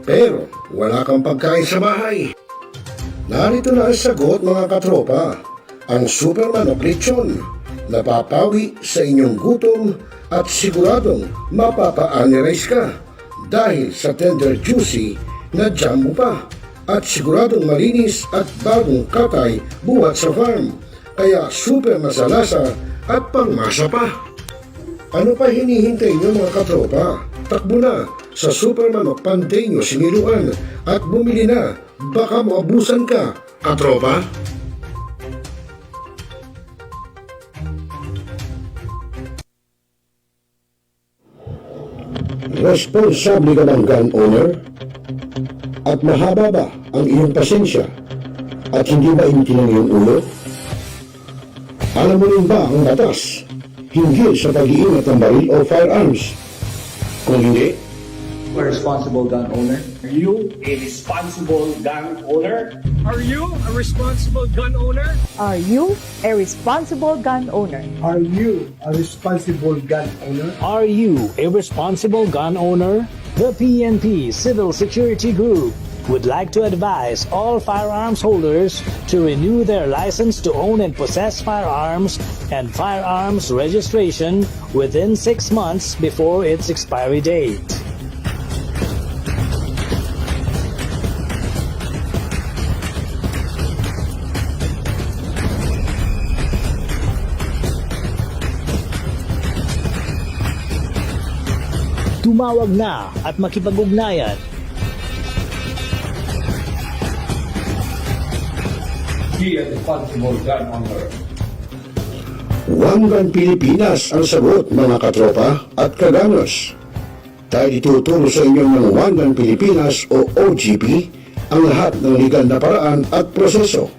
pero wala kang pagkain sa bahay. Narito na ang sagot mga katropa, ang super manok lechon. Napapawi sa inyong gutom at siguradong mapapa-analyze ka dahil sa tender juicy na jam mo pa at siguradong malinis at bagong katay buhat sa farm. Kaya super masalasa at pangmasa pa. Ano pa hinihintay nyo mga katropa? Takbo na sa Super Manok Panteño Siniluan at bumili na, baka maabusan ka, katropa. Responsable ka ng gun owner? At mahaba ba ang iyong pasensya? At hindi ba intin ang iyong ulo? Alam mo rin ba ang batas hinggil sa pag-iingat ng baril o firearms? Kung hindi, A responsible gun owner. Are you a responsible gun owner? Are you a responsible gun owner? Are you a responsible gun owner? Are you a responsible gun owner? Are you a responsible gun owner? The PNP Civil Security Group would like to advise all firearms holders to renew their license to own and possess firearms and firearms registration within 6 months before its expiry date. Tumawag na at makipag-ugnayan. Be a responsible gun owner. One Gun Pilipinas ang sagot mga katropa at kaganos. Tayo ituturo sa inyo ng One Gun Pilipinas o OGP ang lahat ng legal na paraan at proseso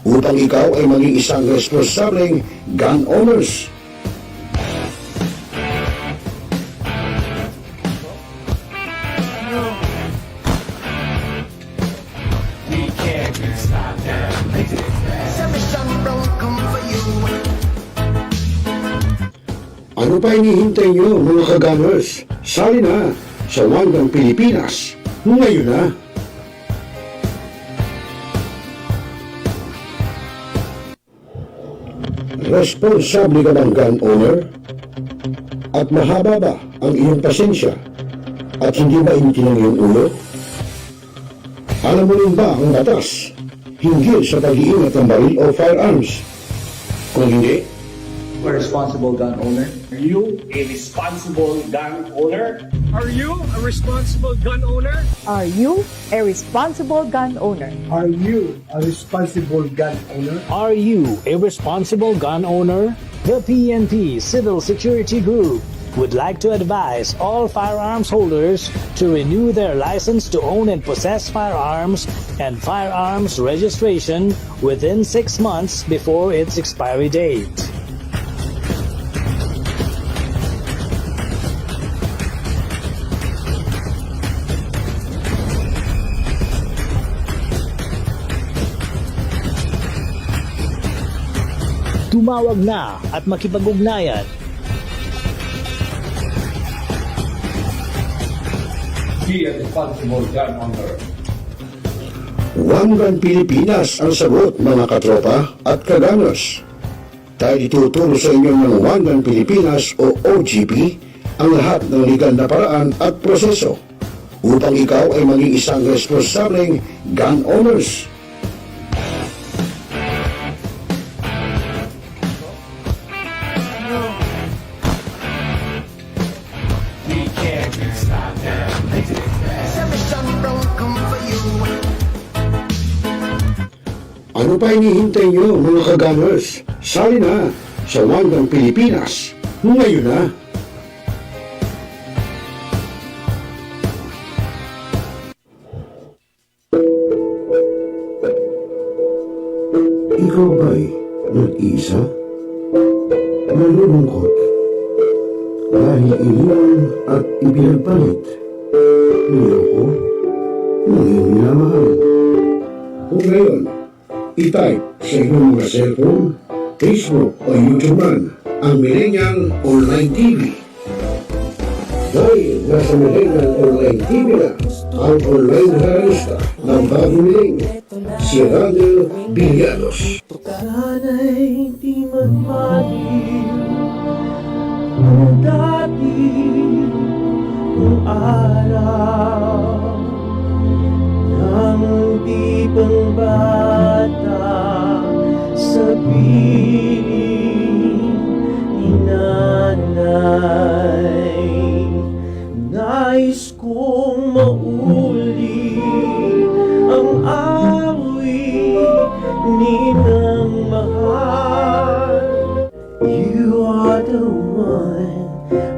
upang ikaw ay maging isang responsableng gun owners. Ano pa hinihintay nyo mga kagamers? Sali na sa One Gun Pilipinas ngayon na! Responsable ka ng gun owner? At mahaba ba ang iyong pasensya? At hindi ba intin ang iyong ulo? Alam mo rin ba ang batas hinggil sa pag-iingat ng baril o firearms? Kung hindi, A responsible gun owner. Are you a responsible gun owner? Are you a responsible gun owner? Are you a responsible gun owner? Are you a responsible gun owner? Are you a responsible gun owner? The PNP Civil Security Group would like to advise all firearms holders to renew their license to own and possess firearms and firearms registration within 6 months before its expiry date. Tumawag na at makipag-ugnayan. Be a responsible gun owner. One Gun Pilipinas ang sagot mga katropa at kaganos. Tayo ituturo sa inyo ng One Gun Pilipinas o OGP ang lahat ng legal na paraan at proseso upang ikaw ay maging isang responsableng gun owners. Ano pa hinihintay nyo mga kagamers? Sali na sa One Gun Pilipinas ngayon na! Ikaw ba'y nag-iisa? Nalulungkot? Dahil iniwan at ipinagpalit? Niloko? Nanging minamahal? Kung ngayon, i-type sa inyong mga cellphone, Facebook o YouTube man ang Millennial Online TV. Dahil Nasa Millennial Online TV na ang online realista ng bagong milenyo, si Randall Villanos. Sana'y di magmahil ang dati kong araw nang di pang bata sa piling ni nanay. Nais kong mauli ang awit ninang mahal. You are the one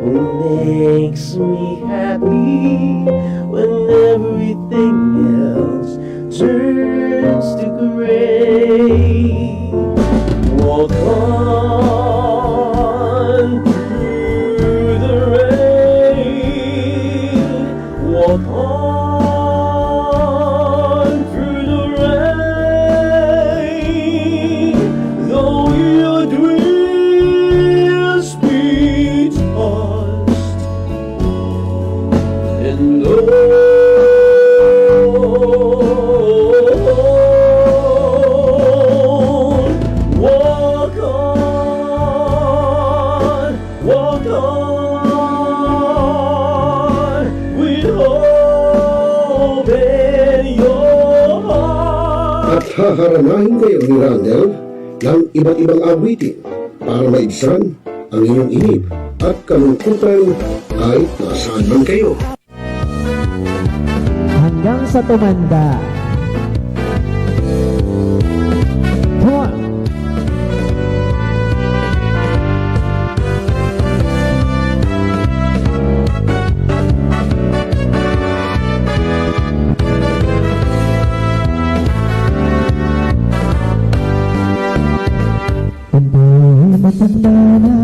who makes me happy when everything else turns to gray. Walk on through the rain. Walk on through the rain. Though your dreams be tossed and low. Walk on with hope in your heart. At haharanahin kayo ni Randall ng iba't ibang awitin para maibsan ang inyong inip at kalungkutan kahit nasaan man kayo. Hanggang sa tumanda. Come on. Matanda na,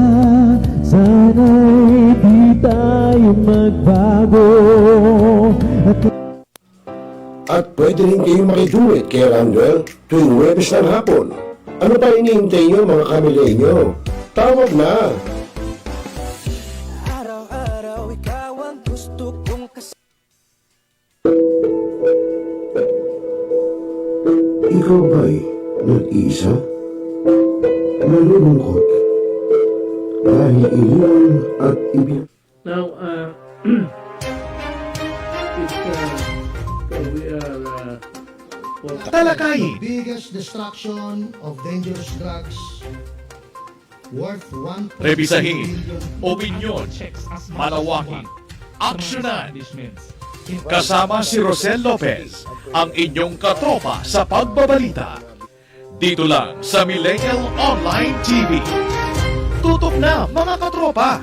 sana'y di tayo magbago. At pwede rin kayong makiduit kay Randall tuwing Huwebes ng hapon. Ano pa hinihintay nyo mga kamilenyo? Tawag na! Araw-araw ikaw ang gusto kong Ikaw ba'y nag-iisa? Malulungkot dahil iniwan at Now, we are Talakayin, Biggest destruction of dangerous drugs worth 1 rebisahin, opinyon, malawakin, aksyonan. Kasama si ROCEL LOPEZ, ang inyong katropa sa pagbabalita. Dito lang sa Millennial Online TV. Tutok na mga katropa!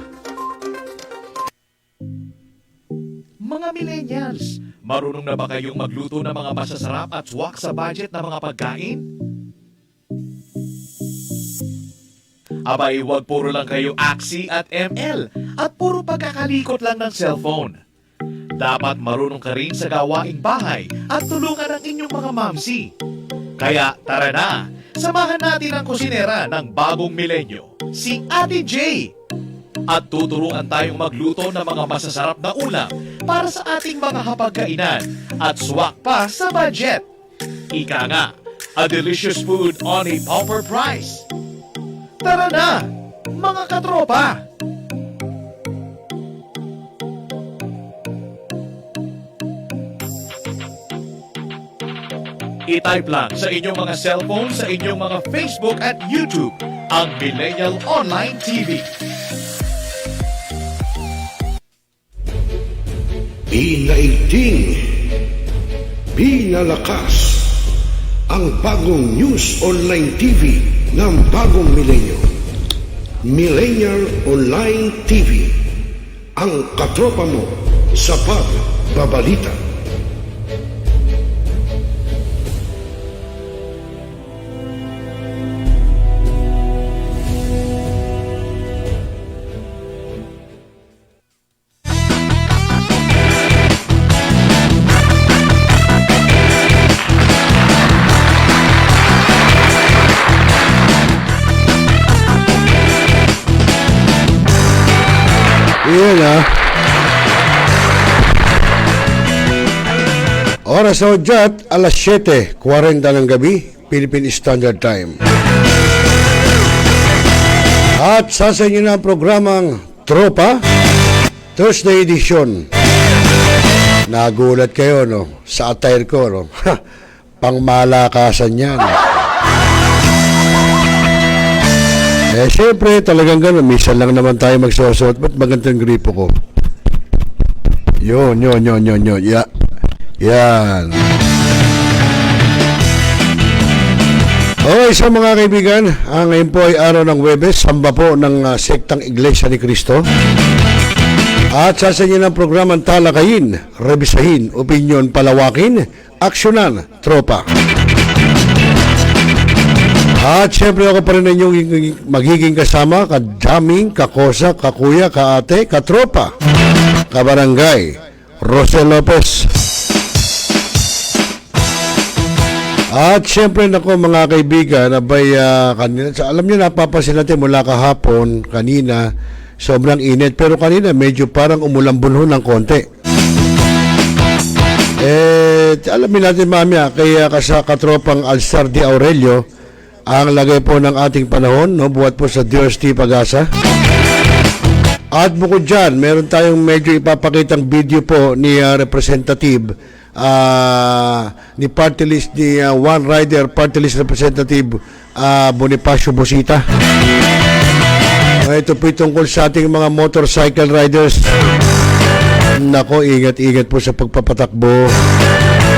Mga millennials, marunong na ba kayong magluto ng mga masasarap at swak sa budget na mga pagkain? Abay, wag puro lang kayo aksi at ML at puro pagkakalikot lang ng cellphone. Dapat marunong ka rin sa gawaing bahay at tulungan ang inyong mga mamsi. Kaya tara na, samahan natin ang kusinera ng bagong milenyo, si Ate J. At tuturuan tayong magluto ng mga masasarap na ulam para sa ating mga hapagkainan at swak pa sa budget. Ika nga, a delicious food on a proper price. Tara na, mga katropa! I-type lang sa inyong mga cellphone, sa inyong mga Facebook at YouTube, ang Millennial Online TV. Pinaigting, pinalakas ang bagong news online TV ng bagong milenyo. Millennial Online TV, ang katropa mo sa pagbabalita. Yan Oras na udyat, alas 7:40 ng gabi, Philippine Standard Time. At sa inyo na ang programang Tropa, Thursday edition. Nagulat kayo, no? Sa attire ko, no? Pangmalakasan yan. Siyempre, talagang gano'n. Minsan lang naman tayo magsusot. Ba't magandang gripo ko? Yun. Yan. Okay, so mga kaibigan, ngayon po ay araw ng Huwebes, samba po ng sektang Iglesia ni Cristo. At sa inyo ng programang talakayin, rebisahin, opinyon, palawakin, aksyonan, tropa. At syempre ako pa rin inyong magiging kasama, kadaming, kakosa, kakuya, kaate, katropa, kabarangay, ROCEL LOPEZ. At syempre nako mga kaibigan, kanina, alam niyo napapansin natin mula kahapon, kanina, sobrang init, pero kanina medyo parang umulambunho ng konti. Alamin natin mamaya, kaya sa katropang Alsar de Aurelio, ang lagay po ng ating panahon, no, buhat po sa DOST PagAsa. At bukod dyan, meron tayong medyo ipapakitang video po ni representative ni party list ni One Rider party list representative Bosita. Ito po tungkol sa ating mga motorcycle riders. Nako, ingat-ingat po sa pagpapatakbo.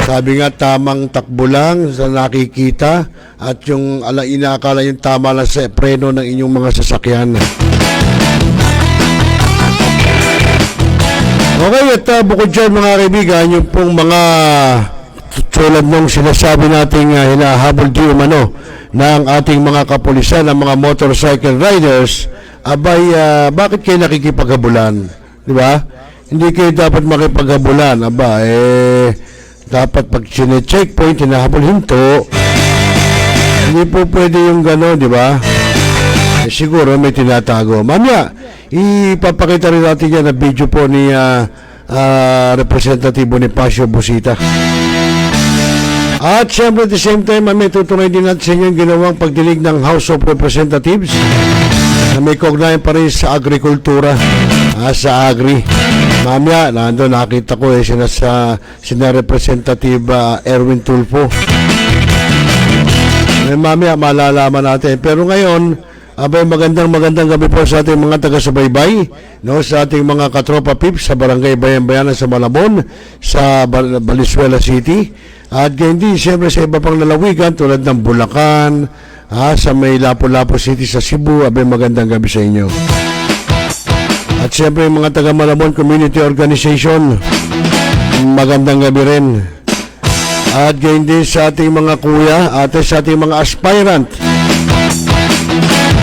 Sabi nga, tamang takbo lang sa nakikita at yung inaakala yung tama lang sa preno ng inyong mga sasakyan. Okay, at bukod dyan mga kaibigan, yung pong mga tulad nung sinasabi nating hinahabol di umano ng ating mga kapulisan, ng mga motorcycle riders, bakit kayo nakikipaghabulan? Di ba? Hindi kayo dapat makipaghabulan. Dapat pag sine-checkpoint, hinahabol hinto, hindi po pwede yung gano'n, di ba? Siguro may tinatago. Mamaya, ipapakita rin natin yan na video po ni Representative Bosita. At syempre at the same time, may tutuloy din natin sa inyo yung ginawang pagdinig ng House of Representatives na may kaugnayan pa rin sa Agrikultura, sa Agri. Mamaya, nandun nakita ko sina Representative Erwin Tulfo. Mamaya malalaman natin. Pero ngayon, magandang gabi po sa ating mga taga-subaybay, no, sa ating mga katropa pips sa Barangay Bayan-Bayanan sa Malabon, sa Valenzuela City, at hindi siyempre sa iba pang lalawigan tulad ng Bulacan, sa may Lapu-Lapu City sa Cebu. Magandang gabi sa inyo. At siyempre yung mga taga-Malabon Community Organization, magandang gabi rin. At gayon din sa ating mga kuya at sa ating mga aspirant,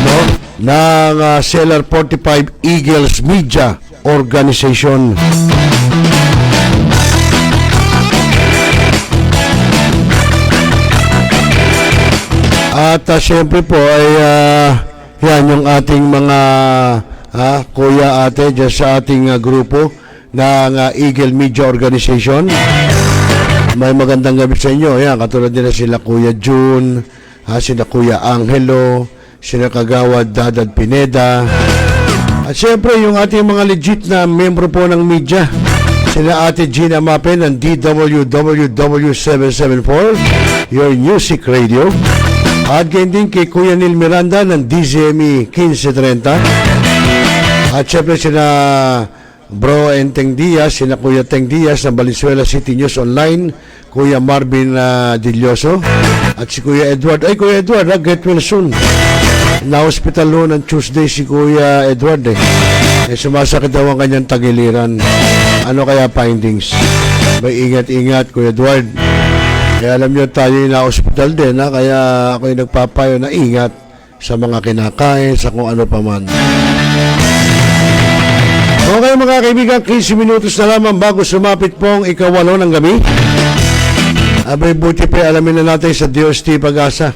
no, ng Seller 45 Eagles Media Organization. At siyempre po ay yan yung ating mga kuya ate dyan sa ating grupo ng Eagle Media Organization. May magandang gabi sa inyo. Yan, katulad nila sila Kuya June, sila Kuya Angelo, sila Kagawad Dadad Pineda. At syempre yung ating mga legit na membro po ng media, sila Ate Gina Mape ng DWWW774, Your Music Radio. At ganyan din kay Kuya Neil Miranda ng DZME 1530. At syempre sila Bro Enteng Diaz, sila Kuya Teng Diaz ng Valenzuela City News Online, Kuya Marvin Dilloso, at si Kuya Edward. Kuya Edward, get well soon. Na-hospital noon ng Tuesday si Kuya Edward sumasakit daw ang kanyang tagiliran. Ano kaya findings? May ingat-ingat, Kuya Edward. Kaya alam nyo, tayo na-hospital din, kaya ako'y nagpapayo na ingat sa mga kinakain, sa kung ano pa man. Okay mga kaibigan, 15 minutos na lamang bago sumapit pong ikawalo ng gabi. Buti pa alamin na natin sa DOST PagAsa,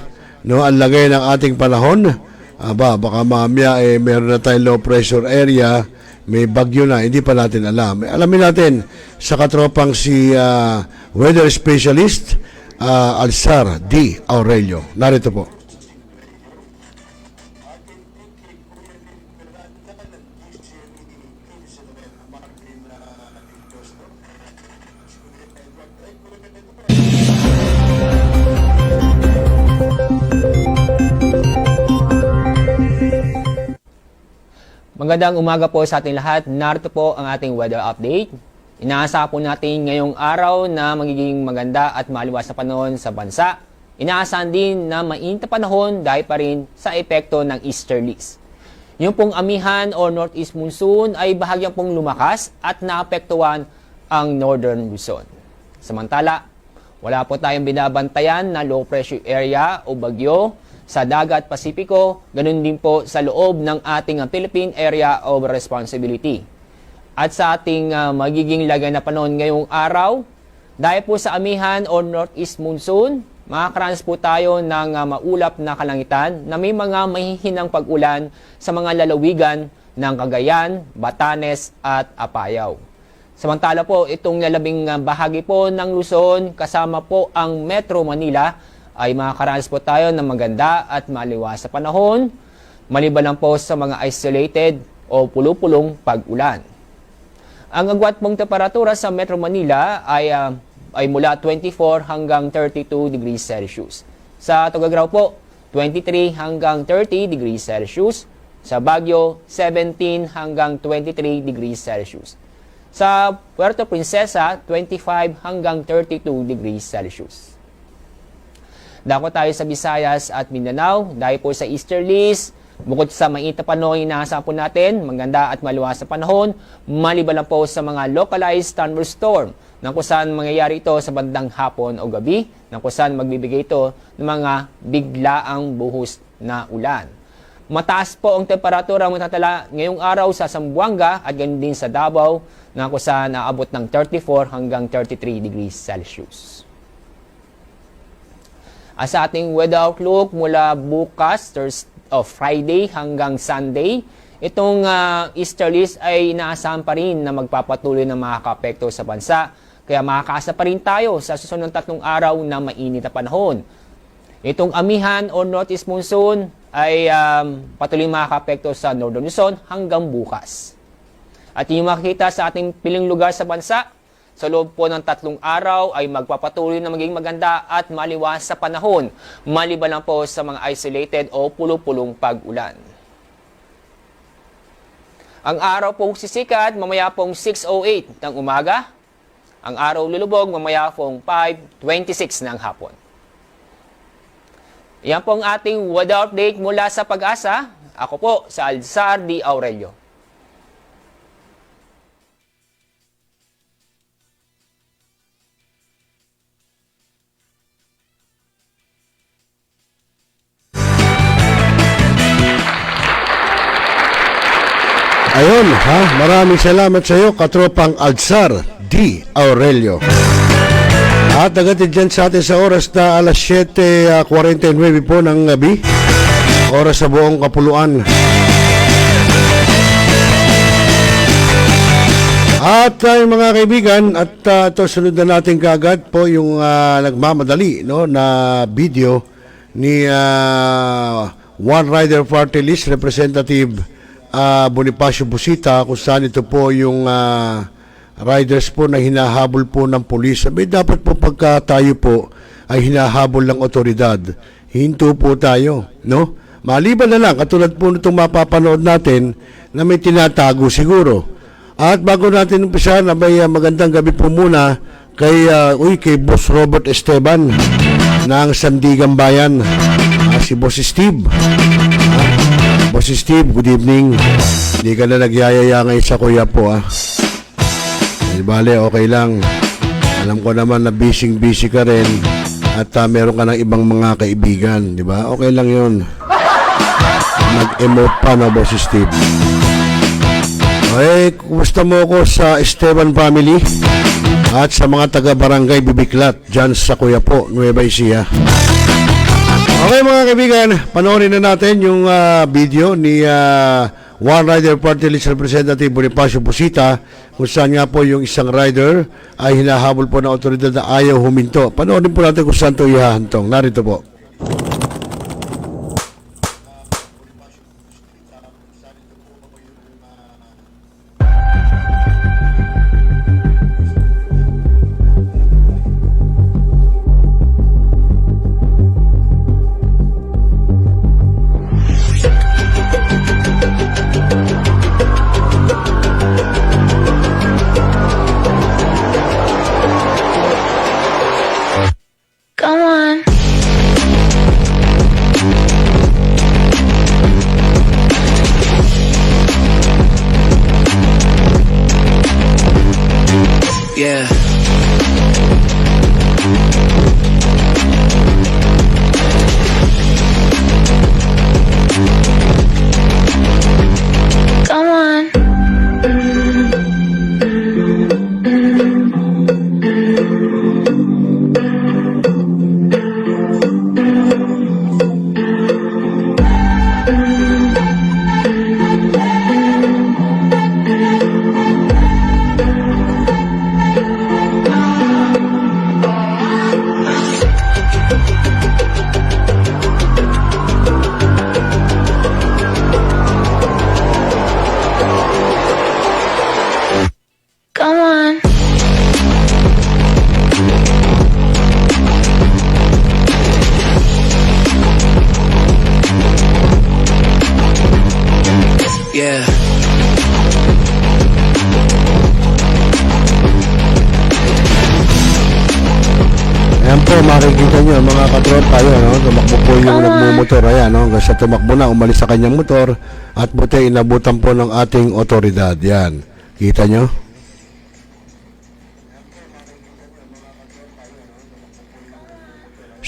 no, ang lagay ng ating panahon. Baka mamaya meron na tayong low pressure area, may bagyo na, hindi pa natin alam. Alamin natin sa katropang si weather specialist Alzar D. Aurelio. Narito po. Magandang umaga po sa ating lahat. Narito po ang ating weather update. Inaasahan po natin ngayong araw na magiging maganda at maliwas na panahon sa bansa. Inaasahan din na mainit na panahon dahil pa rin sa epekto ng easterlies. Yung pong amihan o northeast monsoon ay bahagyang pong lumakas at naapektuhan ang northern Luzon. Samantala, wala po tayong binabantayan na low pressure area o bagyo sa dagat Pasipiko, ganun din po sa loob ng ating Philippine Area of Responsibility. At sa ating magiging lagay na panahon ngayong araw, dahil po sa amihan o northeast monsoon, makakaranas po tayo ng maulap na kalangitan na may mga mahihinang pag-ulan sa mga lalawigan ng Cagayan, Batanes at Apayao. Samantala po, itong lalabing bahagi po ng Luzon kasama po ang Metro Manila ay makakaranas po tayo ng maganda at maliwas sa panahon, maliban lang po sa mga isolated o pulupulong pag-ulan. Ang agwat pong temperatura sa Metro Manila ay mula 24 hanggang 32 degrees Celsius. Sa Tuguegarao po, 23 hanggang 30 degrees Celsius. Sa Baguio, 17 hanggang 23 degrees Celsius. Sa Puerto Princesa, 25 hanggang 32 degrees Celsius. Dako tayo sa Visayas at Mindanao dahil po sa easterlies, bukod sa mainit na panahon inaasahan po natin, maganda at maluwas sa panahon, maliban lang po sa mga localized thunderstorm na kung saan mangyayari ito sa bandang hapon o gabi, na kung saan magbibigay ito ng mga biglaang buhos na ulan. Mataas po ang temperatura matatala ngayong araw sa Zamboanga at ganun din sa Davao na kung saan naabot ng 34 hanggang 33 degrees Celsius. Sa ating weather outlook mula bukas, Friday hanggang Sunday, itong easterlies ay inaasahan pa rin na magpapatuloy na makaka-apekto sa bansa. Kaya makakaasa pa rin tayo sa susunod 3 araw na mainit na panahon. Itong amihan o northeast monsoon ay patuloy makaka-apekto sa northern Luzon hanggang bukas. At yung makikita sa ating piling lugar sa bansa, sa loob po ng 3 araw ay magpapatuloy na maging maganda at maliwas sa panahon, maliban lang po sa mga isolated o pulo-pulong pag-ulan. Ang araw pong sisikat mamaya pong 6:08 ng umaga. Ang araw lulubog mamaya pong 5:26 ng hapon. Yan pong ating weather update mula sa PagAsa. Ako po sa Alzar D. Aurelio. Ayun, maraming salamat sa iyo, katropang Alzar D. Aurelio. At nagatid dyan sa atin sa oras na alas 7:49 po ng gabi, oras sa buong kapuluan. At mga kaibigan, at ito sunod na natin kaagad po yung nagmamadali na video ni One Rider Party List Representative Bonifacio Bosita, kung saan ito po yung riders po na hinahabol po ng pulis. Sabi, dapat po pagka tayo po ay hinahabol ng otoridad, hinto po tayo, no? Maliban na lang, katulad po nitong mapapanood natin na may tinatago siguro. At bago natin umpisa, na may magandang gabi po muna kay Boss Robert Esteban ng Sandigan Bayan, si Boss Steve. Boss Steve, good evening. Hindi ka na nagyayaya ngayon sa kuya po, Di bale, okay lang. Alam ko naman na busy ka rin at meron ka ng ibang mga kaibigan, di ba? Okay lang yun. Nag-emote pa na, Boss Steve. Okay, kumusta mo ko sa Esteban family at sa mga taga-barangay Bibiklat dyan sa kuya po, Nueva Ecija. Okay mga kaibigan, panoorin na natin yung video ni One Rider Party List Representative Bonifacio Bosita, kung saan nga po yung isang rider ay hinahabol po ng otoridad na ayaw huminto. Panoorin po natin kung saan ito ihahantong. Narito po. Come on. Yeah. Come on. Come on. Yeah. Ayan po, makikita nyo mga katropa yun, no? Tumakbo po yung nagmumotor. Ayan, no? Hanggang sa tumakbo na, umalis sa kanyang motor at buti inabutan po ng ating otoridad. Yan. Kita nyo?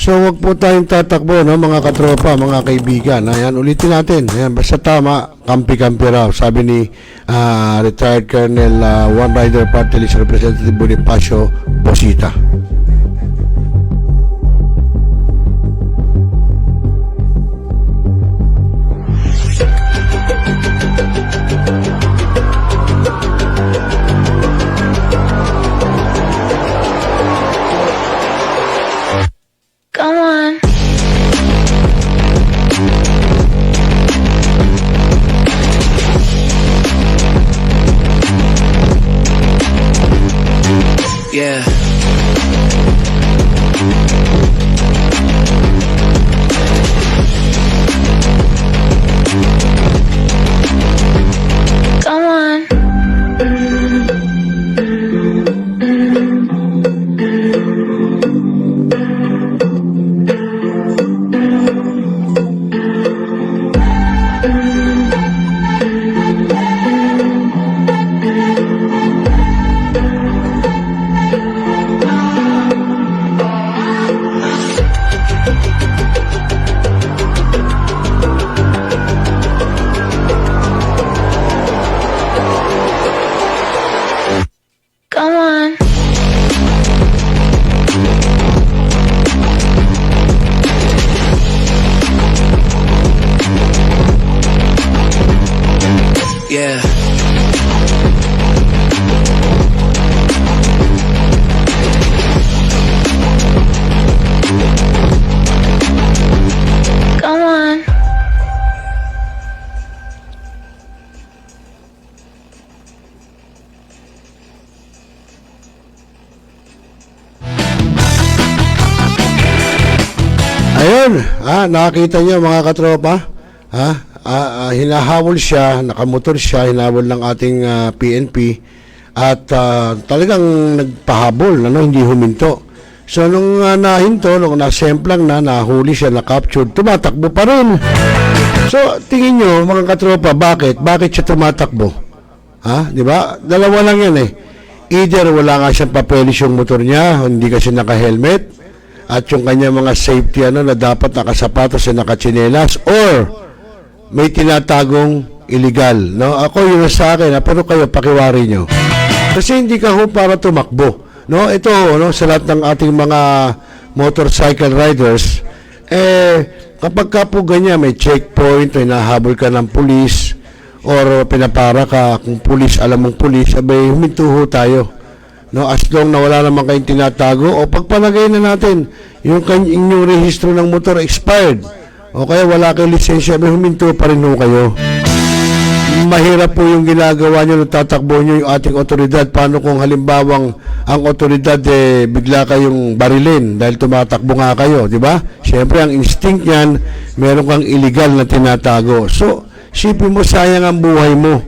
So, wag po tayong tatakbo, no? Mga katropa, mga kaibigan. Ayan, ulitin natin. Ayan, basta tama, kampi-kampi raw. Sabi ni retired Colonel One Rider Party List Representative Bonifacio Bosita. Come on. Yeah. Come on. Come on. Yeah. Come on. Ayun, nakita niyo mga katropa, hinahabol siya, nakamotor siya, hinahabol ng ating PNP at talagang nagpahabol, hindi huminto. So nung nahinto, nung nasemplang na, nahuli siya, na-captured, tumatakbo pa rin. So tingin niyo mga katropa, bakit siya tumatakbo? Di ba? Dalawa lang yan eh. Either wala nga siyang papeles yung motor niya, hindi kasi naka-helmet, at yung kanya mga safety na dapat nakasapatos at nakatsinelas, or may tinatagong illegal, no? Ako yun sa akin, pero kayo pakiwari nyo. Kasi hindi ka ho para tumakbo, no? Ito, no, sa lahat ng ating mga motorcycle riders, kapag ka po ganyan, may checkpoint, may nahabol ka ng pulis, or pinapara ka, kung pulis, alam mong pulis, abay huminto ho tayo. No, as long na wala naman kayong tinatago, o pagpalagay na natin, yung inyong rehistro ng motor expired, o kaya wala kayong lisensya, abay huminto pa rin ho kayo. Mahirap po yung ginagawa nyo, tatakbo nyo yung ating otoridad. Paano kung halimbawang ang otoridad bigla kayong barilin dahil tumatakbo nga kayo, di ba? Siyempre ang instinct niyan, meron kang illegal na tinatago. So, sipin mo, sayang ang buhay mo,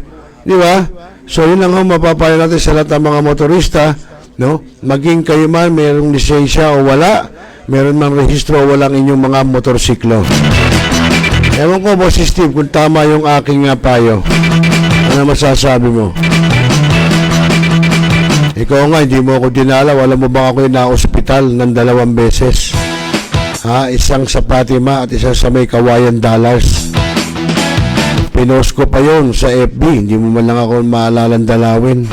di ba? So, yun lang ho mapapayo natin sa lahat ng mga motorista, no? Maging kayo man merong lisensya o wala, meron mang rehistro o walang inyong mga motorsiklo. Ewan ko, Boss Steve, kung tama yung aking payo. Ano masasabi mo? Ikaw nga, hindi mo ako dinala. Wala mo ba ako na ospital ng 2 beses? Ha? Isang sa Fatima at isang sa may Kawayan Dollars. Pinost ko pa yon sa FB. Hindi mo man lang ako maalalang dalawin.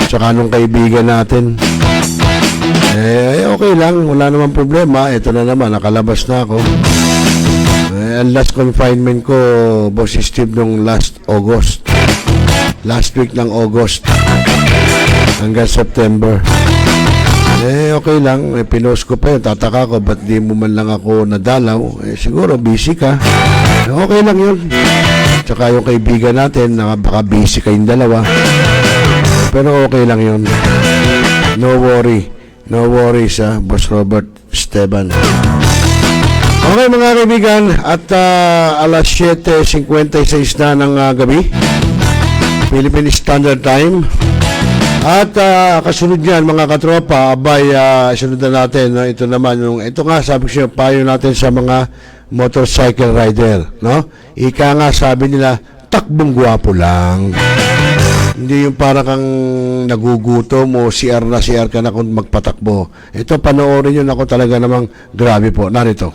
Tsaka nung kaibigan natin. Okay lang. Wala naman problema. Ito na naman. Nakalabas na ako. Ang last confinement ko, Boss Steve, nung last August. Last week ng August. Hanggang September. Okay lang. Pinost ko pa yun. Tataka ko, ba't di mo man lang ako nadalaw? Siguro, busy ka. Okay lang yun. Tsaka yung kaibigan natin, baka busy kayong dalawa. Pero okay lang yun. No worry. No worries, Boss Robert Esteban. Okay mga kaibigan, at alas 7:56 na ng gabi, Philippine Standard Time. At kasunod niyan mga katropa, abay sunod na natin, no? Ito naman yung, ito nga sabi ko siya, payo natin sa mga motorcycle rider, no? Ika nga sabi nila, takbong gwapo lang. Hindi yung parang kang nagugutom o CR na CR ka na kung magpatakbo. Ito panoorin yun, ako talaga namang grabe po. Narito.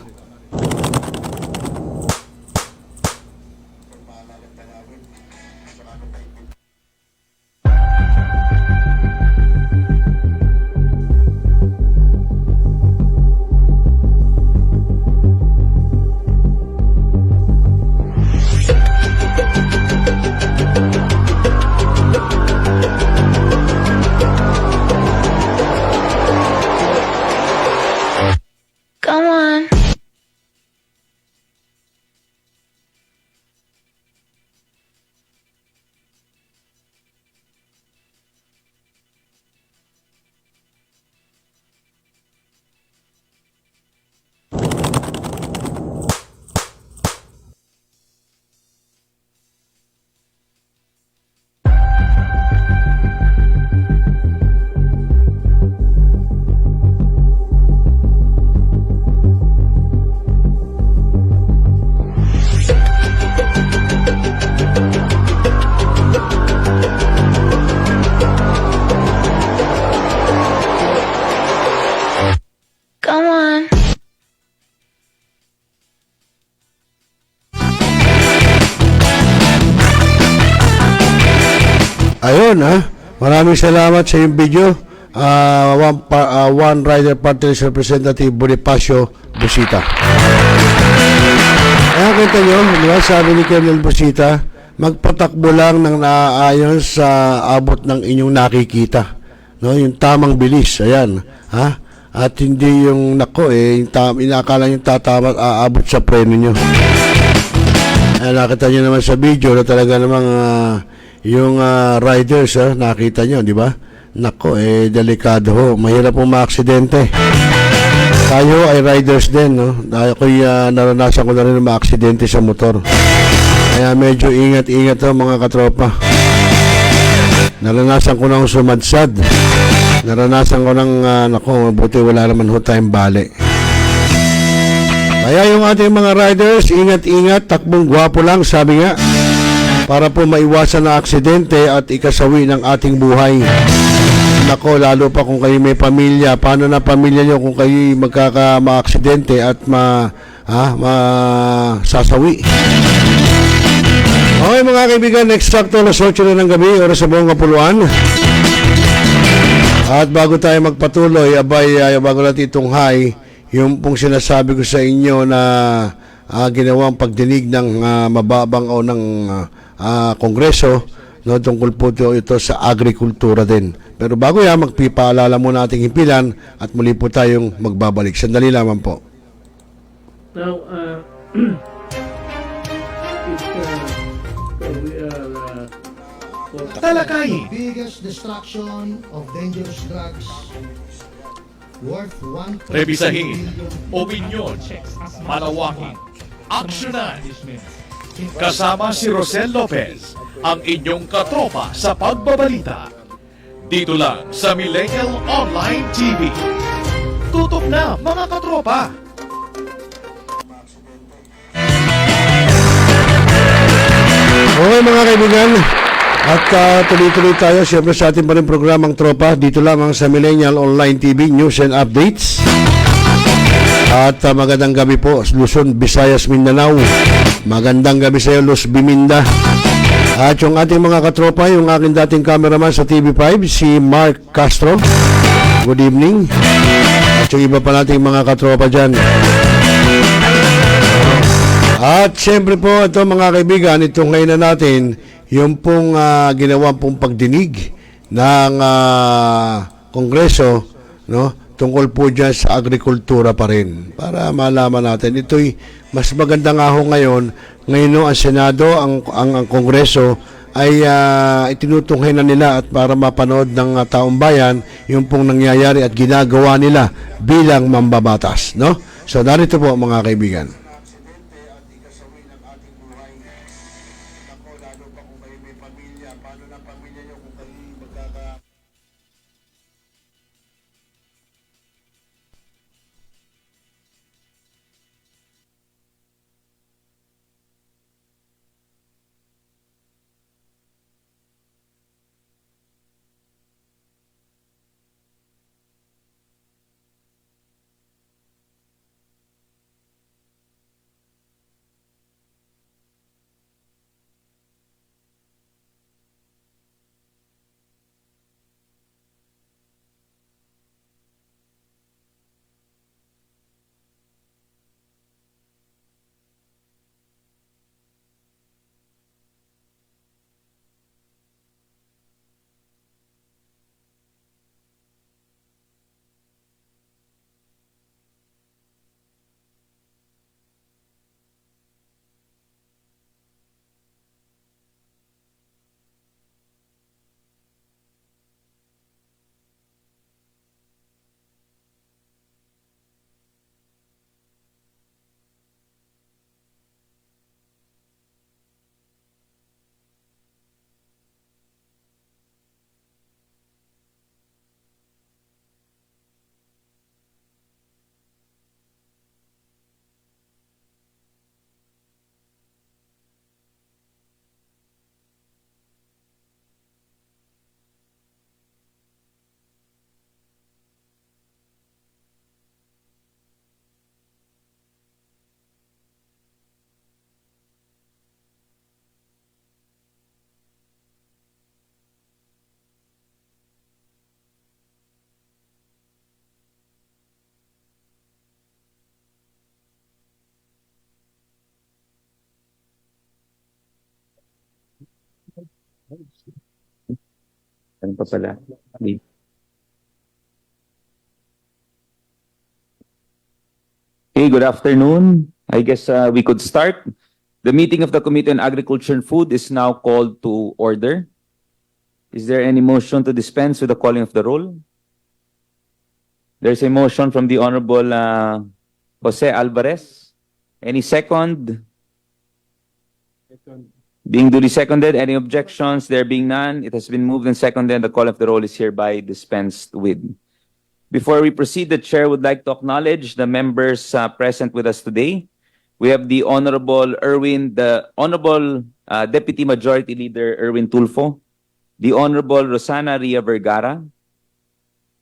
Come on. Come on. Ayun maraming salamat sa yung video. One Rider Party List Representative Bonifacio Bosita. Kita nyo, diba, sabi ni Colonel Bosita, magpatakbo lang ng naaayon sa abot ng inyong nakikita, no? Yung tamang bilis, ayan, at hindi yung inakala yung tatama at aabot sa preno nyo. Nakita nyo naman sa video na talaga namang yung riders, nakita nyo, di ba? Nako, delikado ho. Mahirap pong maaksidente. Tayo ay riders din, no? Ako'y naranasan ko na rin maaksidente sa motor. Kaya medyo ingat-ingat ho, mga katropa. Naranasan ko nang sumadsad. Naranasan ko nang, mabuti wala naman ho tayong bali. Kaya yung ating mga riders, ingat-ingat, takbong gwapo lang, sabi nga. Para po maiwasan na aksidente at ikasawi ng ating buhay. Nako, lalo pa kung kayo may pamilya. Paano na pamilya nyo kung kayo magkaka-aksidente at sasawi? Okay mga kaibigan, eksakto alas 8 na ng gabi, oras sa buong kapuluan. At bago tayo magpatuloy, bago natin itunghay, yung pong sinasabi ko sa inyo na ginawang pagdinig ng mababang o ng Kongreso, no, tungkol po ito sa agrikultura din. Pero bago yan, magpipaalala mo nating himpilan at muli po tayong magbabalik. Sandali lamang po. Now, we are Talakayin, Biggest destruction of dangerous drugs worth 1 rebisahin, opinyon, malawakin, aksyonan. Kasama si Rosel Lopez, ang inyong katropa sa pagbabalita. Dito lang sa Millennial Online TV. Tutok na mga katropa! Okay mga kaibigan, at tuloy-tuloy tayo siyempre sa ating pa rin programang Tropa dito lamang sa Millennial Online TV News and Updates. At magandang gabi po Luzon, Visayas, Mindanao. Magandang gabi sa iyo Luz Biminda. At yung ating mga katropa, yung aking dating cameraman sa TV5 si Mark Castro. Good evening. At yung iba pa nating mga katropa dyan. At siyempre po ito mga kaibigan, ito ngayon na natin yung pong ginawa pong pagdinig ng Kongreso, no, tungkol po dyan sa agrikultura pa rin. Para malaman natin, ito'y mas maganda nga ho ngayon no, ang Senado, ang Kongreso ay itinutunghay na nila at para mapanood ng taong bayan yung pong nangyayari at ginagawa nila bilang mambabatas. No? So narito po mga kaibigan. Ano pa pala? Hey, good afternoon. I guess we could start. The meeting of the Committee on Agriculture and Food is now called to order. Is there any motion to dispense with the calling of the roll? There's a motion from the Honorable Jose Alvarez. Any second? Being duly seconded, any objections? There being none, it has been moved and seconded. The call of the roll is hereby dispensed with. Before we proceed, the Chair would like to acknowledge the members present with us today. We have the Honorable Deputy Majority Leader Erwin Tulfo, the Honorable Rosana Ria Vergara,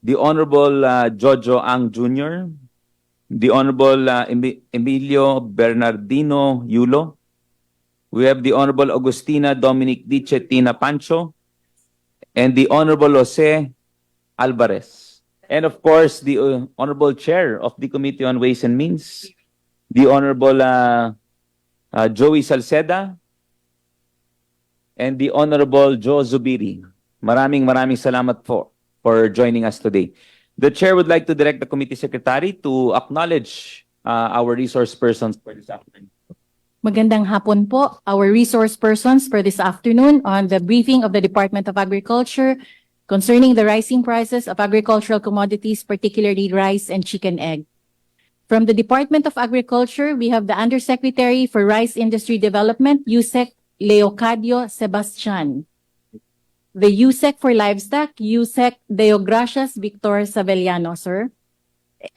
the Honorable Jojo Ang Jr., the Honorable Emilio Bernardino Yulo. We have the Honorable Agustina Dominic Diche Tina Pancho, and the Honorable Jose Alvarez. And of course, the Honorable Chair of the Committee on Ways and Means, the Honorable Joey Salceda, and the Honorable Joe Zubiri. Maraming salamat po for joining us today. The Chair would like to direct the Committee Secretary to acknowledge our resource persons for this afternoon. Magandang hapon po, our resource persons for this afternoon on the briefing of the Department of Agriculture concerning the rising prices of agricultural commodities, particularly rice and chicken egg. From the Department of Agriculture, we have the Undersecretary for Rice Industry Development, USEC Leocadio Sebastian. The USEC for Livestock, USEC Deogracias Victor Savellano, sir.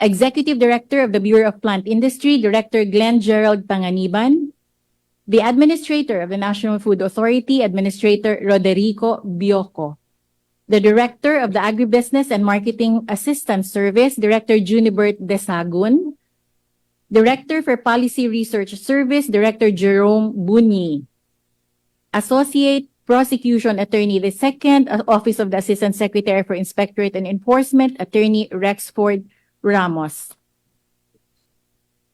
Executive Director of the Bureau of Plant Industry, Director Glenn Gerald Panganiban. The Administrator of the National Food Authority, Administrator Roderico Bioco. The Director of the Agribusiness and Marketing Assistance Service, Director Junibert Desagun. Director for Policy Research Service, Director Jerome Bunyi. Associate Prosecution Attorney II, Office of the Assistant Secretary for Inspectorate and Enforcement, Attorney Rexford Ramos.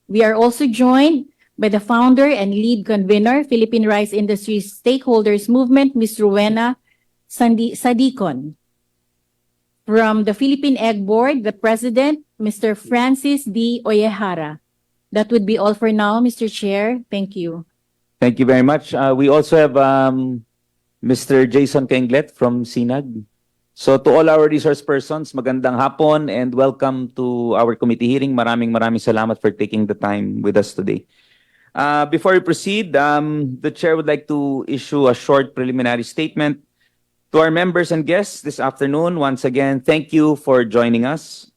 We are also joined by the founder and lead convener, Philippine Rice Industry Stakeholders Movement, Ms. Rowena Sadicon. From the Philippine Egg Board, the President, Mr. Francis D. Oyehara. That would be all for now, Mr. Chair. Thank you. Thank you very much. We also have Mr. Jason Kenglet from SINAG. So to all our resource persons, magandang hapon and welcome to our committee hearing. Maraming salamat for taking the time with us today. Before we proceed, the Chair would like to issue a short preliminary statement. To our members and guests this afternoon, once again, thank you for joining us.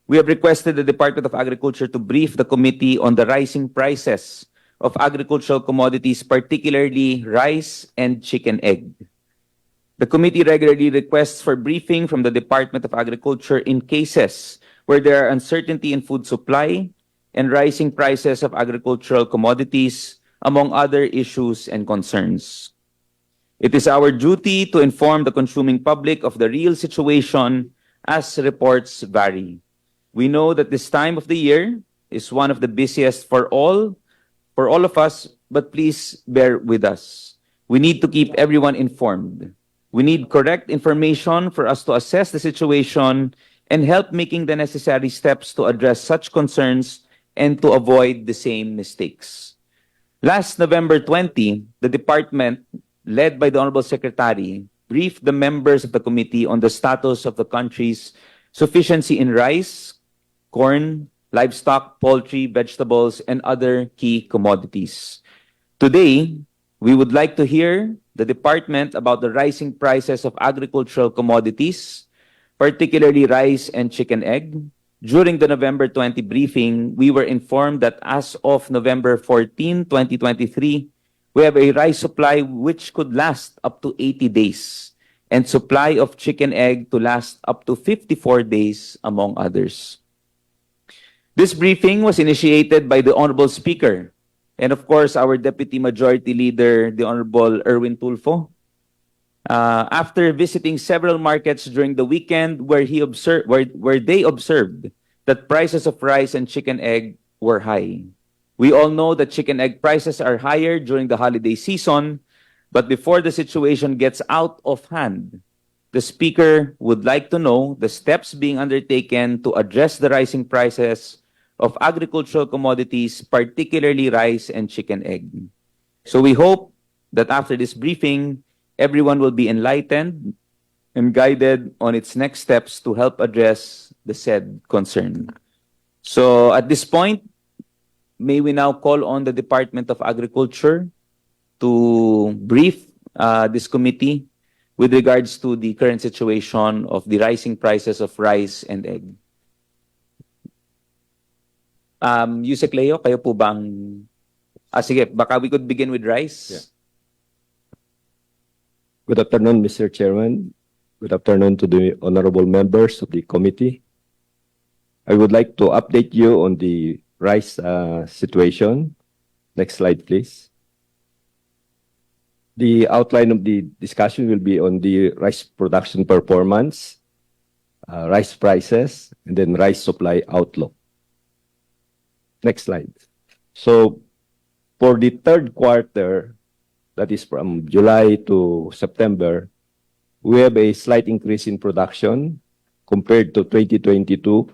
We have requested the Department of Agriculture to brief the committee on the rising prices of agricultural commodities, particularly rice and chicken egg. The committee regularly requests for briefing from the Department of Agriculture in cases where there are uncertainty in food supply and rising prices of agricultural commodities, among other issues and concerns. It is our duty to inform the consuming public of the real situation as reports vary. We know that this time of the year is one of the busiest for all of us, but please bear with us. We need to keep everyone informed. We need correct information for us to assess the situation and help making the necessary steps to address such concerns and to avoid the same mistakes. Last November 20, the department, led by the Honorable Secretary, briefed the members of the committee on the status of the country's sufficiency in rice, corn, livestock, poultry, vegetables, and other key commodities. Today, we would like to hear the department about the rising prices of agricultural commodities, particularly rice and chicken egg. During the November 20 briefing, we were informed that as of November 14, 2023, we have a rice supply which could last up to 80 days and supply of chicken egg to last up to 54 days, among others. This briefing was initiated by the Honorable Speaker and, of course, our Deputy Majority Leader, the Honorable Erwin Tulfo, after visiting several markets during the weekend where they observed that prices of rice and chicken egg were high. We all know that chicken egg prices are higher during the holiday season, but before the situation gets out of hand, the Speaker would like to know the steps being undertaken to address the rising prices of agricultural commodities, particularly rice and chicken egg. So we hope that after this briefing, everyone will be enlightened and guided on its next steps to help address the said concern. So at this point, may we now call on the Department of Agriculture to brief this committee with regards to the current situation of the rising prices of rice and egg. Yusek Leo, kayo po bang... sige, baka we could begin with rice. Yeah. Good afternoon, Mr. Chairman. Good afternoon to the honorable members of the committee. I would like to update you on the rice situation. Next slide, please. The outline of the discussion will be on the rice production performance, rice prices, and then rice supply outlook. Next slide. So, for the third quarter, that is from July to September, we have a slight increase in production compared to 2022,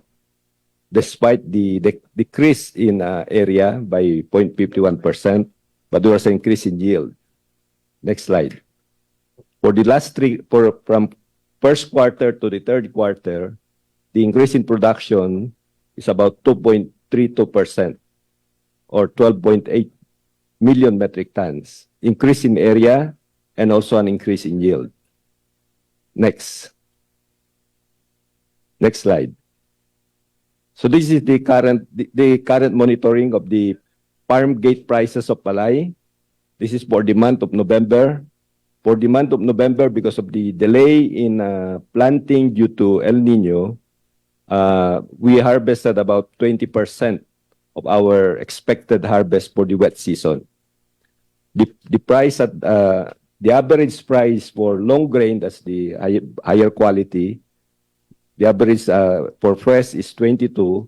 despite the decrease in area by 0.51%, but there was an increase in yield. Next slide. For the last from first quarter to the third quarter, the increase in production is about 2.32%, or 12.8 million metric tons. Increase in area and also an increase in yield. Next slide. So this is the current monitoring of the farm gate prices of palay. This is for the month of November. For the month of November, because of the delay in planting due to El Nino, we harvested about 20% of our expected harvest for the wet season. The price at the average price for long grain, that's the higher quality, the average for fresh is 22,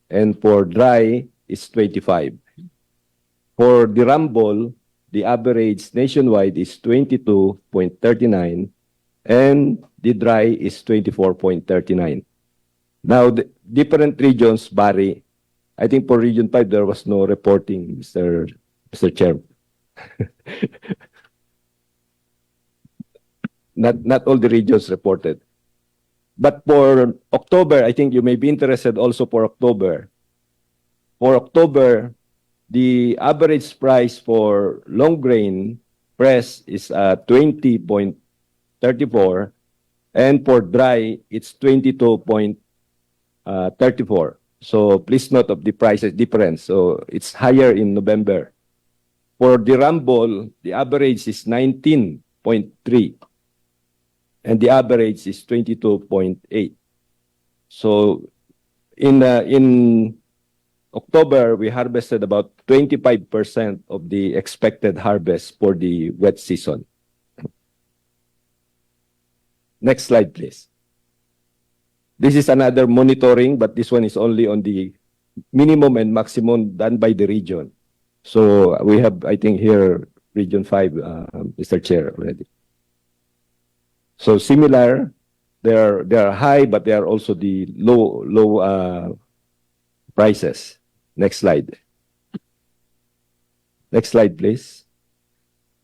and for dry is 25. For the rumble, the average nationwide is 22.39, and the dry is 24.39. Now, the different regions vary. I think for Region 5, there was no reporting, Mr. Chair. Not all the regions reported. But for October, I think you may be interested also for October. For October, the average price for long grain press is 20.34, and for dry, it's 22.34. So please note of the prices difference. So it's higher in November. For the rumble, the average is 19.3, and the average is 22.8. So in October, we harvested about 25% of the expected harvest for the wet season. Next slide, please. This is another monitoring, but this one is only on the minimum and maximum done by the region. So we have, I think, here Region 5, Mr. Chair, already. So similar, they are high, but they are also the low prices. Next slide. Next slide, please.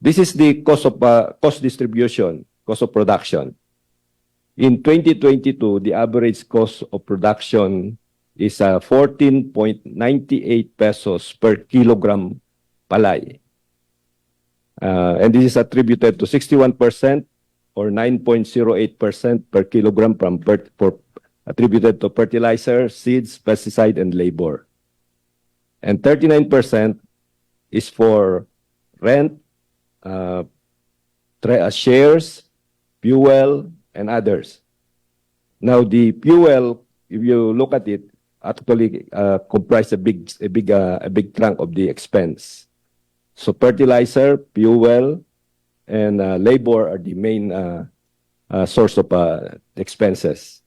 This is the cost of cost distribution, cost of production. In 2022, the average cost of production is 14.98 pesos per kilogram palay. And this is attributed to 61%, or 9.08% per kilogram attributed to fertilizer, seeds, pesticide, and labor. And 39% is for rent, shares, fuel, and others. Now, the fuel, if you look at it, actually comprise a big chunk of the expense. So fertilizer, fuel, and labor are the main source of expenses.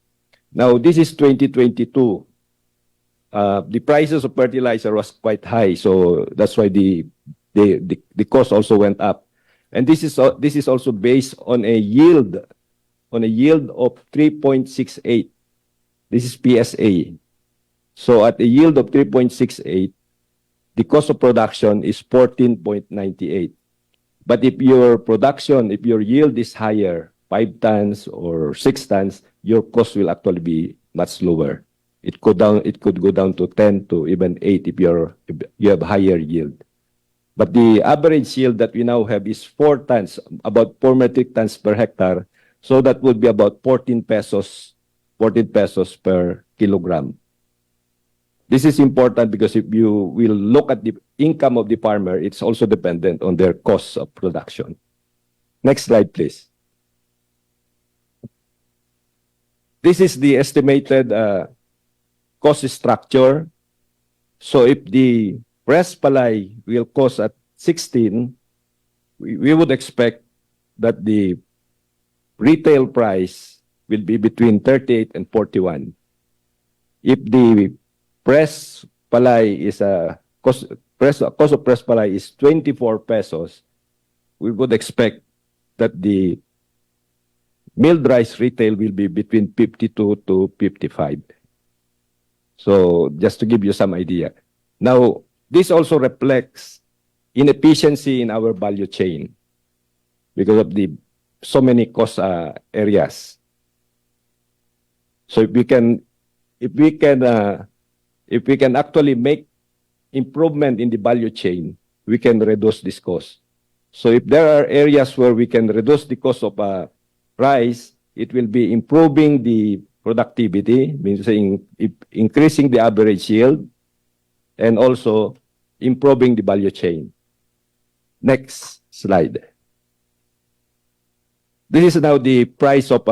Now, this is 2022. The prices of fertilizer was quite high, so that's why the cost also went up. And this is also based on a yield of 3.68. This is PSA. So at a yield of 3.68, the cost of production is 14.98. But if your yield is higher, 5 tons or 6 tons, your cost will actually be much lower. It could go down to 10 to even 8 if you have higher yield. But the average yield that we now have is 4 tons, about 4 metric tons per hectare. So that would be about 14 pesos per kilogram. This is important because if you will look at the income of the farmer, it's also dependent on their costs of production. Next slide, please. This is the estimated cost structure. So if the press palay will cost at 16, we would expect that the retail price will be between 38 and 41. If the press palay is cost of press palay is 24 pesos, we would expect that the milled rice retail will be between 52 to 55. So just to give you some idea. Now, this also reflects inefficiency in our value chain because of the so many cost areas. So if we can actually make improvement in the value chain, we can reduce this cost. So if there are areas where we can reduce the cost of rice, it will be improving the productivity, means increasing the average yield, and also improving the value chain. Next slide. This is now the price of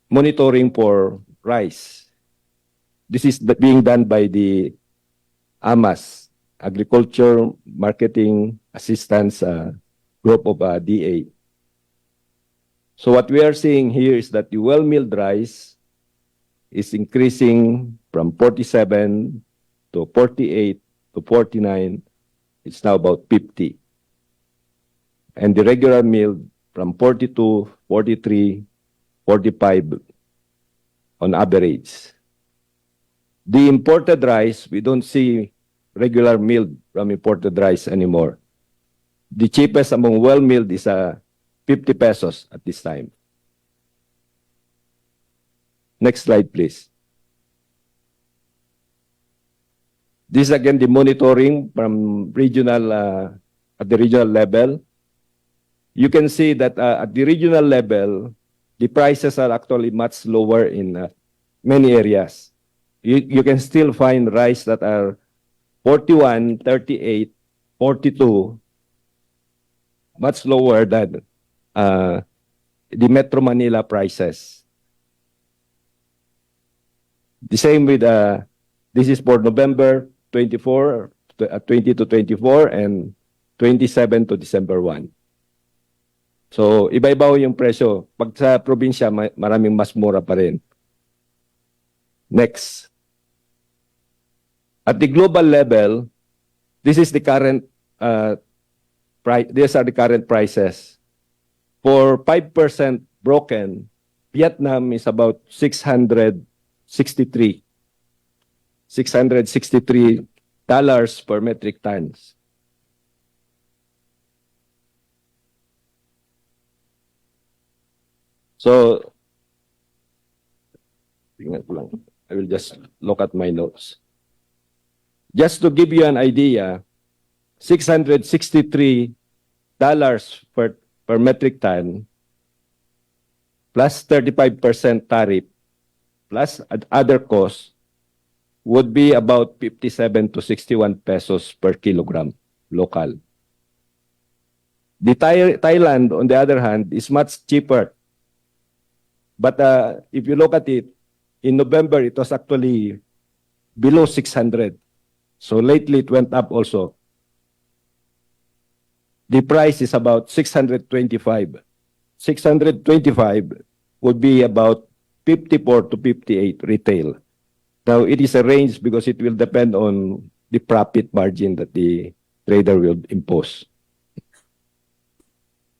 monitoring for rice. This is being done by the AMAS, Agriculture Marketing Assistance Group of DA. So what we are seeing here is that the well-milled rice is increasing from 47 to 48 to 49. It's now about 50. And the regular milled from 42, 43, 45 on average. The imported rice, we don't see regular milled from imported rice anymore. The cheapest among well-milled is 50 pesos at this time. Next slide, please. This is again the monitoring from regional at the regional level. You can see that at the regional level, the prices are actually much lower in many areas. You can still find rice that are 41, 38, 42, much lower than the Metro Manila prices. The same with, this is for November 24, 20 to 24, and 27 to December 1. So, iba-iba yung presyo. Pag sa probinsya, maraming mas mura pa rin. Next. At the global level, this is the current these are the current prices. For 5% broken, Vietnam is about 663 dollars per metric tons. So, I will just look at my notes. Just to give you an idea, $663 per metric ton plus 35% tariff plus other costs would be about 57 to 61 pesos per kilogram local. The Thailand, on the other hand, is much cheaper. But if you look at it, in November, it was actually below 600. So lately, it went up also. The price is about 625. 625 would be about 54 to 58 retail. Now, it is a range because it will depend on the profit margin that the trader will impose.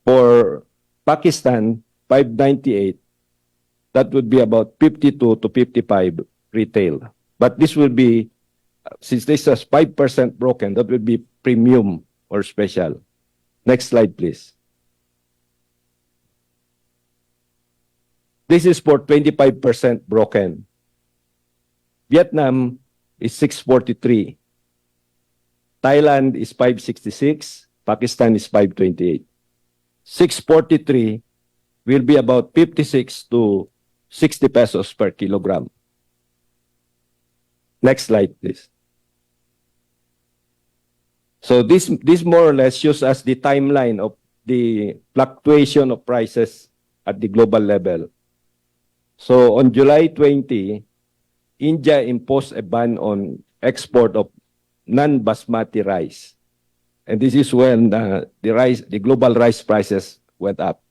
For Pakistan, 598, that would be about 52 to 55 retail. But this will be, since this is 5% broken, that would be premium or special. Next slide, please. This is for 25% broken. Vietnam is 643. Thailand is 566. Pakistan is 528. 643 will be about 56 to 60 pesos per kilogram. Next slide, please. So this more or less shows us the timeline of the fluctuation of prices at the global level. So on July 20, India imposed a ban on export of non-basmati rice. And this is when the global rice prices went up.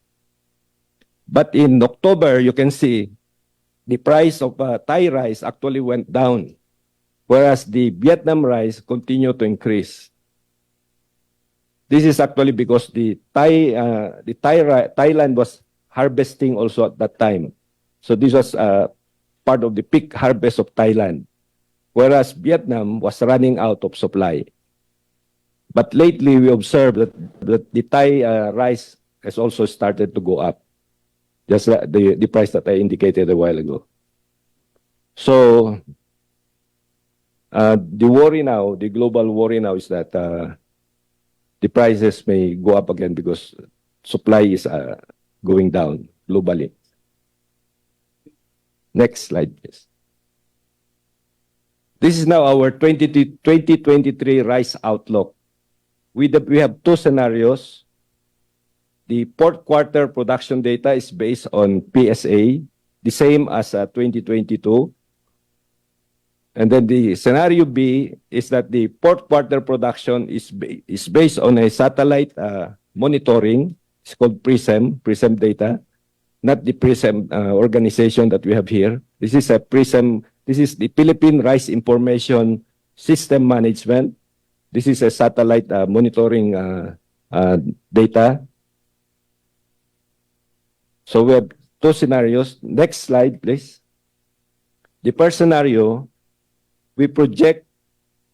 But in October, you can see the price of Thai rice actually went down, whereas the Vietnam rice continued to increase. This is actually because Thailand was harvesting also at that time. So this was part of the peak harvest of Thailand, whereas Vietnam was running out of supply. But lately we observed that the Thai rice has also started to go up, just the price that I indicated a while ago. So the worry now, the global worry now is that the prices may go up again because supply is going down globally. Next slide, please. This is now our 2023 rice outlook. We have two scenarios. The fourth quarter production data is based on PSA, the same as 2022. And then the scenario B is that the fourth quarter production is based on a satellite monitoring. It's called PRISM data, not the PRISM organization that we have here. This is a PRISM. This is the Philippine Rice Information System Management. This is a satellite monitoring data. So we have two scenarios. Next slide, please. The first scenario, we project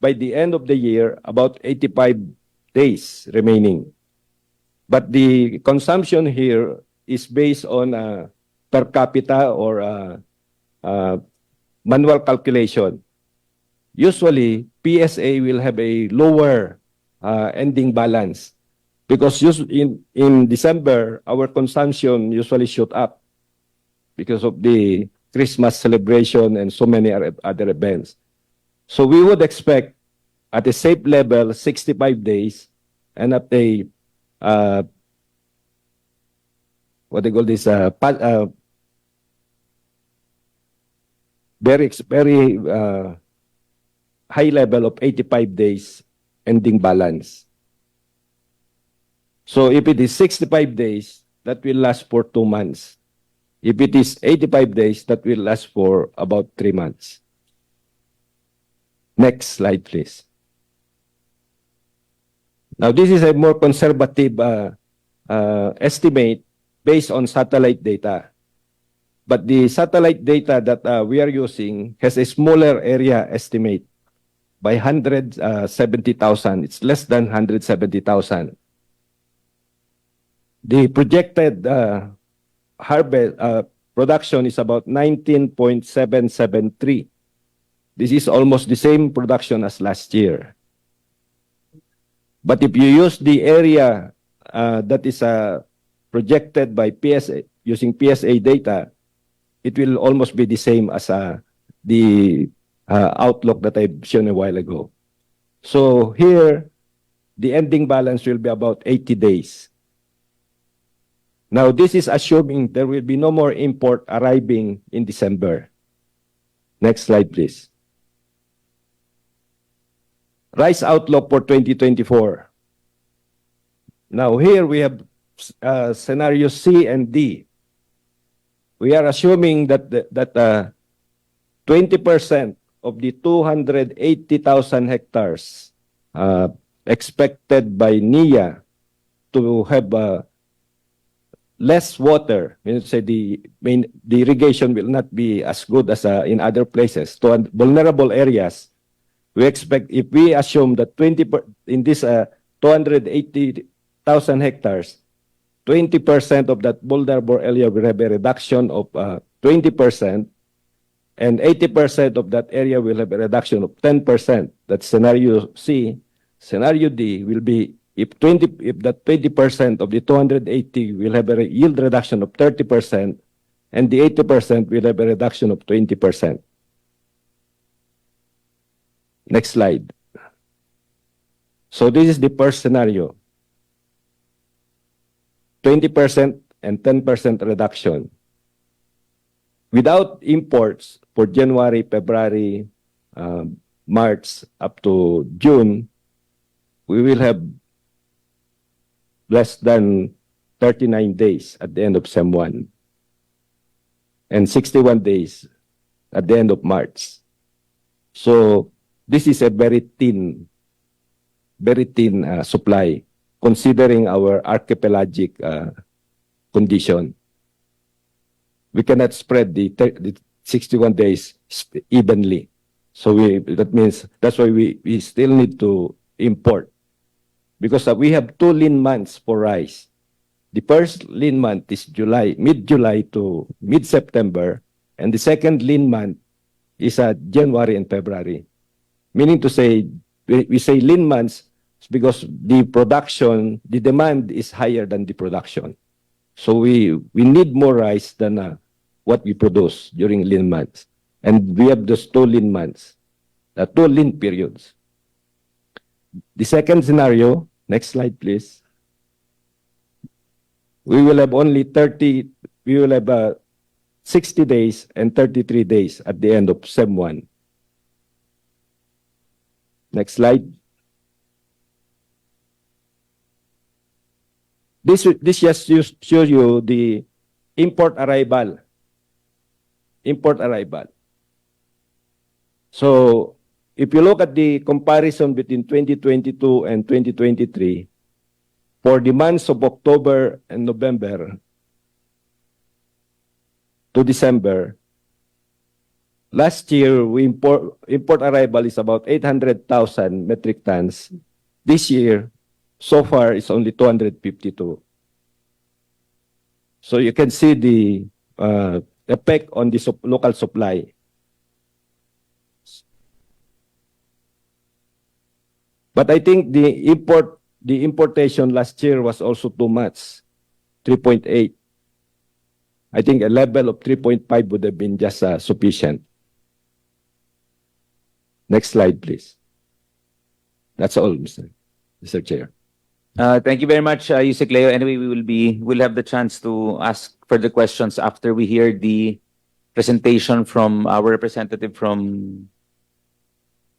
by the end of the year about 85 days remaining. But the consumption here is based on per capita or manual calculation. Usually, PSA will have a lower ending balance because in December, our consumption usually shoot up because of the Christmas celebration and so many other events. So we would expect at a safe level 65 days and at a what they call this very high level of 85 days ending balance. So if it is 65 days, that will last for 2 months. If it is 85 days, that will last for about 3 months. Next slide, please. Now, this is a more conservative estimate based on satellite data. But the satellite data that we are using has a smaller area estimate by 170,000. It's less than 170,000. The projected harvest production is about 19.773. This is almost the same production as last year. But if you use the area that is projected by PSA, using PSA data, it will almost be the same as the outlook that I've shown a while ago. So here, the ending balance will be about 80 days. Now, this is assuming there will be no more import arriving in December. Next slide, please. Rice outlook for 2024. Now, here we have scenario C and D. We are assuming that 20% of the 280,000 hectares expected by NIA to have less water, means say the irrigation will not be as good as in other places. To vulnerable areas, we expect, if we assume that in this 280,000 hectares, 20% of that vulnerable area will have a reduction of 20%, and 80% of that area will have a reduction of 10%. That's scenario C. Scenario D will be if that 20% of the 280 will have a yield reduction of 30%, and the 80% will have a reduction of 20%. Next slide. So this is the first scenario. 20% and 10% reduction. Without imports for January, February, March up to June, we will have less than 39 days at the end of SEM 1 and 61 days at the end of March. So this is a very thin supply. considering our archipelagic condition. We cannot spread the 61 days evenly. So that means that's why we still need to import. Because we have 2 lean months for rice. The first lean month is mid-July to mid-September, and the second lean month is January and February. Meaning to say, we say lean months because the demand is higher than the production. So we need more rice than what we produce during lean months. And we have those 2 lean months, 2 lean periods. The second scenario, next slide please. We will have 60 days and 33 days at the end of SEM 1. Next slide. This just shows you the import arrival. So if you look at the comparison between 2022 and 2023, for the months of October and November to December, last year we import arrival is about 800,000 metric tons. This year, so far, it's only 252. So you can see the effect on the local supply. But I think the importation last year was also too much, 3.8. I think a level of 3.5 would have been just sufficient. Next slide, please. That's all, Mr. Chair. Thank you very much, Yusek Leo. Anyway, we'll have the chance to ask further questions after we hear the presentation from our representative from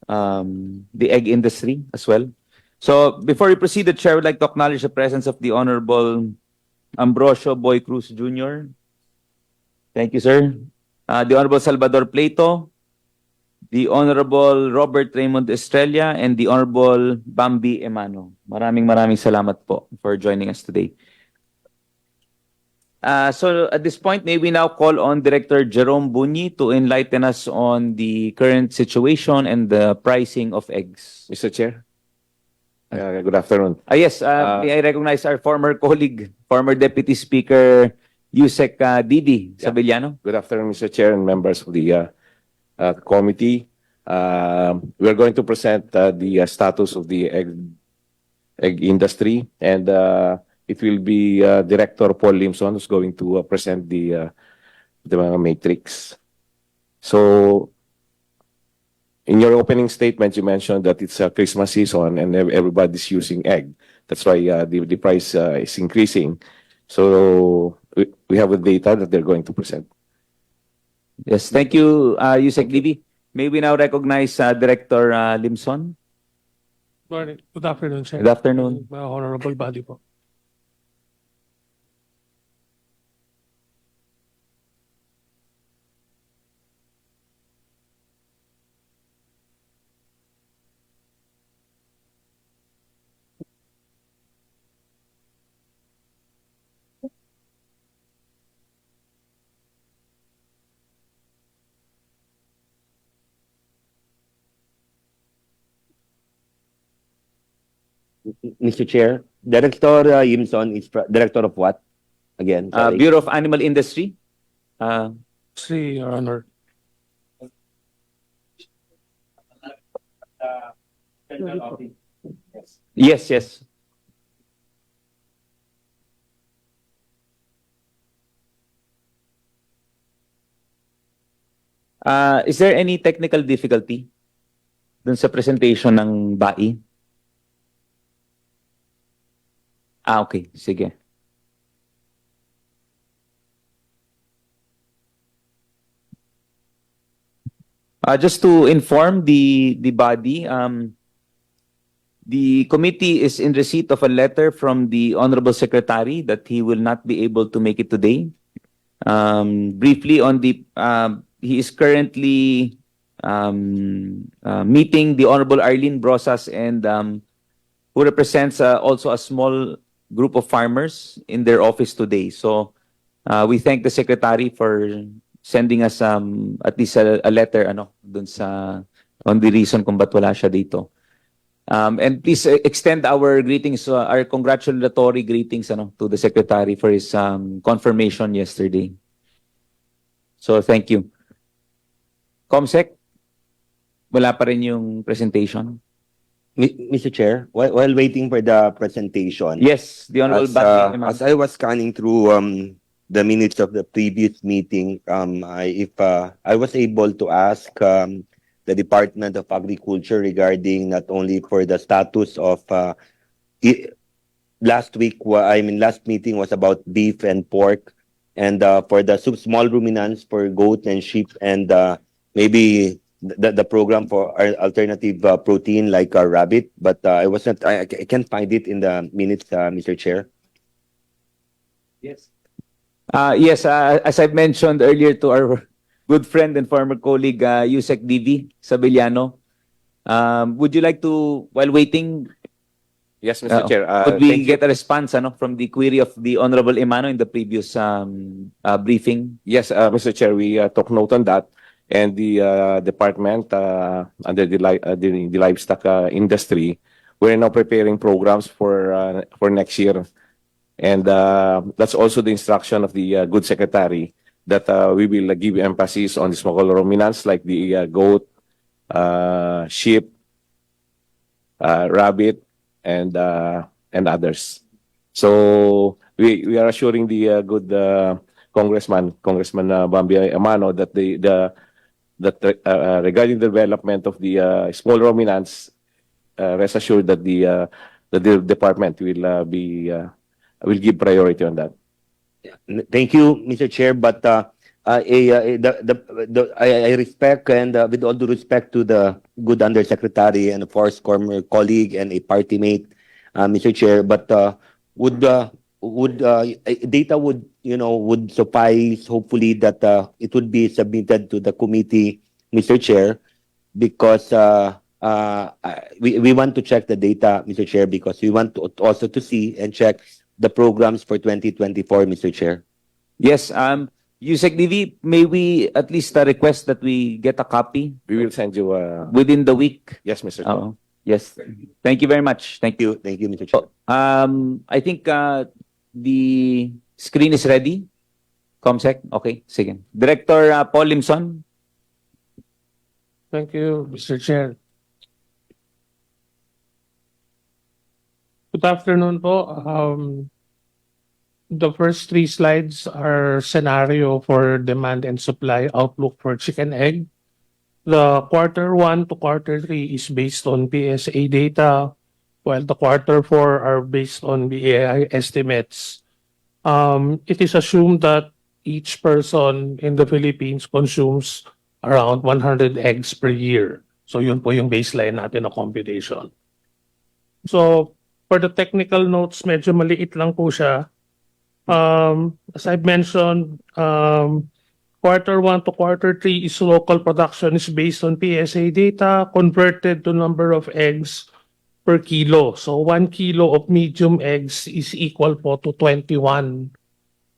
the egg industry as well. So before we proceed, the chair would like to acknowledge the presence of the Honorable Ambrosio Boy Cruz Jr. Thank you, sir. The Honorable Salvador Plato, the Honorable Robert Raymond Estrella, and the Honorable Bambi Emano. Maraming salamat po for joining us today. So at this point, may we now call on Director Jerome Bunyi to enlighten us on the current situation and the pricing of eggs. Mr. Chair. Good afternoon. Yes, may I recognize our former colleague, former Deputy Speaker Yusek Didi Sabillano. Good afternoon, Mr. Chair and members of the committee. We are going to present the status of the egg industry, and it will be Director Paul Limson who's going to present the matrix. So, in your opening statement, you mentioned that it's a Christmas season and everybody's using egg. That's why the price is increasing. So we have the data that they're going to present. Yes, thank you, Yusek Didi. May we now recognize Director Limson? Morning. Good afternoon, sir. Good afternoon. Honorable body po. Mr. Chair, Director Yimson is Director of what? Again, sorry. Bureau of Animal Industry. See, Your Honor. Yes, yes. Is there any technical difficulty dun sa presentation ng BAI? Okay. Sige. Just to inform the body, the committee is in receipt of a letter from the Honorable Secretary that he will not be able to make it today. Briefly on the, he is currently meeting the Honorable Arlene Brosas and who represents also a small group of farmers in their office today. So we thank the secretary for sending us at least a letter dun sa on the reason kung ba't wala siya dito. And please extend our greetings, our congratulatory greetings to the secretary for his confirmation yesterday. So thank you. Comsec, wala pa rin yung presentation. Mr. Chair, while waiting for the presentation. Yes, the Honorable Bati. As I was scanning through the minutes of the previous meeting, I was able to ask the Department of Agriculture regarding not only for the status of last meeting was about beef and pork, and for the small ruminants for goat and sheep, and maybe the program for alternative protein like rabbit, but I can't find it in the minutes, Mr. Chair. Yes. Yes, as I've mentioned earlier to our good friend and former colleague, Yusek DV Sabeliano, would you like to, while waiting, Yes, Mr. Chair. could we get a response from the query of the Honorable Emano in the previous briefing? Yes, Mr. Chair, we took note on that, and the department under the livestock industry, we're now preparing programs for next year, and that's also the instruction of the good secretary that we will give emphasis on the small ruminants like the goat, sheep, rabbit, and others. So we are assuring the good Congressman Bambi Amano that regarding the development of the small ruminants, rest assured that the department will give priority on that. Thank you, Mr. Chair, but I respect, and with all due respect to the good undersecretary and of course former colleague and a party mate, Mr. Chair, but would data would suffice, hopefully, that it would be submitted to the committee, Mr. Chair, because we want to check the data, Mr. Chair, because we want to also to see and check the programs for 2024, Mr. Chair. Yes, Yusek DV, may we at least request that we get a copy? We will send you within the week. Yes, Mr. Chair. Yes. Thank you very much. Thank you. Thank you, Mr. Chair. I think the screen is ready. Comsec? Okay, sige. Director Paul Limson. Thank you, Mr. Chair. Good afternoon po. The first three slides are scenario for demand and supply outlook for chicken egg. The Q1 to Q3 is based on PSA data, while the Q4 are based on BAI estimates. It is assumed that each person in the Philippines consumes around 100 eggs per year. So yun po yung baseline natin na computation. So for the technical notes, medyo maliit lang po siya. As I've mentioned, Q1 to Q3 is local production is based on PSA data converted to number of eggs per kilo. So 1 kilo of medium eggs is equal po to 21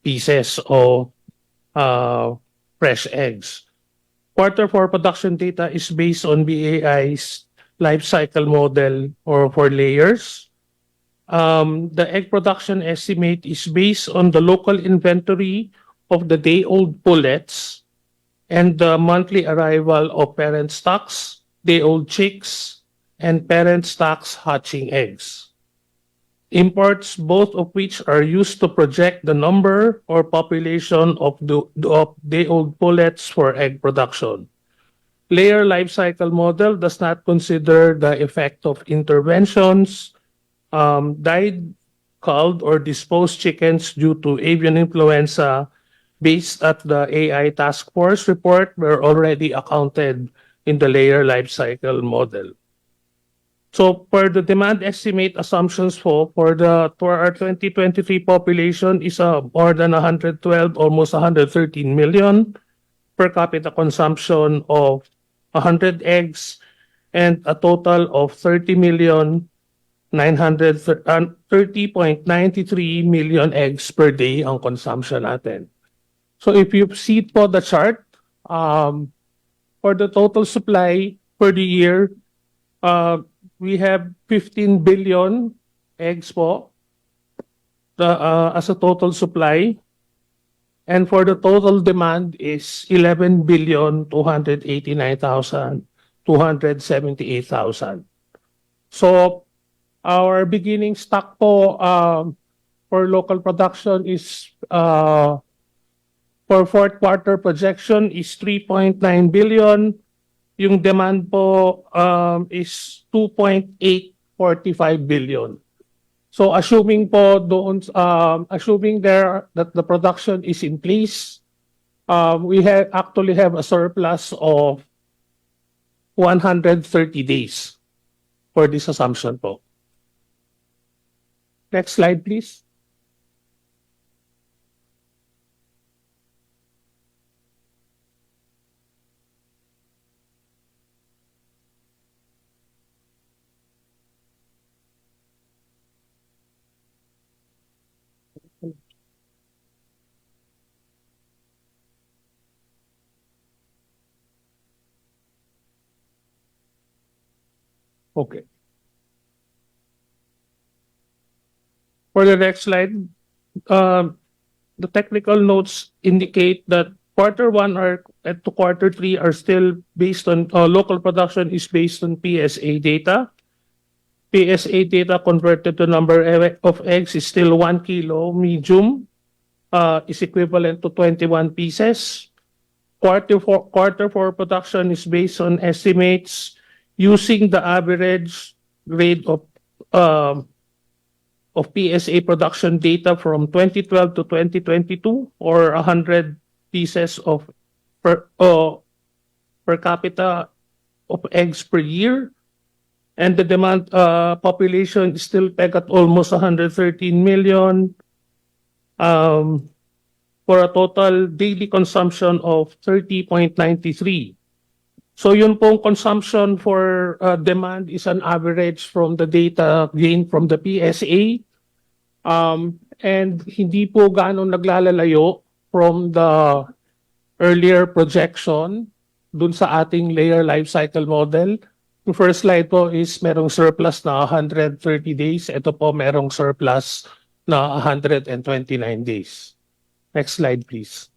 pieces of fresh eggs. Q4 production data is based on BAI's life cycle model or for layers. The egg production estimate is based on the local inventory of the day-old pullets and the monthly arrival of parent stocks, day-old chicks, and parent stocks hatching eggs. Imports, both of which are used to project the number or population of day-old pullets for egg production. Layer life cycle model does not consider the effect of interventions, died, culled, or disposed chickens due to avian influenza based at the AI task force report were already accounted in the layer life cycle model. So for the demand estimate assumptions for our 2023 population is more than 112, almost 113 million, per capita consumption of 100 eggs, and a total of 30 million 30.93 million eggs per day ang consumption natin. So if you see po the chart, for the total supply for the year, we have 15 billion eggs po as a total supply. And for the total demand is 11,289,278,000. So our beginning stock po for local production is for fourth quarter projection is 3.9 billion. Yung demand po is 2.845 billion. So assuming po doon, assuming there that the production is in place, we actually have a surplus of 130 days for this assumption po. Next slide, please. Okay. For the next slide, the technical notes indicate that quarter one to quarter three are still based on local production is based on PSA data. PSA data converted to number of eggs is still 1 kilo medium, is equivalent to 21 pieces. Quarter four production is based on estimates using the average rate of PSA production data from 2012 to 2022, or 100 pieces of per capita of eggs per year. And the demand population is still pegged at almost 113 million, for a total daily consumption of 30.93. So yun pong consumption for demand is an average from the data gained from the PSA. And hindi po gaano naglalalayo from the earlier projection dun sa ating layer life cycle model. The first slide po is merong surplus na 130 days. Ito po merong surplus na 129 days. Next slide, please.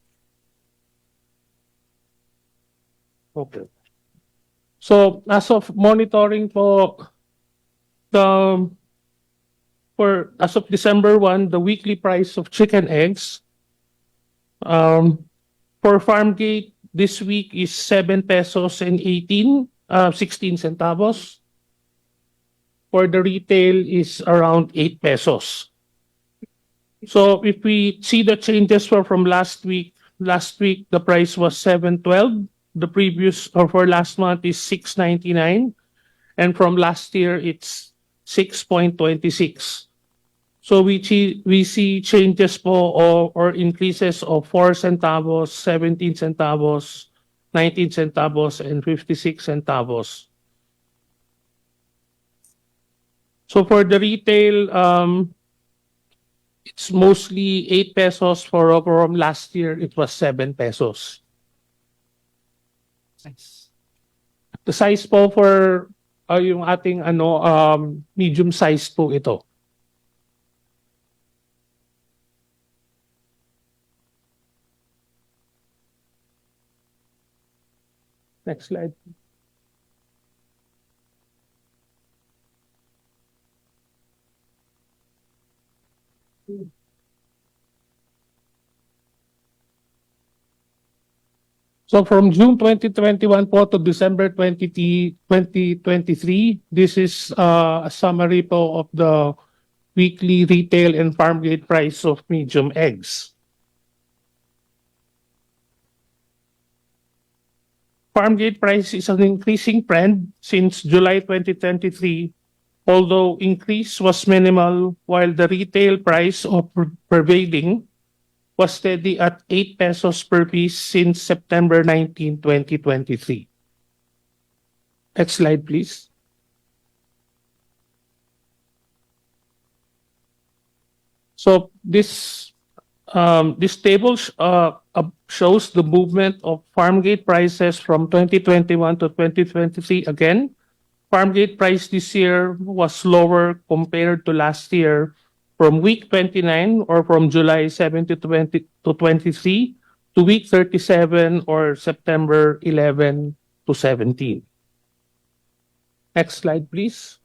Okay. So as of monitoring po, as of December 1, the weekly price of chicken eggs for farm gate this week is 7 pesos and 16 centavos. For the retail is around 8 pesos. So if we see the changes from last week the price was 7.12. The previous, or for last month, is 6.99, and from last year it's 6.26. So we see changes po or increases of 4 centavos, 17 centavos, 19 centavos, and 56 centavos. So for the retail, it's mostly 8 pesos. From last year, it was 7 pesos. The size po for yung ating medium size po ito. Next slide. So from June 2021 po to December 2023, this is a summary po of the weekly retail and farm gate price of medium eggs. Farm gate price is an increasing trend since July 2023, although increase was minimal, while the retail price of prevailing was steady at 8 pesos per piece since September 19, 2023. Next slide, please. So this table shows the movement of farm gate prices from 2021 to 2023. Again, farm gate price this year was lower compared to last year from week 29 or from July 7 to 23 to week 37 or September 11 to 17. Next slide, please.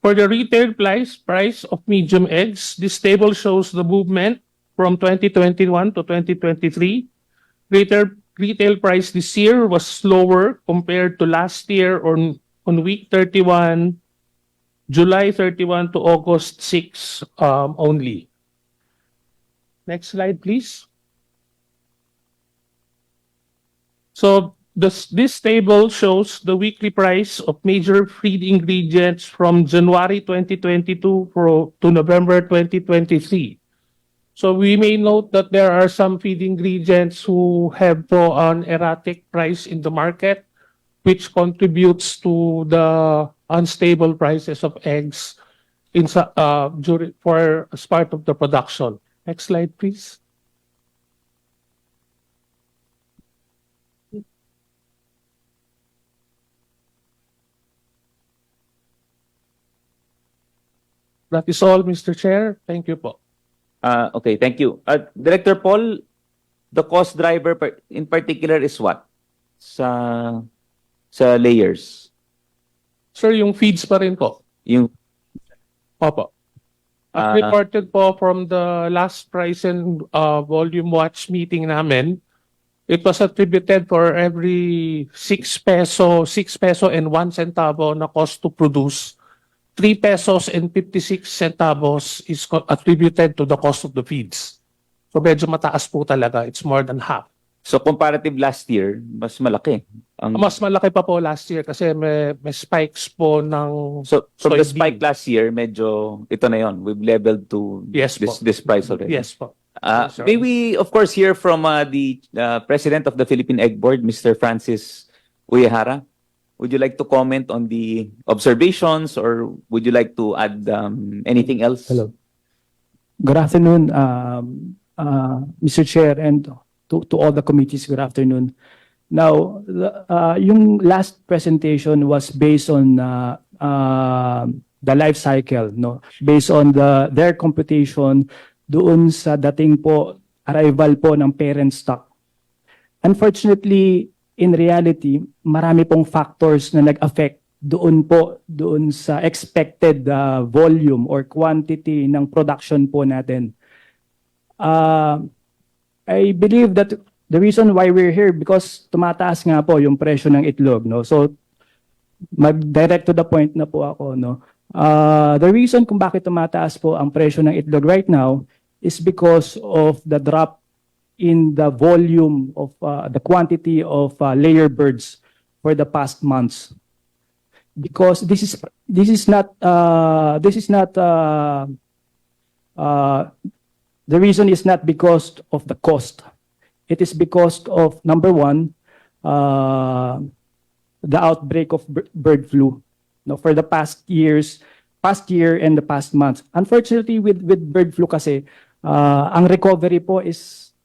For the retail price of medium eggs, this table shows the movement from 2021 to 2023. Retail price this year was lower compared to last year on week 31, July 31 to August 6 only. Next slide, please. So this table shows the weekly price of major feed ingredients from January 2022 to November 2023. So we may note that there are some feed ingredients who have an erratic price in the market, which contributes to the unstable prices of eggs as part of the production. Next slide, please. That is all, Mr. Chair. Thank you po. Okay, thank you. Director Paul, the cost driver in particular is what? Sa layers? Sir, yung feeds pa rin po. Yung Opo. As reported po from the last price and volume watch meeting namin, it was attributed for every 6 peso and 1 centavo na cost to produce. 3 pesos and 56 centavos is attributed to the cost of the feeds. So medyo mataas po talaga. It's more than half. So comparative last year, mas malaki. Mas malaki pa po last year kasi may spikes po ng So from the spike last year, medyo ito na yon. We've leveled to this price already. Yes po. May we of course hear from the President of the Philippine Egg Board, Mr. Francis Uyehara. Would you like to comment on the observations or would you like to add anything else? Hello. Good afternoon, Mr. Chair, and to all the committees. Good afternoon. Now, yung last presentation was based on the life cycle, no? Based on their computation doon sa dating po arrival po ng parent stock. Unfortunately, in reality, marami pong factors na nag-affect doon sa expected volume or quantity ng production po natin. I believe that the reason why we're here because tumataas nga po yung presyo ng itlog, no? So mag-direct to the point na po ako, no? The reason kung bakit tumataas po ang presyo ng itlog right now is because of the drop in the volume of the quantity of layer birds for the past months, because this is not the reason is not because of the cost. It is because of number one, the outbreak of bird flu. No, for the past year and the past months. Unfortunately, with bird flu kasi, ang recovery po is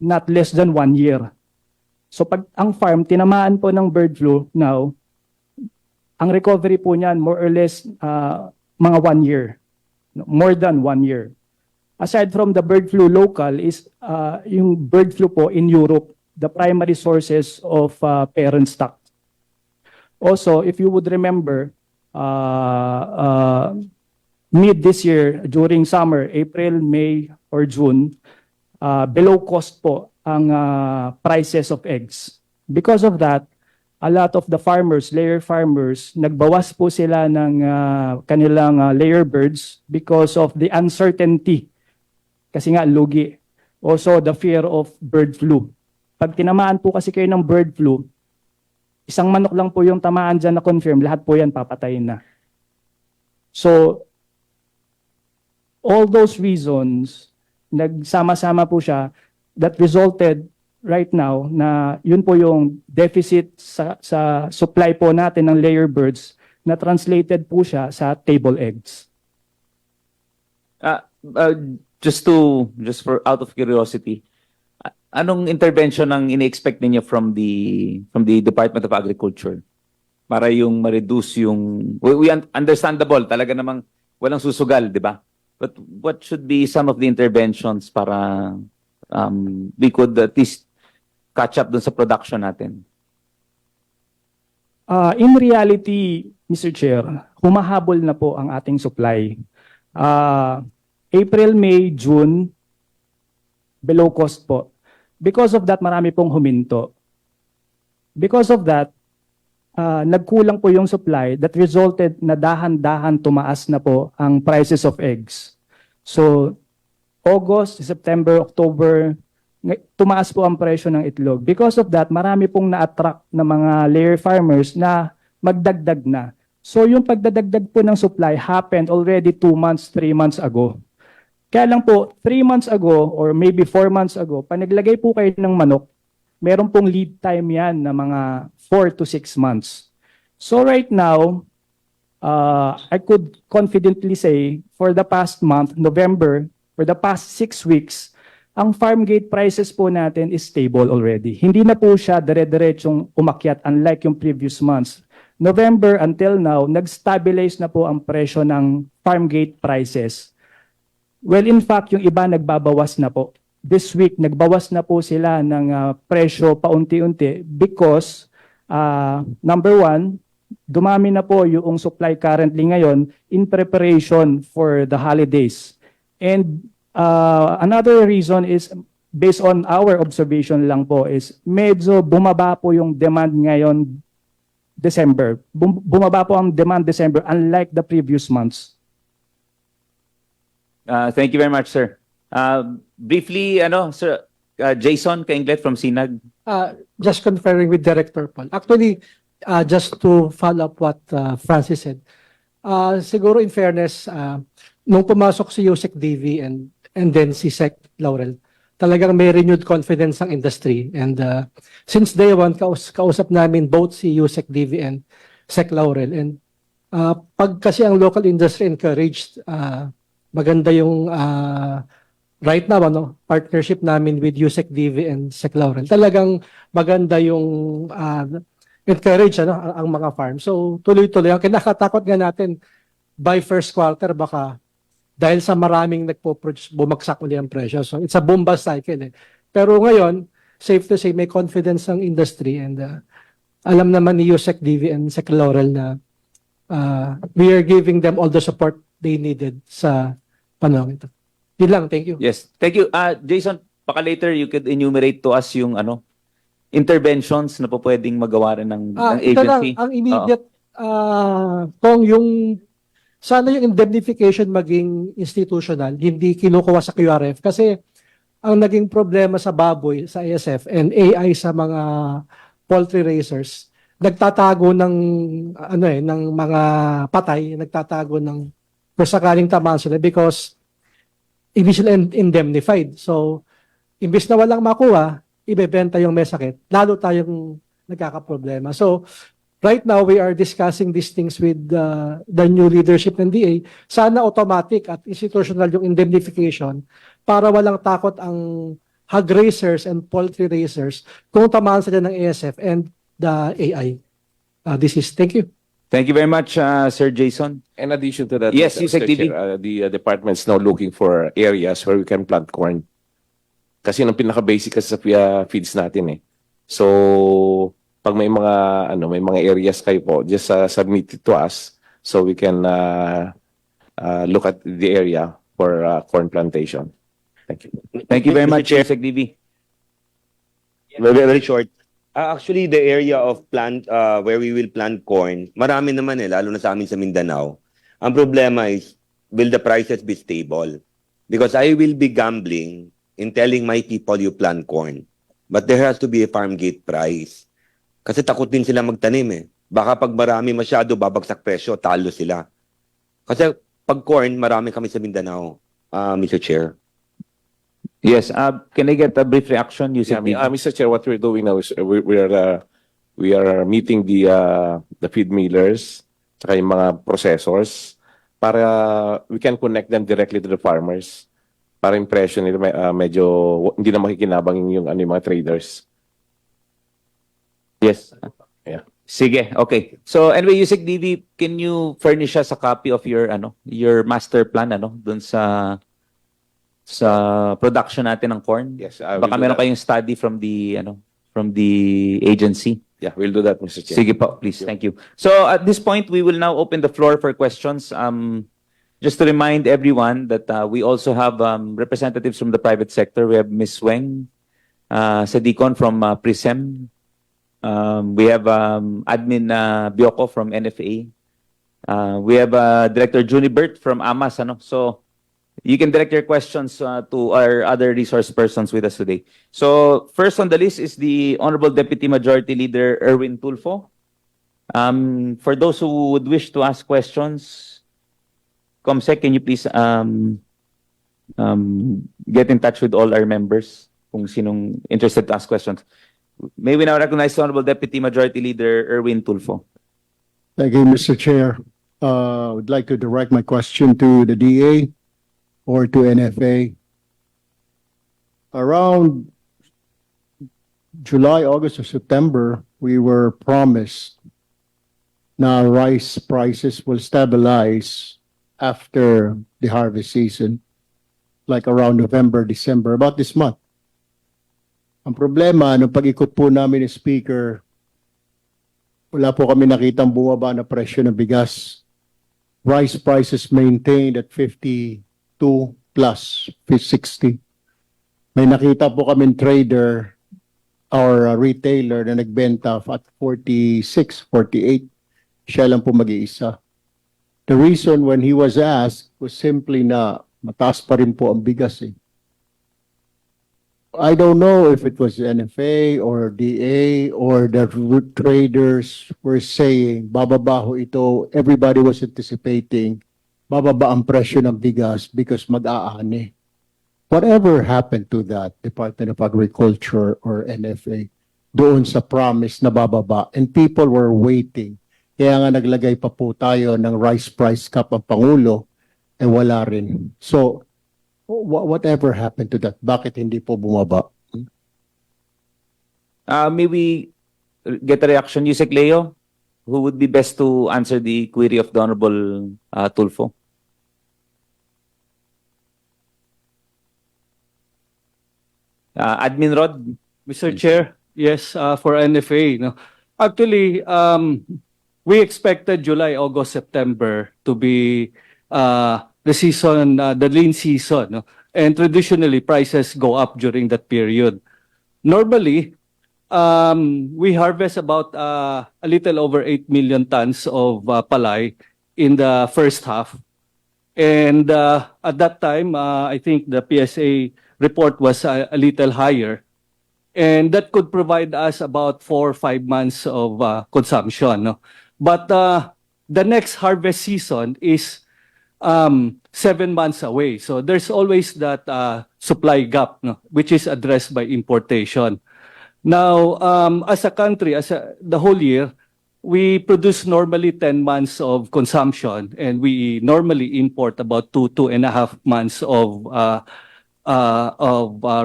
not less than 1 year. So pag ang farm tinamaan po ng bird flu now, ang recovery po niyan more or less mga 1 year. More than 1 year. Aside from the bird flu local is yung bird flu po in Europe, the primary sources of parent stock. Also, if you would remember, mid this year, during summer, April, May, or June, below cost po ang prices of eggs. Because of that, a lot of the farmers, layer farmers, nagbawas po sila ng kanilang layer birds because of the uncertainty. Kasi nga, lugi. Also, the fear of bird flu. Pag tinamaan po kasi kayo ng bird flu, isang manok lang po yung tamaan dyan na confirm, lahat po yan papatayin na. So, all those reasons, nagsama-sama po siya that resulted right now na yun po yung deficit sa supply po natin ng layer birds na translated po siya sa table eggs. Just for out of curiosity, anong intervention ang ini-expect ninyo from the Department of Agriculture para yung ma-reduce yung understandable talaga namang walang susugal, di ba? But what should be some of the interventions para we could at least catch up dun sa production natin? In reality, Mr. Chair, humahabol na po ang ating supply. April, May, June, below cost po. Because of that, marami pong huminto. Because of that, nagkulang po yung supply that resulted na dahan-dahan tumaas na po ang prices of eggs. So, August, September, October, tumaas po ang presyo ng itlog. Because of that, marami pong na-attract na mga layer farmers na magdagdag na. So, yung pagdadagdag po ng supply happened already 2 months, 3 months ago. Kaya lang po, 3 months ago or maybe 4 months ago, pag naglagay po kayo ng manok, meron pong lead time yan na mga 4 to 6 months. So right now, I could confidently say for the past month, November, for the past 6 weeks, ang farm gate prices po natin is stable already. Hindi na po siya dire-diretsong umakyat unlike yung previous months. November until now, nag-stabilize na po ang presyo ng farm gate prices. Well, in fact, yung iba nagbabawas na po. This week, nagbawas na po sila ng presyo paunti-unti because, number one, dumami na po yung supply currently ngayon in preparation for the holidays. And another reason is, based on our observation lang po, is medyo bumaba po yung demand ngayon December. Bumaba po ang demand December unlike the previous months. Thank you very much, sir. Briefly, sir, Jason Kainglet from Sinag. Just conferring with Director Paul. Actually, just to follow up what Francis said, siguro in fairness, nung pumasok si Yusek DV and then si Sec Laurel, talagang may renewed confidence ang industry. And since day one, kausap namin both si Yusek DV and Sec Laurel. And pag kasi ang local industry encouraged, maganda yung right now, partnership namin with Yusek DV and Sec Laurel. Talagang maganda yung encourage ang mga farm. So tuloy-tuloy. Ang kinakatakot nga natin, by first quarter, baka dahil sa maraming nagpo-produce, bumagsak ulit ang presyo. So it's a boom bust cycle. Pero ngayon, safe to say, may confidence ang industry and alam naman ni Yusek DV and Sec Laurel na we are giving them all the support they needed sa panahon ito. Yun lang, thank you. Yes, thank you. Jason, baka later you could enumerate to us yung interventions na po pwedeng magawa rin ng agency. Ito lang, ang immediate, kung yung sana yung indemnification maging institutional, hindi kinukuha sa QRF kasi ang naging problema sa baboy, sa ASF, and AI sa mga poultry raisers, nagtatago ng ng mga patay, nagtatago ng kung sakaling tamaan sila because hindi sila indemnified. So, imbis na walang makuha, ibebenta yung may sakit, lalo tayong nagkakaproblema. So, right now, we are discussing these things with the new leadership ng DA. Sana automatic at institutional yung indemnification para walang takot ang hog raisers and poultry raisers kung tamaan sila ng ASF and the AI. Thank you. Thank you very much, Sir Jason. In addition to that, yes, Mr. Chair, the department is now looking for areas where we can plant corn. Kasi ang pinaka-basic kasi sa feeds natin eh. So, pag may mga areas kayo po, just submit it to us so we can look at the area for corn plantation. Thank you. Thank you very much, Chair SecDB. Very short. Actually, the area of plant where we will plant corn, marami naman lalo na sa amin sa Mindanao. Ang problema is, will the prices be stable? Because I will be gambling in telling my people you plant corn. But there has to be a farm gate price. Kasi takot din sila magtanim Baka pag marami masyado, babagsak presyo, talo sila. Kasi pag corn, marami kami sa Mindanao, Mr. Chair. Yes, can I get a brief reaction? Mr. Chair, what we're doing now is we are meeting the feed millers, saka yung mga processors, para we can connect them directly to the farmers. Para impression nila medyo hindi na makikinabang yung mga traders. Yes. Yeah. Sige, okay. So anyway, Yusek DV, can you furnish us a copy of your master plan dun sa production natin ng corn? Yes, Baka meron kayong study from the agency. Yeah, we'll do that, Mr. Chair. Sige po, please. Thank you. So at this point, we will now open the floor for questions. Just to remind everyone that we also have representatives from the private sector. We have Ms. Weng Sedicon from PRISEM. We have Admin Bioko from NFA. We have Director Junibert from AMAS. So you can direct your questions to our other resource persons with us today. So first on the list is the Honorable Deputy Majority Leader Erwin Tulfo. For those who would wish to ask questions, Comsec, can you please get in touch with all our members kung sinong interested to ask questions. May we now recognize the Honorable Deputy Majority Leader Erwin Tulfo. Thank you, Mr. Chair. I would like to direct my question to the DA or to NFA. Around July, August, or September, we were promised na rice prices will stabilize after the harvest season, like around November, December, about this month. Ang problema, nung pag-ikot po namin ni Speaker, wala po kami nakitang bumaba na presyo ng bigas. Rice prices maintained at 52 plus 60. May nakita po kami trader or retailer na nagbenta at 46, 48. Siya lang po mag-iisa. The reason when he was asked was simply na mataas pa rin po ang bigas eh. I don't know if it was NFA or DA or the traders were saying bababa ho ito. Everybody was anticipating bababa ang presyo ng bigas because mag-aani. Whatever happened to that Department of Agriculture or NFA doon sa promise na bababa, and people were waiting. Kaya nga naglagay pa po tayo ng rice price cap ang Pangulo, eh wala rin. So, whatever happened to that? Bakit hindi po bumaba? May we get a reaction, Yusek Leo? Who would be best to answer the query of the Honorable Tulfo? Admin Rod? Mr. Chair, yes, for NFA. No? Actually, we expected July, August, September to be the season, the lean season. No? And traditionally, prices go up during that period. Normally, we harvest about a little over 8 million tons of palay in the first half. And at that time, I think the PSA report was a little higher. And that could provide us about 4 or 5 months of consumption. No? But the next harvest season is 7 months away. So there's always that supply gap, no, which is addressed by importation. Now, as a country, the whole year, we produce normally 10 months of consumption, and we normally import about 2.5 months of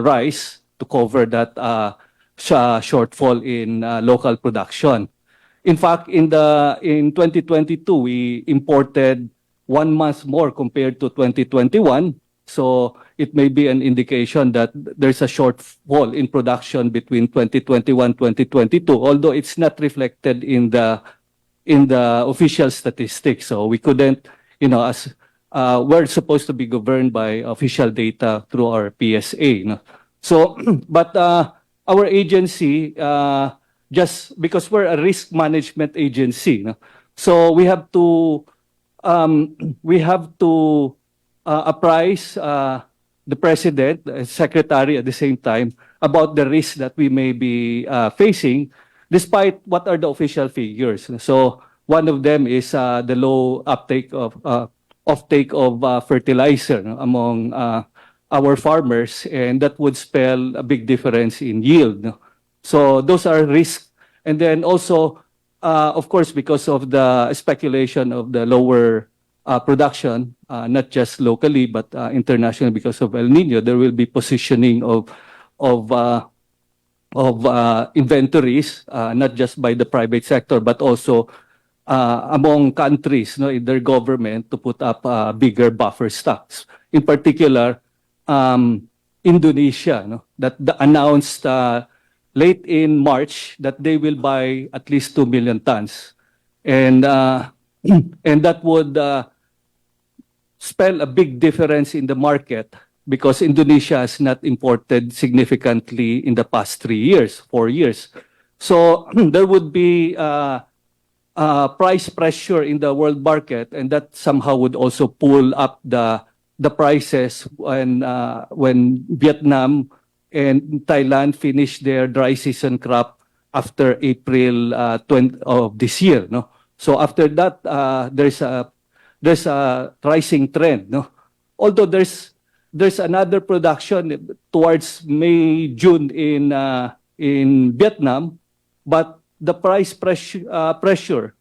rice to cover that shortfall in local production. In fact, in 2022, we imported 1 month more compared to 2021. So it may be an indication that there's a shortfall in production between 2021 2022, although it's not reflected in the official statistics. So we couldn't, as we're supposed to be governed by official data through our PSA. No? So, but our agency, just because we're a risk management agency, no? So we have to apprise the president, the secretary at the same time about the risk that we may be facing, despite what are the official figures. So one of them is the low offtake of fertilizer, no, among our farmers, and that would spell a big difference in yield. No? So those are risks. And then also, of course, because of the speculation of the lower production, not just locally but internationally because of El Nino. There will be positioning of inventories, not just by the private sector but also among countries, in their government to put up bigger buffer stocks. In particular, Indonesia, that announced late in March that they will buy at least 2 million tons, and that would spell a big difference in the market because Indonesia has not imported significantly in the past 3 years, 4 years. So there would be price pressure in the world market, and that somehow would also pull up the prices when Vietnam and Thailand finish their dry season crop after April 20 of this year. No, so after that there's a rising trend. No, although there's another production towards May June in Vietnam, but the price pressure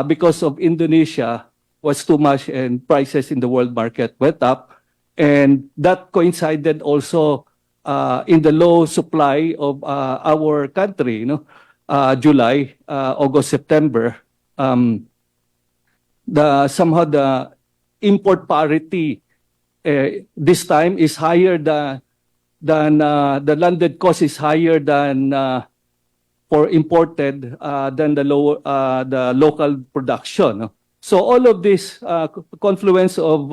because of Indonesia was too much and prices in the world market went up, and that coincided also in the low supply of our country, July, August, September. Somehow the import parity this time is higher than the landed cost is higher than for imported than the local production. So all of this confluence of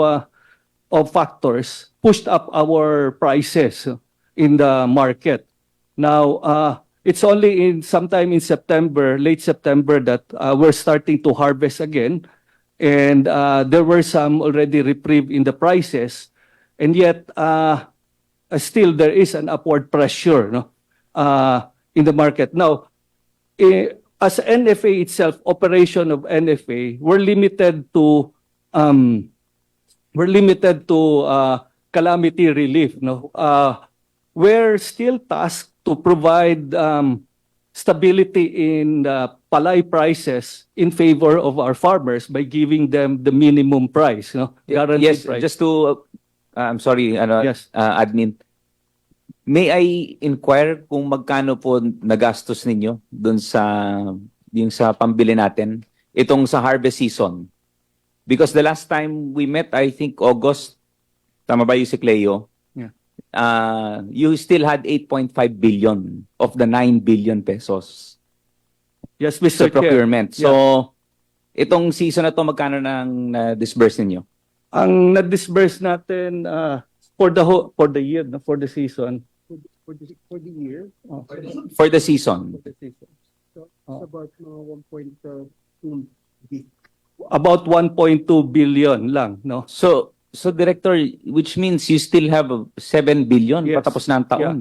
factors pushed up our prices in the market. Now it's only sometime in September, late September, that we're starting to harvest again, and there were some already reprieve in the prices, and yet still there is an upward pressure in the market. Now, as NFA itself, operation of NFA, we're limited to calamity relief. We're still tasked to provide stability in palay prices in favor of our farmers by giving them the minimum price. Guaranteed Yes, price. just to, I'm sorry, Yes. admin. May I inquire kung magkano po nagastos ninyo dun yung sa pambili natin, itong sa harvest season? Because the last time we met, I think August, tama ba yung si Cleo? Yeah. You still had 8.5 billion of the 9 billion pesos. Yes, Sa Mr. Chair. procurement. Yeah. So, itong season na to, magkano nang disburse ninyo? Ang na-disburse natin for the year, for the season. For the year? For the season. About 1.2 about 1.2 billion lang, no? So Director, which means you still have 7 billion Yes. patapos na ang taon.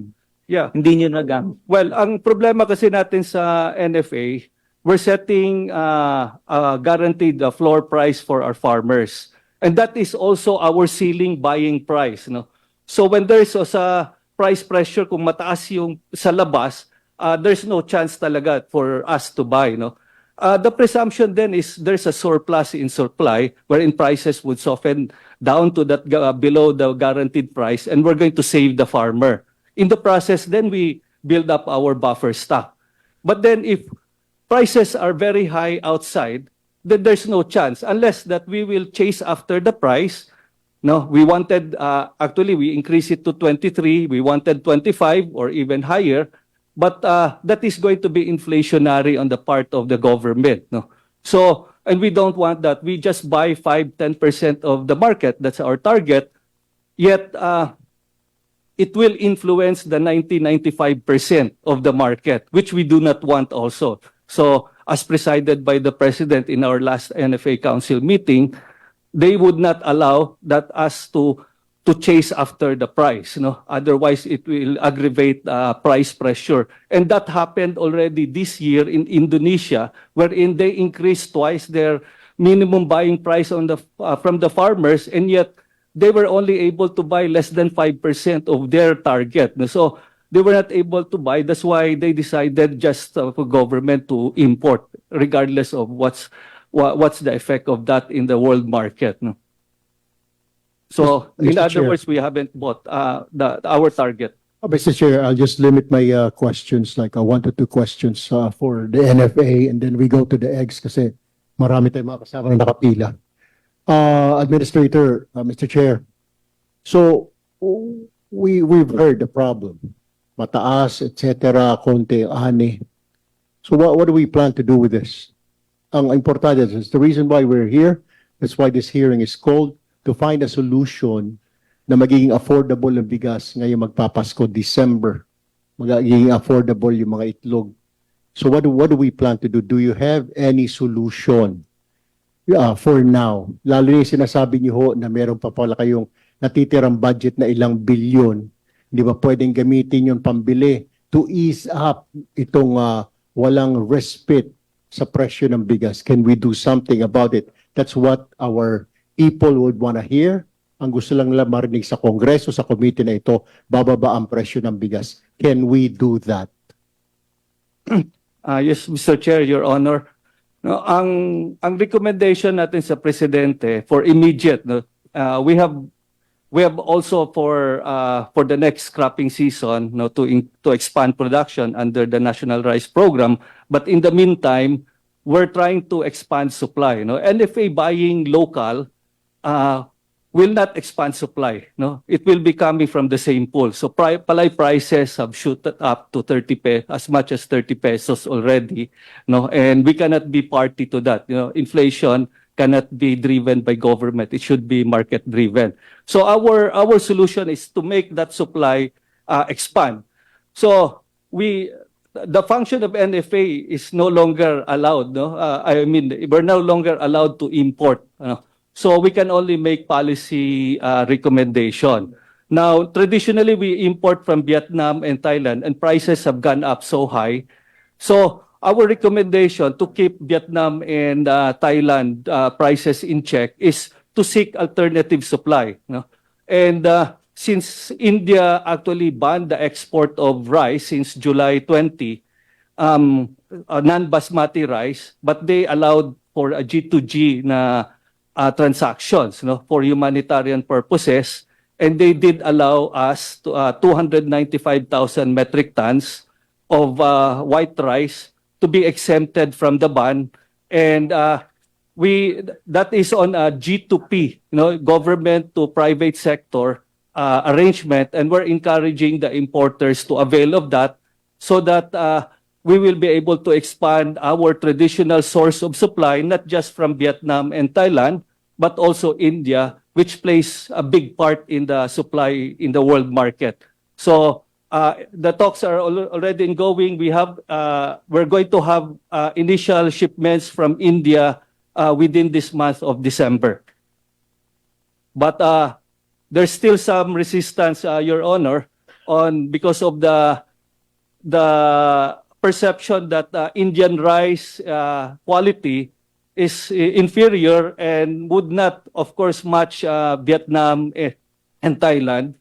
Yeah. Hindi nyo nagamit. Well, ang problema kasi natin sa NFA, we're setting a guaranteed floor price for our farmers. And that is also our ceiling buying price, no? So when there's a price pressure, kung mataas yung sa labas, there's no chance talaga for us to buy, no? The presumption then is there's a surplus in supply wherein prices would soften down to that below the guaranteed price, and we're going to save the farmer. In the process, then we build up our buffer stock. But then if prices are very high outside, then there's no chance unless that we will chase after the price. No, we wanted, actually we increased it to 23, we wanted 25 or even higher, but that is going to be inflationary on the part of the government. No, so, and we don't want that. We just buy 5-10% of the market. That's our target. Yet, it will influence the 90-95% of the market, which we do not want also. So, as presided by the President in our last NFA Council meeting, they would not allow that us to chase after the price. Otherwise, it will aggravate price pressure. And that happened already this year in Indonesia, wherein they increased twice their minimum buying price from the farmers, and yet they were only able to buy less than 5% of their target. So they were not able to buy. That's why they decided just for government to import, regardless of what's what's the effect of that in the world market. No? So, in Mr. other Chair. words, we haven't bought our target. Mr. Chair, I'll just limit my questions, like 1 to 2 questions for the NFA, and then we go to the eggs kasi marami tayong mga kasama na nakapila. Administrator, Mr. Chair, so we've heard the problem. Mataas, etc., konti, ani. So what do we plan to do with this? Ang importante is the reason why we're here. That's why this hearing is called, to find a solution na magiging affordable ng bigas ngayong magpapasko, December. Magiging affordable yung mga itlog. So what do we plan to do? Do you have any solution for now? Lalo yung sinasabi niyo ho na meron pa pala kayong natitirang budget na ilang bilyon. Hindi ba pwedeng gamitin yung pambili to ease up itong walang respite sa presyo ng bigas? Can we do something about it? That's what our people would want to hear. Ang gusto lang nila marinig sa Kongreso, sa committee na ito, bababa ang presyo ng bigas. Can we do that? Yes, Mr. Chair, Your Honor. No, ang recommendation natin sa presidente for immediate, no, we have also for the next cropping season, no, to expand production under the National Rice Program. But in the meantime, we're trying to expand supply. No, NFA buying local will not expand supply. No, it will be coming from the same pool. So palay prices have shot up to 30 pesos, as much as 30 pesos already. No, and we cannot be party to that. You know, inflation cannot be driven by government. It should be market driven. So our solution is to make that supply expand. So the function of NFA is no longer allowed. No, I mean, we're no longer allowed to import. So we can only make policy recommendation. Now, traditionally, we import from Vietnam and Thailand, and prices have gone up so high. So our recommendation to keep Vietnam and Thailand prices in check is to seek alternative supply. No? And since India actually banned the export of rice since July 20, non-basmati rice, but they allowed for a G2G na transactions, no, for humanitarian purposes, and they did allow us to 295,000 metric tons of white rice to be exempted from the ban, and that is on a G2P, you know, government to private sector arrangement, and we're encouraging the importers to avail of that so that we will be able to expand our traditional source of supply, not just from Vietnam and Thailand, but also India, which plays a big part in the supply in the world market. So the talks are already ongoing. We're going to have initial shipments from India within this month of December. But there's still some resistance, Your Honor, because of the perception that Indian rice quality is inferior and would not, of course, match Vietnam and Thailand.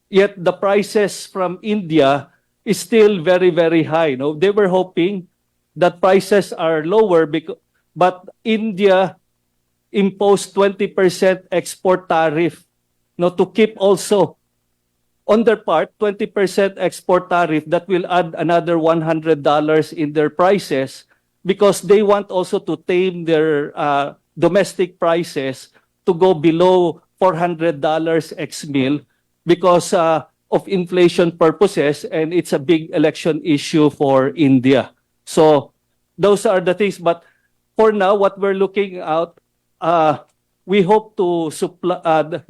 Yet the prices from India is still very, very high. No, they were hoping that prices are lower, but India imposed 20% export tariff, no, to keep also on their part 20% export tariff that will add another $100 in their prices, because they want also to tame their domestic prices to go below $400 ex-mill because of inflation purposes, and it's a big election issue for India. So those are the things. But for now, what we're looking at, we hope to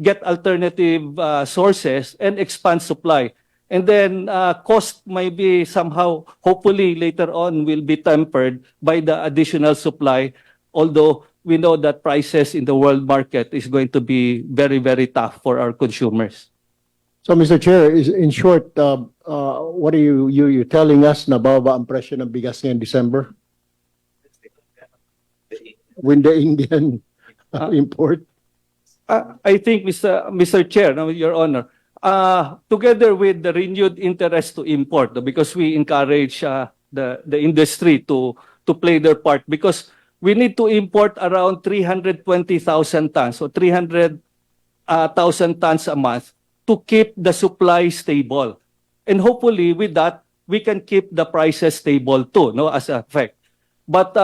get alternative sources and expand supply. And then cost may be somehow, hopefully later on, will be tempered by the additional supply, although we know that prices in the world market is going to be very, very tough for our consumers. So, Mr. Chair, in short, what are you telling us na bababa ang presyo ng bigas ngayon December? When the Indian import? I think, Mr. Chair, Your Honor, together with the renewed interest to import, because we encourage the industry to play their part, because we need to import around 320,000 tons, so 300,000 tons a month to keep the supply stable. And hopefully with that, we can keep the prices stable too, no, as a fact. But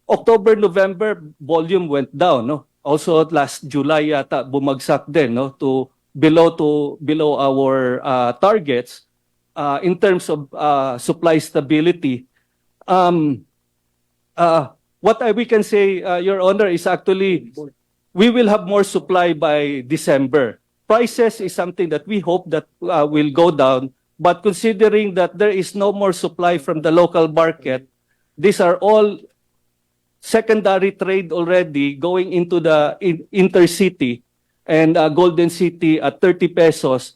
October, November, volume went down, no? Also last July yata bumagsak din, no, to below our targets in terms of supply stability. We can say, Your Honor, is actually we will have more supply by December. Prices is something that we hope that will go down, but considering that there is no more supply from the local market, these are all secondary trade already going into the intercity and Golden City at 30 pesos.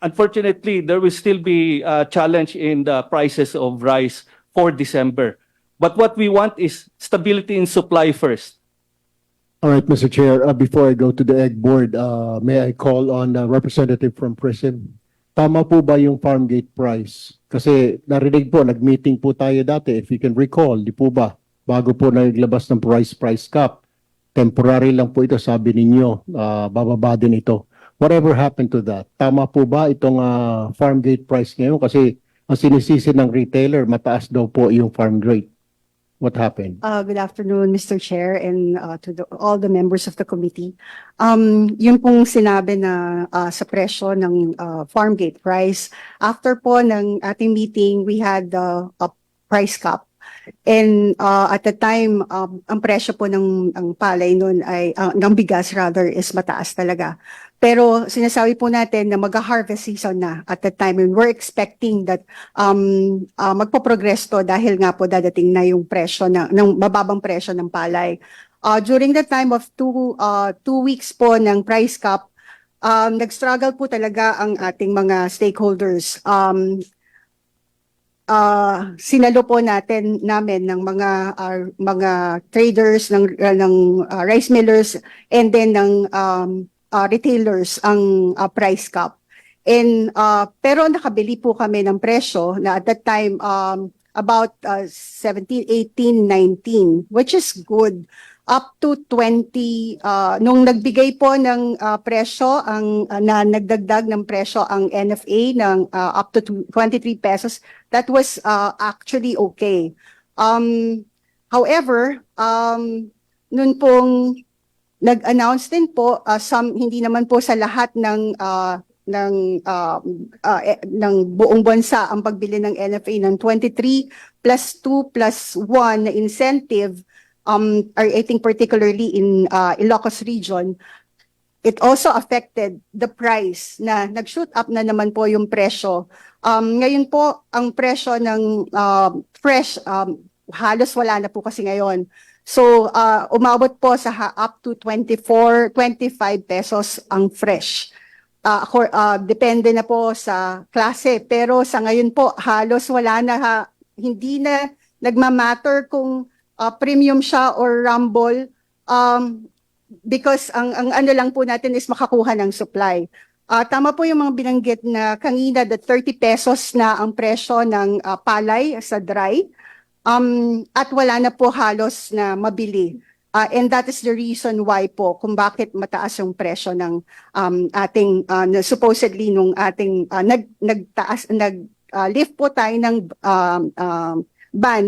Unfortunately, there will still be a challenge in the prices of rice for December. But what we want is stability in supply first. All right, Mr. Chair, before I go to the Egg Board, may I call on a representative from PRISM? Tama po ba yung farm gate price? Kasi narinig po, nag-meeting po tayo dati, if you can recall, di po ba? Bago po naglabas ng price cap, temporary lang po ito, sabi ninyo, bababa din ito. Whatever happened to that? Tama po ba itong farm gate price ngayon? Kasi ang sinisisi ng retailer, mataas daw po yung farm gate. What happened? Good afternoon, Mr. Chair, and to all the members of the committee. Yun pong sinabi na sa presyo ng farm gate price. After po ng ating meeting, we had a price cap. And at the time, ang presyo po ng palay noon ay, ng bigas rather, is mataas talaga. Pero sinasabi po natin na mag-harvest season na at the time, and we're expecting that magpo-progress to dahil nga po dadating na yung presyo ng mababang presyo ng palay. During the time of 2 weeks po ng price cap, nag-struggle po talaga ang ating mga stakeholders. Sinalo po namin ng mga traders, ng rice millers, and then ng retailers ang price cap. And pero nakabili po kami ng presyo na at that time about 17, 18, 19, which is good, up to 20. Nung nagbigay po ng presyo na nagdagdag ng presyo ang NFA ng up to 23 pesos, that was actually okay. However, nun pong nag-announce din po, hindi naman po sa lahat ng buong bansa ang pagbili ng NFA ng 23 plus 2 plus 1 na incentive, I think particularly in Ilocos region. It also affected the price na nag-shoot up na naman po yung presyo. Ngayon po, ang presyo ng fresh, halos wala na po kasi ngayon. So, umabot po sa up to 24, 25 pesos ang fresh. Depende na po sa klase. Pero sa ngayon po, halos wala na, hindi na nagmamatter kung premium siya or rumble, because ang ano lang po natin is makakuha ng supply. Tama po yung mga binanggit na kanina, that 30 pesos na ang presyo ng palay sa dry. At wala na po halos na mabili. And that is the reason why po kung bakit mataas yung presyo ng ating supposedly nung ating lift po tayo ng ban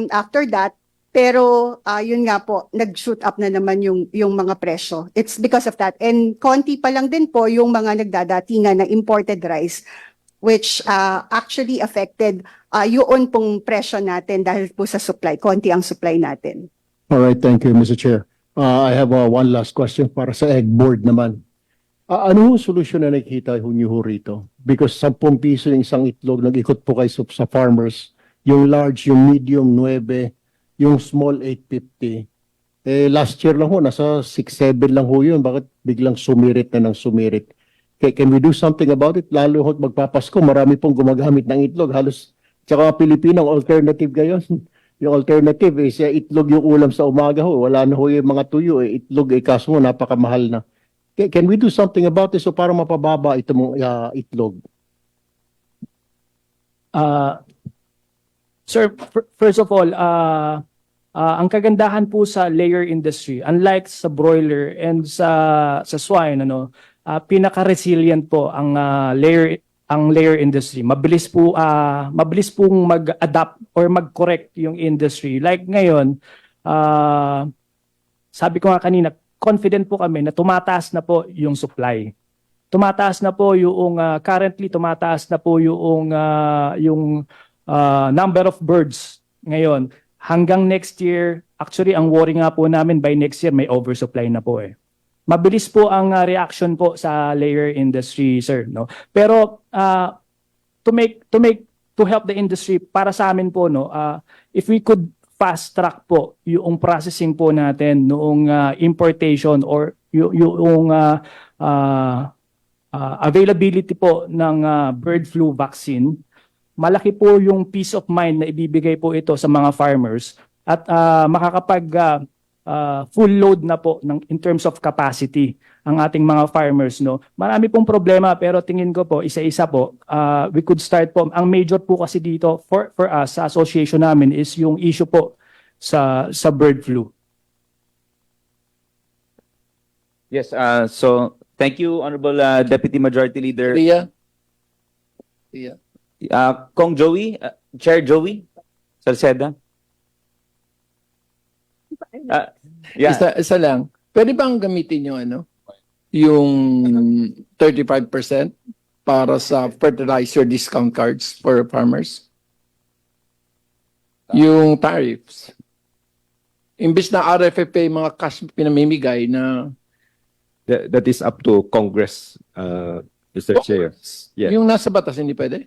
after that, pero yun nga po, nag-shoot up na naman yung mga presyo. It's because of that. And konti pa lang din po yung mga nagdadatingan na imported rice, which actually affected yun pong presyo natin dahil po sa supply. Konti ang supply natin. All right, thank you, Mr. Chair. I have one last question para sa Egg Board naman. Ano solusyon na nakikita niyo rito? Because 10 piso yung isang itlog, nag-ikot po kayo sa farmers, yung large, yung medium, 9, yung small, 850. Last year lang ho, nasa 6-7 lang ho yun. Bakit biglang sumirit na ng sumirit? Can we do something about it? Lalo ho magpapasko, marami pong gumagamit ng itlog. Halos, tsaka Pilipino, alternative gayon. Yung alternative is itlog yung ulam sa umaga ho. Wala na ho yung mga tuyo. Itlog, kaso mo, napakamahal na. Can we do something about this so para mapababa ito mong itlog? Sir, first of all, Ang kagandahan po sa layer industry, unlike sa broiler and sa swine, pinaka-resilient po ang layer industry. Mabilis pong mag-adapt or mag-correct yung industry. Like ngayon, sabi ko nga kanina, confident po kami na tumataas na po yung supply. Tumataas na po yung currently tumataas na po yung number of birds ngayon. Hanggang next year, actually ang worry nga po namin by next year may oversupply na po eh. Mabilis po ang reaction po sa layer industry, sir, no. Pero to help the industry, para sa amin po, no, if we could fast track po yung processing po natin noong importation or yung availability po ng bird flu vaccine, malaki po yung peace of mind na ibibigay po ito sa mga farmers at makakapag full load na po in terms of capacity ang ating mga farmers, no. Marami pong problema pero tingin ko po isa-isa po we could start po. Ang major po kasi dito for us sa association namin is yung issue po sa bird flu. Yes, so thank you, Honorable Deputy Majority Leader. Ria. Kong Joey, Chair Joey Salceda. Isa lang. Pwede bang gamitin yung 35% para sa fertilizer discount cards for farmers? Yung tariffs. Imbis na RFFA mga cash pinamimigay na That is up to Congress, Mr. Chair. Yeah. yung nasa batas hindi pwede?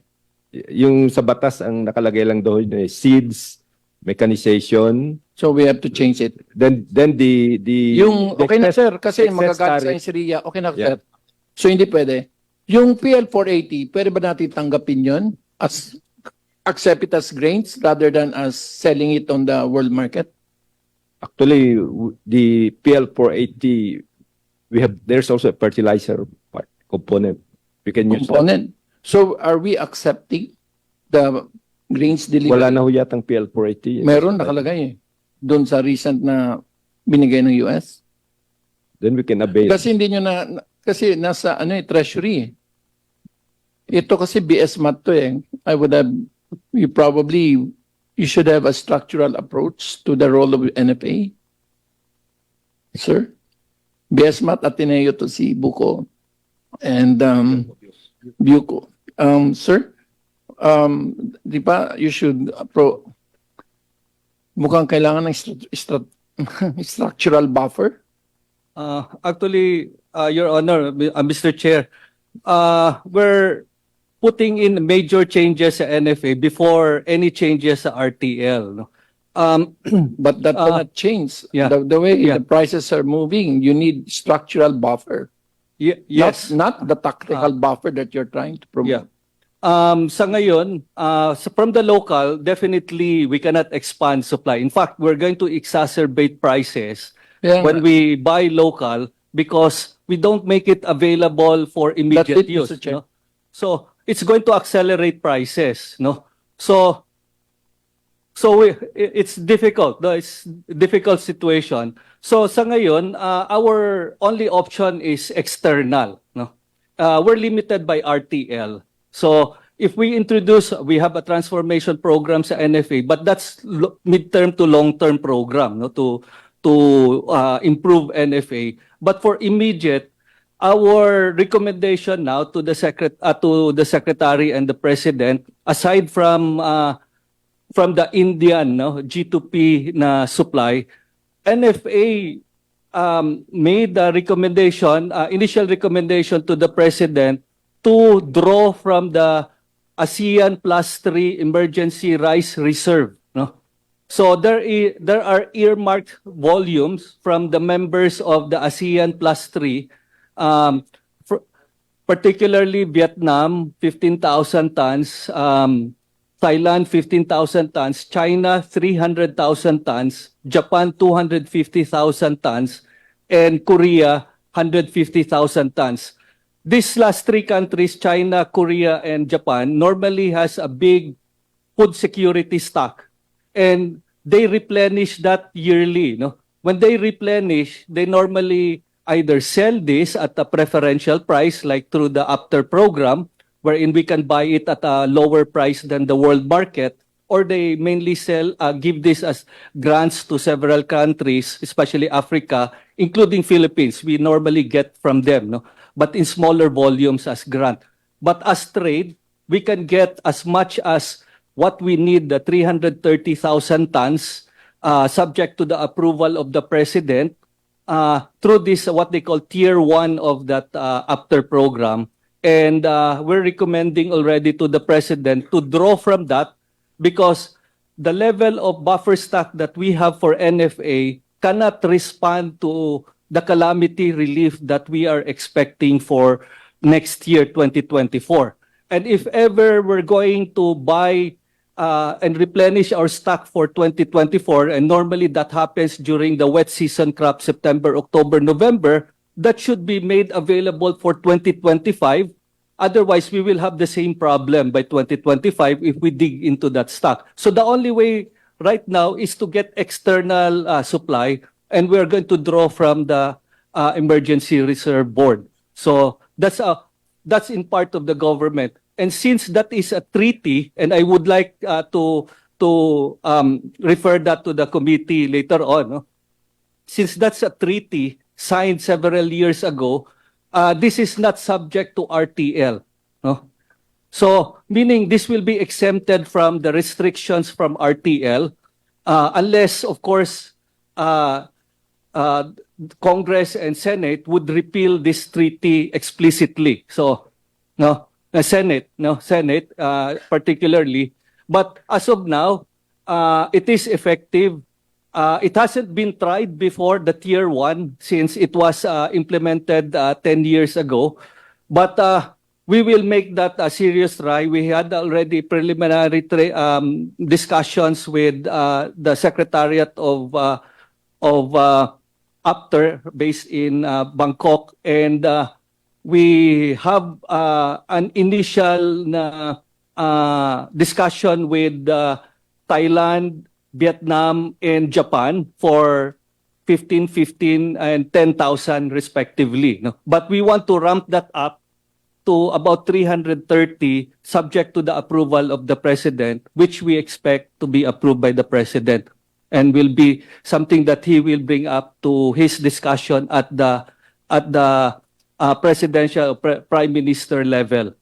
Yung sa batas ang nakalagay lang doon seeds, mechanization. So we have to change it. Then the Yung okay na sir kasi excess magagalit sa tariff. si Ria. Okay na Yeah. sir. So hindi pwede. Yung PL480, pwede ba natin tanggapin yon as accept it as grains rather than as selling it on the world market? Actually, the PL480, there's also a fertilizer part component. We can use that. Component. So are we accepting the grains delivery? Wala na ho yatang PL480. Meron nakalagay doon sa recent na binigay ng US. Then we can avail. Kasi hindi nyo kasi nasa treasury. Ito kasi BS math to you should have a structural approach to the role of NFA. Sir? BS math Ateneo to si Buko and Buko. Sir? Di ba you should mukhang kailangan ng structural buffer? Actually, Your Honor, Mr. Chair, we're putting in major changes sa NFA before any changes sa RTL. No? But that will not change. Yeah. The way the prices are moving, you need structural buffer. Yes. Not the tactical buffer that you're trying to promote. Yeah. Sa ngayon, from the local, definitely we cannot expand supply. In fact, we're going to exacerbate prices when we buy local because we don't make it available for immediate use. No? So it's going to accelerate prices. No? So it's difficult. No? It's a difficult situation. So sa ngayon, our only option is external. No? We're limited by RTL. So if we have a transformation program sa NFA, but that's midterm to long-term program, no, to improve NFA. But for immediate, our recommendation now to the secretary and the president, aside from the Indian G2P na supply, NFA made a recommendation, initial recommendation to the president to draw from the ASEAN +3 emergency rice reserve. No? So there are earmarked volumes from the members of the ASEAN +3, particularly Vietnam, 15,000 tons, Thailand, 15,000 tons, China, 300,000 tons, Japan, 250,000 tons, and Korea, 150,000 tons. These last three countries, China, Korea, and Japan, normally has a big food security stock. And they replenish that yearly. No? When they replenish, they normally either sell this at a preferential price, like through the APTER program, wherein we can buy it at a lower price than the world market, or they mainly give this as grants to several countries, especially Africa, including Philippines. We normally get from them, no? But in smaller volumes as grant. But as trade, we can get as much as what we need, the 330,000 tons, subject to the approval of the President, through this, what they call Tier 1 of that APTER program. And we're recommending already to the President to draw from that, because the level of buffer stock that we have for NFA cannot respond to the calamity relief that we are expecting for next year, 2024. And if ever we're going to buy and replenish our stock for 2024, and normally that happens during the wet season crop, September, October, November, that should be made available for 2025. Otherwise, we will have the same problem by 2025 if we dig into that stock. So the only way right now is to get external supply, and we're going to draw from the Emergency Reserve Board. So that's in part of the government. And since that is a treaty, and I would like to refer that to the committee later on, no? Since that's a treaty signed several years ago, this is not subject to RTL. No? So, meaning this will be exempted from the restrictions from RTL, unless, of course, Congress and Senate would repeal this treaty explicitly. So, no, Senate particularly. But as of now, it is effective. It hasn't been tried before, the Tier 1, since it was implemented 10 years ago. But we will make that a serious try. We had already preliminary discussions with the Secretariat of APTER based in Bangkok, and we have an initial discussion with Thailand, Vietnam, and Japan for 15,000 and 10,000 respectively. No? But we want to ramp that up to about 330, subject to the approval of the President, which we expect to be approved by the President, and will be something that he will bring up to his discussion at the presidential prime minister level.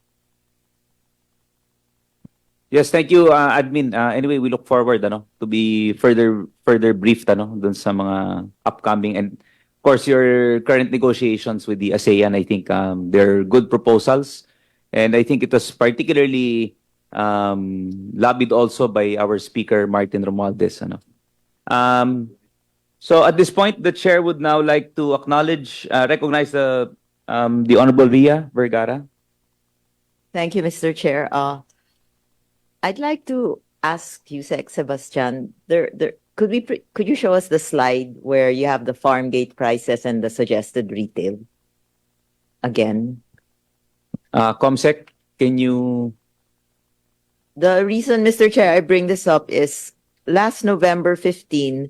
Yes, thank you, admin. Anyway, we look forward to be further briefed dun sa mga upcoming, and of course your current negotiations with the ASEAN. I think they're good proposals, and I think it was particularly lobbied also by our speaker Martin Romualdez. So at this point, the chair would now like to recognize the Honorable Ria Vergara. Thank you, Mr. Chair. I'd like to ask Yusek Sebastian, could you show us the slide where you have the farm gate prices and the suggested retail again? Comsec, can you? The reason, Mr. Chair, I bring this up is last November 15,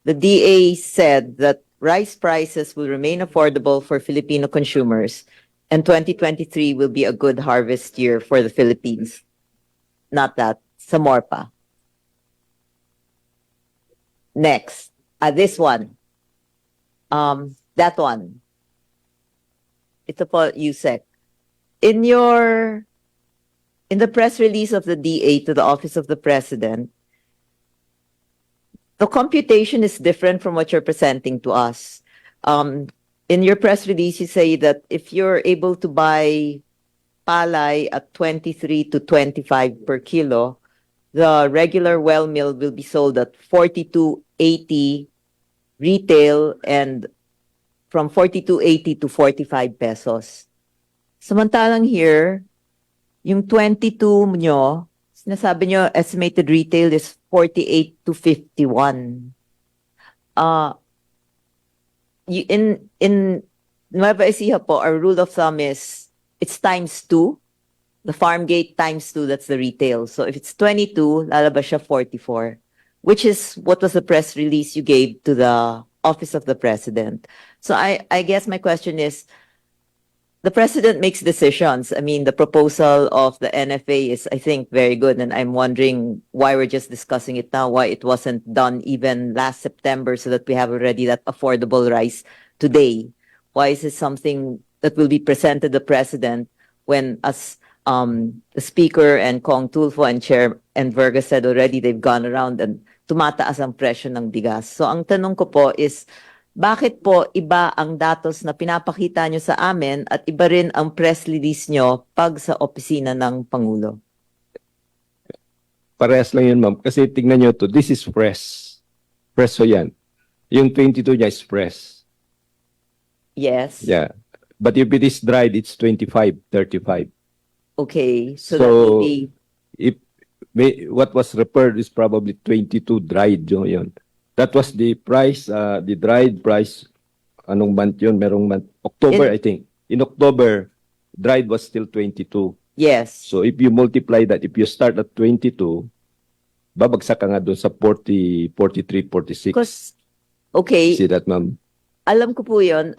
the DA said that rice prices will remain affordable for Filipino consumers, and 2023 will be a good harvest year for the Philippines. Not that, some more pa. Next, this one. That one. Ito po, Yusek. In the press release of the DA to the Office of the President, the computation is different from what you're presenting to us. In your press release, you say that if you're able to buy palay at 23 to 25 per kilo, the regular well mill will be sold at 42.80 retail and from 42.80 to 45 pesos. Samantalang here, yung 22 nyo, sinasabi nyo estimated retail is 48 to 51. In Nueva Ecija po, our rule of thumb is it's ×2. The farm gate ×2, that's the retail. So if it's 22, lalabas siya 44. which is what was the press release you gave to the Office of the President. So I guess my question is, the President makes decisions. I mean, the proposal of the NFA is, I think, very good, and I'm wondering why we're just discussing it now, why it wasn't done even last September so that we have already that affordable rice today. Why is it something that will be presented to the President when, as the Speaker and Kong Tulfo and Chair and Verga said already, they've gone around and tumataas ang presyo ng bigas. So ang tanong ko po is, bakit po iba ang datos na pinapakita nyo sa amin at iba rin ang press release nyo pag sa opisina ng Pangulo? Parehas lang yun, ma'am. Kasi tingnan nyo to, this is fresh. Preso yan. Yung 22 niya is fresh. Yes. Yeah. But if it is dried, it's 25, 35. Okay. So that will be... What was referred is probably 22 dried yun. That was the price, the dried price. Anong month yun? Merong month. October, I think. In October, dried was still 22. Yes. So if you multiply that, if you start at 22, babagsak ka nga doon sa 40, 43, 46. Because, okay. See that, ma'am? Alam ko po yun.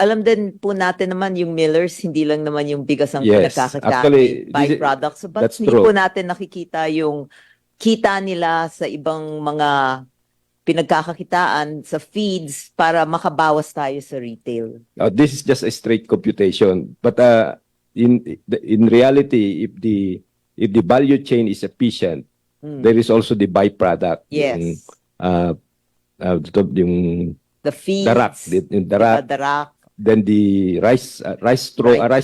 Alam din po natin naman yung millers, hindi lang naman yung bigas ang Yes. pinagkakakitaan, Actually, byproducts. So, but that's hindi true. po natin nakikita yung kita nila sa ibang mga pinagkakakitaan sa feeds para makabawas tayo sa retail. This is just a straight computation. But in reality, if the value chain is efficient, there is also the byproduct. Yes. Yung The feeds, darak, yung darak. darak. Then the rice rice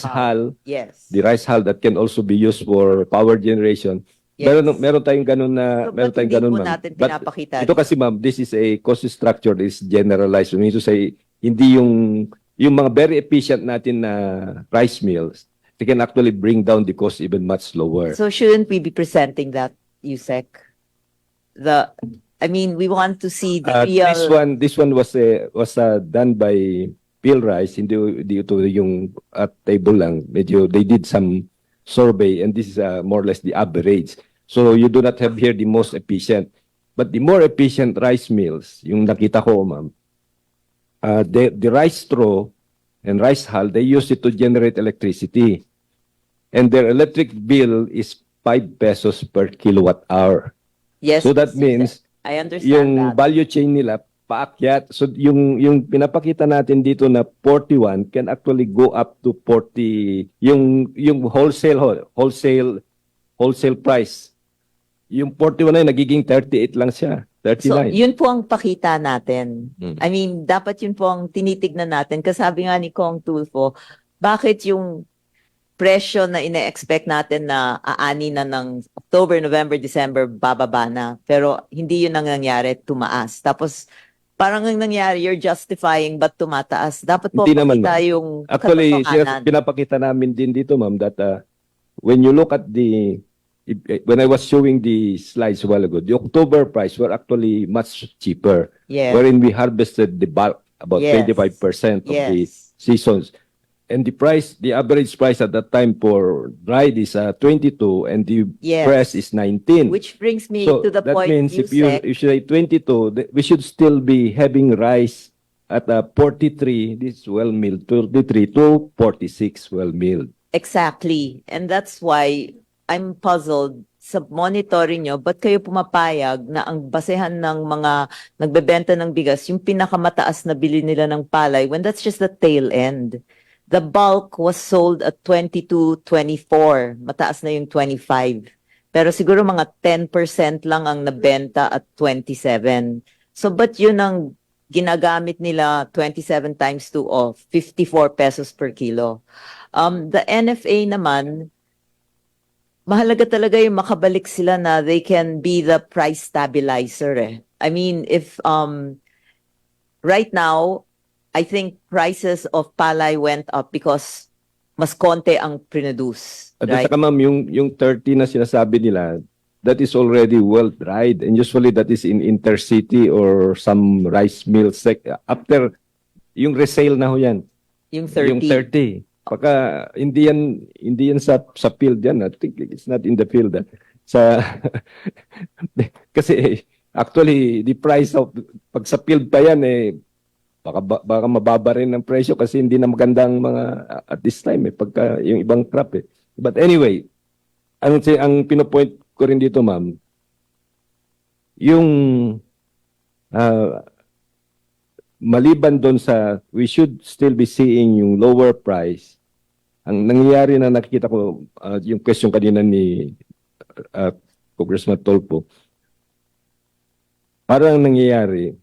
hull. Yes. The rice hull that can also be used for power generation. Yes. Meron tayong ganun na, So, meron tayong ganun, po ma'am. natin But pinapakita. ito kasi, ma'am, this is a cost structure that is generalized. We need to say, hindi yung mga very efficient natin na rice mills, they can actually bring down the cost even much lower. So shouldn't we be presenting that, Yusek? I mean, we want to see the real... This one was done by Peel Rice, hindi ito yung at table lang. Medyo they did some survey and this is more or less the average. So you do not have here the most efficient. But the more efficient rice mills, yung nakita ko, ma'am, the rice straw and rice hull, they use it to generate electricity. And their electric bill is 5 pesos per kilowatt hour. Yes. So that means I understand yung that. value chain nila paakyat. So yung pinapakita natin dito na 41 can actually go up to 40. Yung wholesale price. Yung 41 na yun, nagiging 38 lang siya. 39. So, yun po ang pakita natin. I mean, dapat yun po ang tinitignan natin. Kasi sabi nga ni Kong Tulfo, bakit yung presyo na ine-expect natin na aani na ng October, November, December, bababa na. Pero hindi yun ang nangyari, tumaas. Tapos, parang ang nangyari, you're justifying but tumataas. Dapat po Hindi naman, pakita ma'am. yung Actually, katotohanan. pinapakita namin din dito, ma'am, that when you look at when I was showing the slides a while ago, the October price were actually much cheaper. Yes. Wherein we harvested the bulk, about Yes. 25% of the Yes. seasons. And the average price at that time for dried is 22 and the Yes. fresh is 19. Which brings me So to the that point, means if you say 22, we should still be having rice at 43, this is well milled, 33 to 46 well milled. Exactly. And that's why I'm puzzled sa monitoring nyo, ba't kayo pumapayag na ang basehan ng mga nagbebenta ng bigas, yung pinakamataas na bili nila ng palay, when that's just the tail end. The bulk was sold at 22, 24. Mataas na yung 25. Pero siguro mga 10% lang ang nabenta at 27. So ba't yun ang ginagamit nila 27 times 2 of 54 pesos per kilo? The NFA naman, mahalaga talaga yung makabalik sila na they can be the price stabilizer eh. I mean, if right now, I think prices of palay went up because mas konti ang produce. At Right? saka ma'am, yung 30 na sinasabi nila, that is already well dried and usually that is in intercity or some rice mills. After yung resale na ho yan. Yung 30. Yung 30. Pagka hindi yan sa field yan. I think it's not in the field. sa kasi actually the price of pag sa field pa yan baka mababa rin ang presyo kasi hindi na magandang mga at this time pagka yung ibang crop But anyway, ang pinopoint ko rin dito ma'am, yung maliban doon sa we should still be seeing yung lower price. Ang nangyayari na nakikita ko yung question kanina ni Congressman Tolpo, parang nangyayari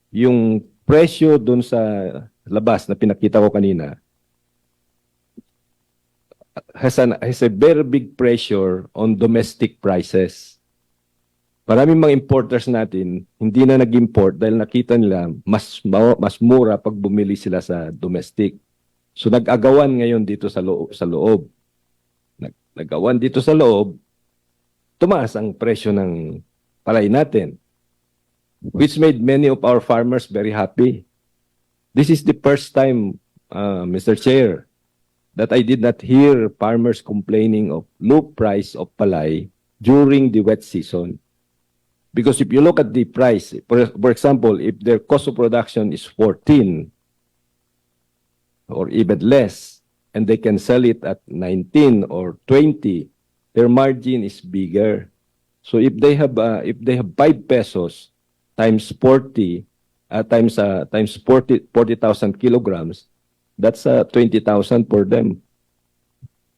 yung presyo doon sa labas na pinakita ko kanina has a very big pressure on domestic prices. Maraming mga importers natin hindi na nag-import dahil nakita nila mas mura pag bumili sila sa domestic. So nag-agawan ngayon dito sa loob. Nag-agawan dito sa loob, tumaas ang presyo ng palay natin, which made many of our farmers very happy. This is the first time, Mr. Chair, that I did not hear farmers complaining of low price of palay during the wet season. Because if you look at the price, for example, if their cost of production is 14 or even less, and they can sell it at 19 or 20, their margin is bigger. So if they have 5 pesos times 40 times 40,000 kilograms, that's 20,000 for them.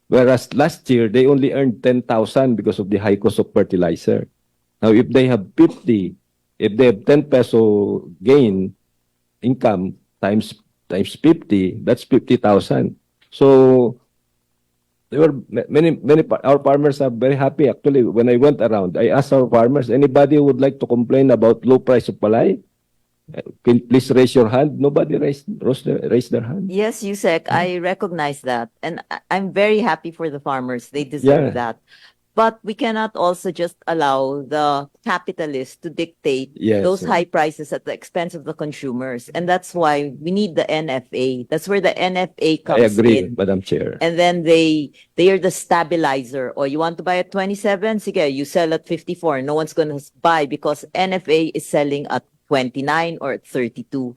Whereas last year they only earned 10,000 because of the high cost of fertilizer. Now if they have 10 peso gain income times 50, that's 50,000. So there were many our farmers are very happy. Actually, when I went around, I asked our farmers, anybody who would like to complain about low price of palay? Please raise your hand. Nobody raised their hand. Yes, Yusek, I recognize that. And I'm very happy for the farmers. They deserve that. But we cannot also just allow the capitalists to dictate those high prices at the expense of the consumers. And that's why we need the NFA. That's where the NFA comes in. I agree, Madam Chair. And then they are the stabilizer. Or you want to buy at 27? Sige, you sell at 54. No one's going to buy because NFA is selling at 29 or at 32.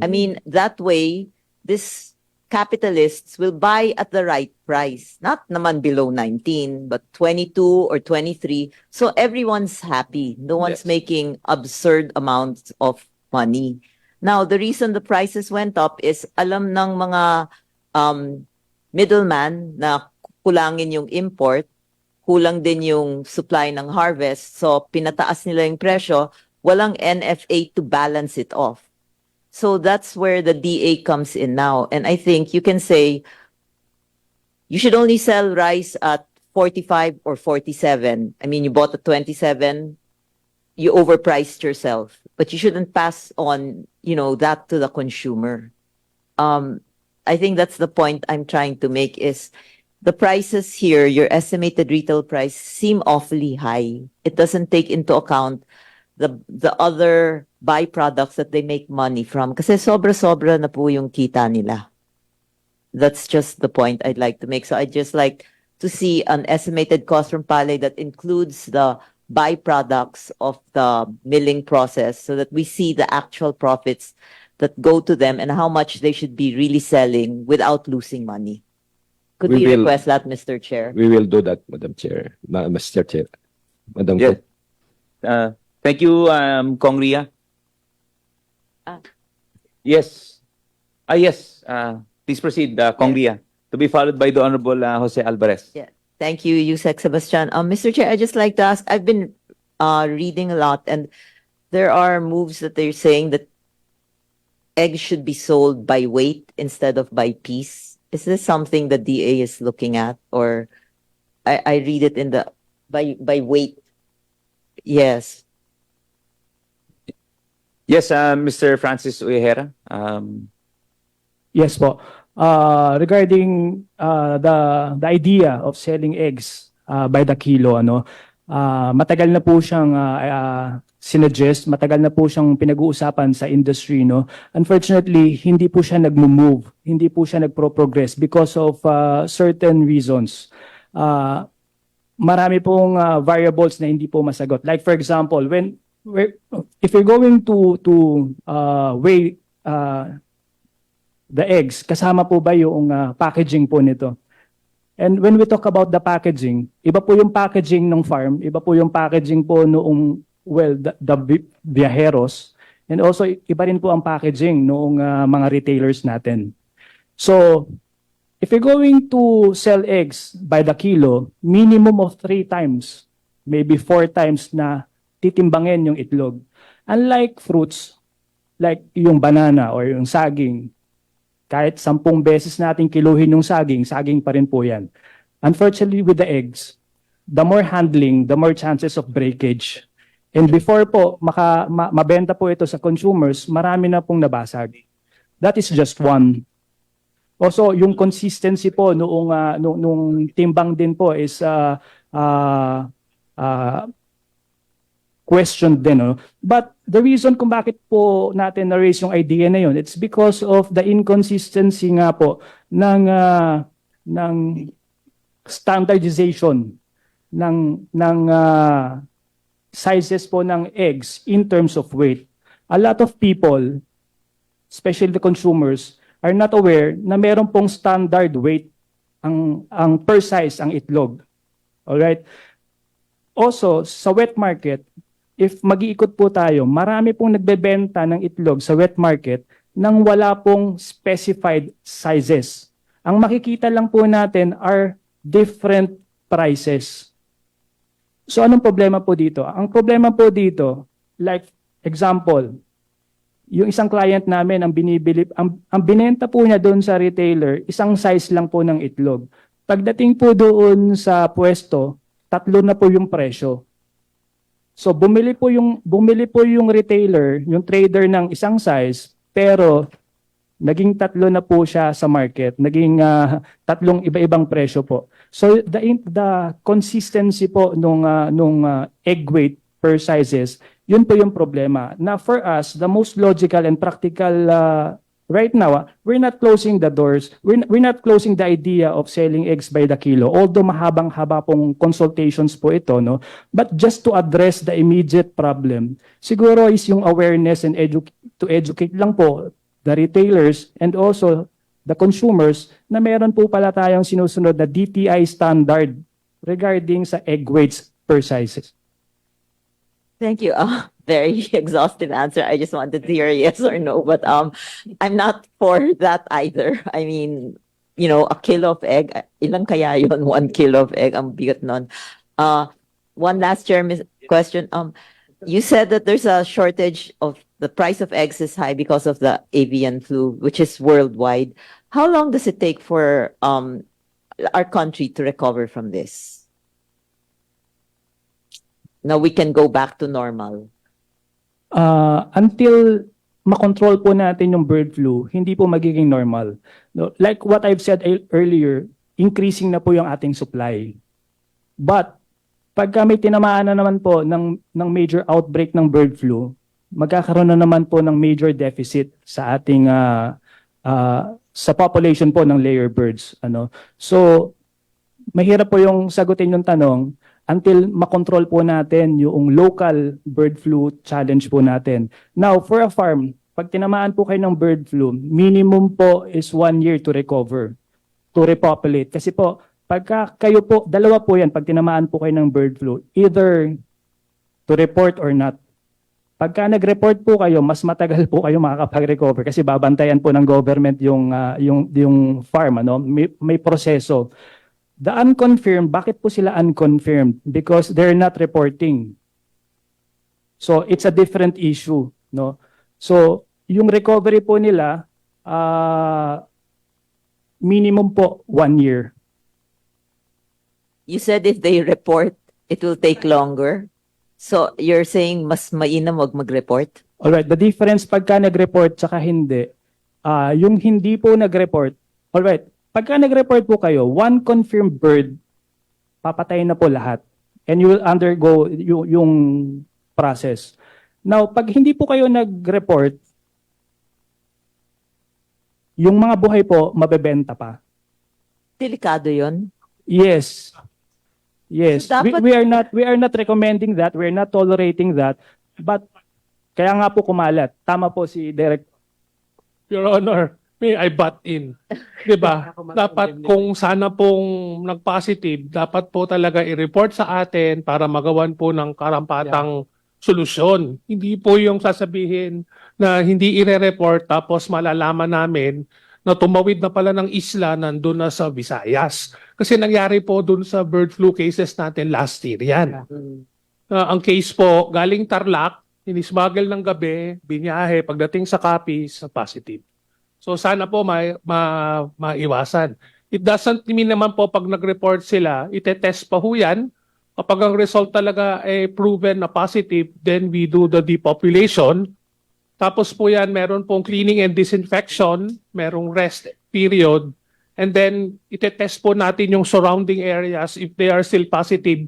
I mean, that way, this capitalists will buy at the right price. Not naman below 19, but 22 or 23. So everyone's happy. No one's making absurd amounts of money. Now, the reason the prices went up is alam ng mga middleman na kulangin yung import, kulang din yung supply ng harvest. So pinataas nila yung presyo, walang NFA to balance it off. So that's where the DA comes in now. And I think you can say you should only sell rice at 45 or 47. I mean, you bought at 27, you overpriced yourself. But you shouldn't pass on, that to the consumer. I think that's the point I'm trying to make is the prices here, your estimated retail price, seem awfully high. It doesn't take into account the other byproducts that they make money from. Kasi sobra-sobra na po yung kita nila. That's just the point I'd like to make. So I'd just like to see an estimated cost from palay that includes the byproducts of the milling process so that we see the actual profits that go to them and how much they should be really selling without losing money. Could we request that, Mr. Chair? We will do that, Madam Chair. Mr. Chair. Madam Yes. Thank you, Kongria. Yes. Yes. Please proceed, Kongria. To be followed by the Honorable Jose Alvarez. Yeah. Thank you, Yusek Sebastian. Mr. Chair, I'd just like to ask, I've been reading a lot and there are moves that they're saying that eggs should be sold by weight instead of by piece. Is this something the DA is looking at? Or I read it in the by weight. Yes. Yes, Mr. Francis Uyehera. Yes po. Regarding the idea of selling eggs by the kilo, matagal na po siyang sinuggest, matagal na po siyang pinag-uusapan sa industry, Unfortunately, hindi po siya nag-move, hindi po siya nagpro-progress because of certain reasons. marami pong variables na hindi po masagot. Like for example, if you're going to weigh the eggs, kasama po ba yung packaging po nito? And when we talk about the packaging, iba po yung packaging ng farm, iba po yung packaging po noong, well, the viajeros, and also iba rin po ang packaging noong mga retailers natin. So, if you're going to sell eggs by the kilo, minimum of 3 times, maybe 4 times na titimbangin yung itlog. Unlike fruits, like yung banana or yung saging, kahit 10 beses natin kiluhin yung saging, saging pa rin po yan. Unfortunately, with the eggs, the more handling, the more chances of breakage. And before po, mabenta po ito sa consumers, marami na pong nabasag. That is just one. Also, yung consistency po nung timbang din po is questioned din. No? But the reason kung bakit po natin na-raise yung idea na yun, it's because of the inconsistency nga po ng standardization ng sizes po ng eggs in terms of weight. A lot of people, especially the consumers, are not aware na meron pong standard weight ang per size ang itlog. Alright? Also, sa wet market, if mag-iikot po tayo, marami pong nagbebenta ng itlog sa wet market nang wala pong specified sizes. Ang makikita lang po natin are different prices. So anong problema po dito? Ang problema po dito, like example, yung isang client namin ang binenta po niya doon sa retailer, isang size lang po ng itlog. Pagdating po doon sa pwesto, 3 na po yung presyo. So bumili po yung retailer, yung trader ng isang size, pero naging 3 na po siya sa market, naging 3 iba-ibang presyo po. So the consistency po nung egg weight per sizes, yun po yung problema. Na for us, the most logical and practical right now, we're not closing the doors. We're not closing the idea of selling eggs by the kilo. Although mahabang-haba pong consultations po ito, no? But just to address the immediate problem, siguro is yung awareness and to educate lang po the retailers and also the consumers na meron po pala tayong sinusunod na DTI standard regarding sa egg weights per sizes. Thank you. Very exhaustive answer. I just wanted to hear yes or no, but I'm not for that either. I mean, you know, a kilo of egg, ilang kaya yun? 1 kilo of egg, ang bigat nun. One last question. You said that there's a shortage of the price of eggs is high because of the avian flu, which is worldwide. How long does it take for our country to recover from this? Now we can go back to normal. Until makontrol po natin yung bird flu, hindi po magiging normal. No, like what I've said earlier, increasing na po yung ating supply. But pagka may tinamaan na naman po ng major outbreak ng bird flu, magkakaroon na naman po ng major deficit sa ating sa population po ng layer birds. So mahirap po yung sagutin yung tanong until makontrol po natin yung local bird flu challenge po natin. Now, for a farm, pag tinamaan po kayo ng bird flu, minimum po is 1 year to recover, to repopulate. Kasi po, pagka kayo po, dalawa po yan, pag tinamaan po kayo ng bird flu, either to report or not. Pagka nag-report po kayo, mas matagal po kayo makakapag-recover kasi babantayan po ng government yung farm, may proseso. The unconfirmed, bakit po sila unconfirmed? Because they're not reporting. So it's a different issue, no? So yung recovery po nila minimum po 1 year. You said if they report, it will take longer. So you're saying mas mainam wag mag-report? Alright, the difference pagka nag-report tsaka hindi, yung hindi po nag-report, alright, pagka nag-report po kayo, 1 confirmed bird, papatayin na po lahat. And you will undergo yung process. Now, pag hindi po kayo nag-report, yung mga buhay po, mabebenta pa. Delikado yon? Yes. Yes, So dapat- we are not recommending that, we are not tolerating that, but kaya nga po kumalat. Tama po si Direk. Your Honor, may I butt in? Diba? Dapat kung sana pong nag-positive, dapat po talaga i-report sa atin para magawan po ng karampatang solusyon. Hindi po yung sasabihin na hindi ire-report tapos malalaman namin na tumawid na pala ng isla nandun na sa Visayas. Kasi nangyari po dun sa bird flu cases natin last year yan. Ang case po, galing Tarlac, inismuggle ng gabi, binyahe, pagdating sa Capiz, positive. So sana po maiwasan. It doesn't mean naman po pag nag-report sila, itetest pa ho yan. Kapag ang result talaga ay proven na positive, then we do the depopulation. Tapos po yan, meron pong cleaning and disinfection, merong rest period, and then itetest po natin yung surrounding areas if they are still positive.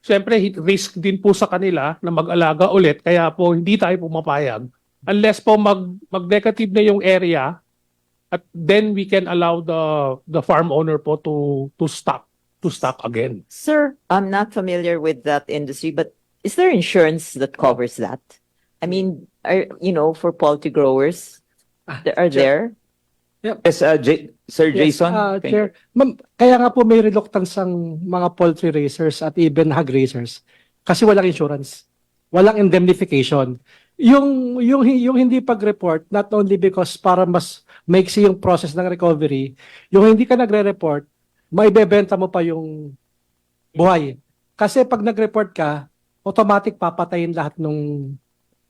Siyempre, risk din po sa kanila na mag-alaga ulit, kaya po hindi tayo pumapayag. Unless po mag-negative na yung area, at then we can allow the farm owner po to stock again. Sir, I'm not familiar with that industry, but is there insurance that covers that? I mean, for poultry growers, there? Yes, Sir Jason. Chair, ma'am, kaya nga po may reluctance ang mga poultry raisers at even hog raisers kasi walang insurance, walang indemnification. Yung hindi pag-report, not only because para mas maiksi yung process ng recovery, yung hindi ka nagre-report, maibebenta mo pa yung buhay. Kasi pag nag-report ka, automatic papatayin lahat nung,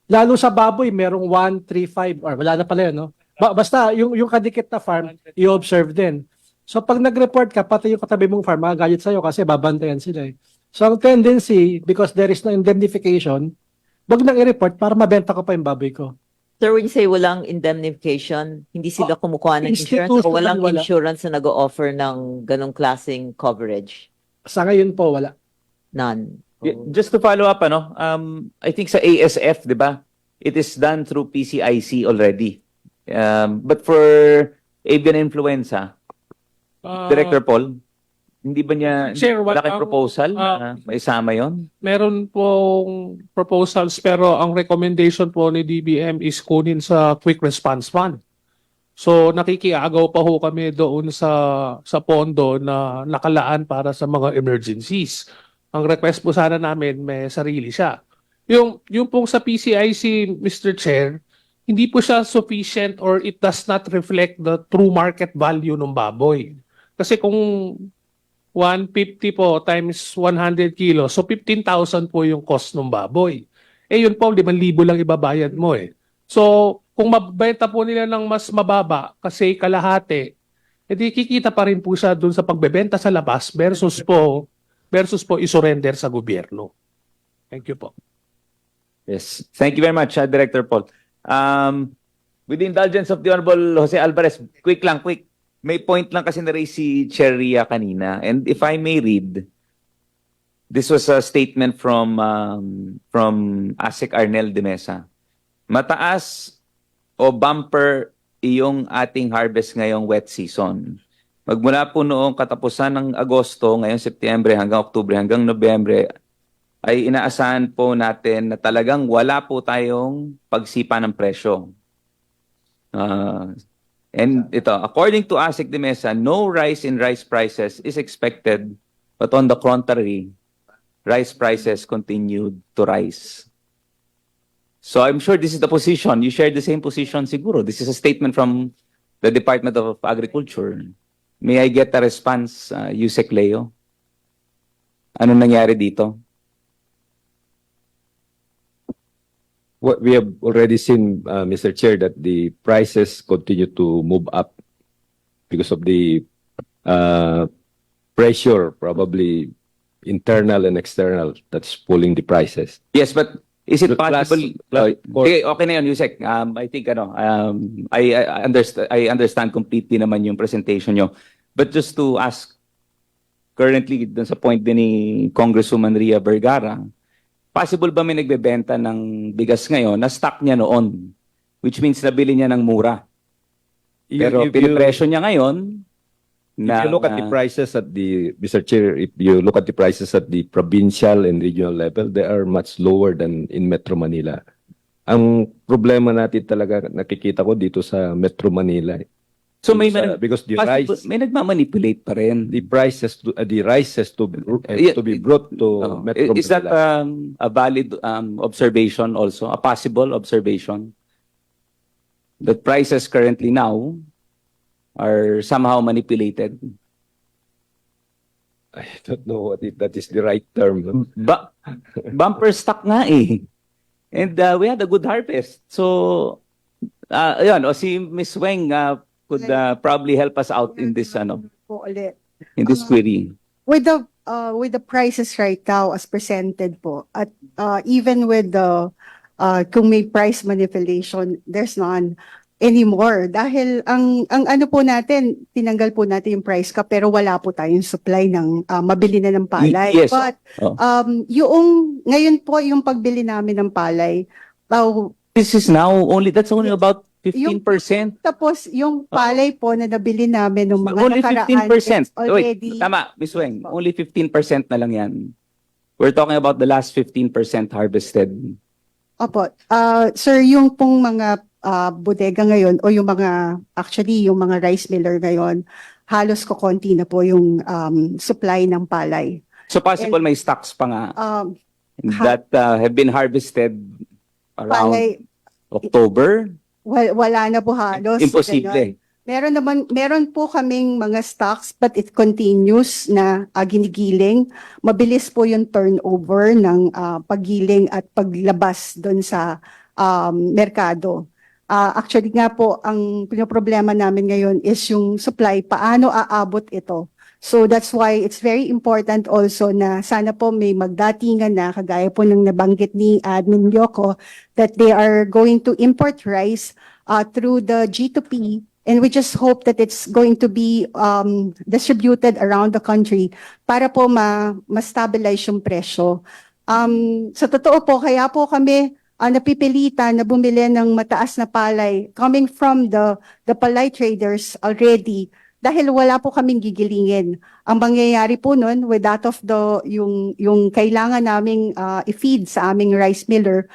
lalo sa baboy, merong 1, 3, 5, or wala na pala yun, no? Basta yung kadikit na farm, i-observe din. So pag nag-report ka, pati yung katabi mong farm, magagalit sa'yo kasi babantayan sila eh. So ang tendency, because there is no indemnification, wag nang i-report para mabenta ko pa yung baboy ko. Sir, when you say walang indemnification, hindi sila kumukuha ng insurance o walang insurance na nag-o-offer ng ganong klaseng coverage? Sa ngayon po, wala. None. Just to follow up, I think sa ASF, di ba? It is done through PCIC already. But for avian influenza, Director Paul, hindi ba niya malaking proposal na maisama yon? Meron pong proposals pero ang recommendation po ni DBM is kunin sa Quick Response Fund. So nakikiagaw pa ho kami doon sa pondo na nakalaan para sa mga emergencies. Ang request po sana namin may sarili siya. Yung pong sa PCIC, Mr. Chair, hindi po siya sufficient or it does not reflect the true market value ng baboy. Kasi kung 150 po times 100 kilos, so 15,000 po yung cost ng baboy. Eh yun po, 5,000 lang ibabayad mo eh. So kung mabenta po nila ng mas mababa kasi kalahati, edi kikita pa rin po siya dun sa pagbebenta sa labas versus po isurrender sa gobyerno. Thank you po. Yes. Thank you very much, Director Paul. With the indulgence of the Honorable Jose Alvarez, quick. May point lang kasi na-raise si Chair Ria kanina. And if I may read, this was a statement from ASEC Arnel de Mesa. Mataas o bumper iyong ating harvest ngayong wet season. Magmula po noong katapusan ng Agosto, ngayong Setyembre hanggang Oktubre hanggang Nobyembre, ay inaasahan po natin na talagang wala po tayong pagsipa ng presyo. And ito, according to ASEC de Mesa, no rise in rice prices is expected, but on the contrary, rice prices continued to rise. So I'm sure this is the position. You share the same position siguro. This is a statement from the Department of Agriculture. May I get a response, Yusek Leo? Anong nangyari dito? What we have already seen, Mr. Chair, that the prices continue to move up because of the pressure, probably internal and external, that's pulling the prices. Yes, but is it possible? Okay na yun, Yusek. I think I understand completely naman yung presentation nyo. But just to ask, currently dun sa point din ni Congresswoman Ria Vergara, possible ba may nagbebenta ng bigas ngayon na stock niya noon? Which means nabili niya ng mura. Pero pinipresyo niya ngayon If you look at the prices at the, Mr. Chair, if you look at the prices at the provincial and regional level, they are much lower than in Metro Manila. Ang problema natin talaga nakikita ko dito sa Metro Manila. So may Because the rice, may nagmamanipulate pa rin. the rice has to be brought to Metro Is that Manila. a valid observation also, a possible observation? The prices currently now are somehow manipulated. I don't know if that is the right term. Bumper stock nga eh. And we had a good harvest. So, ayun, si Ms. Weng could probably help us out in this, Po ulit. in this query. With the prices right now as presented po, at even with the kung may price manipulation, there's none anymore. Dahil ang ano po natin, tinanggal po natin yung price cap pero wala po tayong supply ng mabili na ng palay. Yes. But yung ngayon po yung pagbili namin ng palay, This is now that's only about 15%. tapos yung palay po na nabili namin ng mga Only nakaraan 15%. it's already Wait, tama, Ms. Weng. Only 15% na lang yan. We're talking about the last 15% harvested. Opo. Sir, yung pong mga bodega ngayon o yung mga rice miller ngayon, halos kokonti na po yung supply ng palay. So possible may stocks pa nga Ha- that have been harvested around Palay, October? wala na po halos. Imposible. Ganon. Meron po kaming mga stocks but it continues na ginigiling. Mabilis po yung turnover ng paggiling at paglabas doon sa merkado. Actually nga po, ang problema namin ngayon is yung supply, paano aabot ito. So that's why it's very important also na sana po may magdatingan na, kagaya po ng nabanggit ni Admin Yoko, that they are going to import rice through the G2P, and we just hope that it's going to be distributed around the country para po ma-stabilize yung presyo. Sa totoo po, kaya po kami napipilitan na bumili ng mataas na palay coming from the palay traders already dahil wala po kaming gigilingin. Ang mangyayari po nun, with that of yung kailangan naming i-feed sa aming rice miller,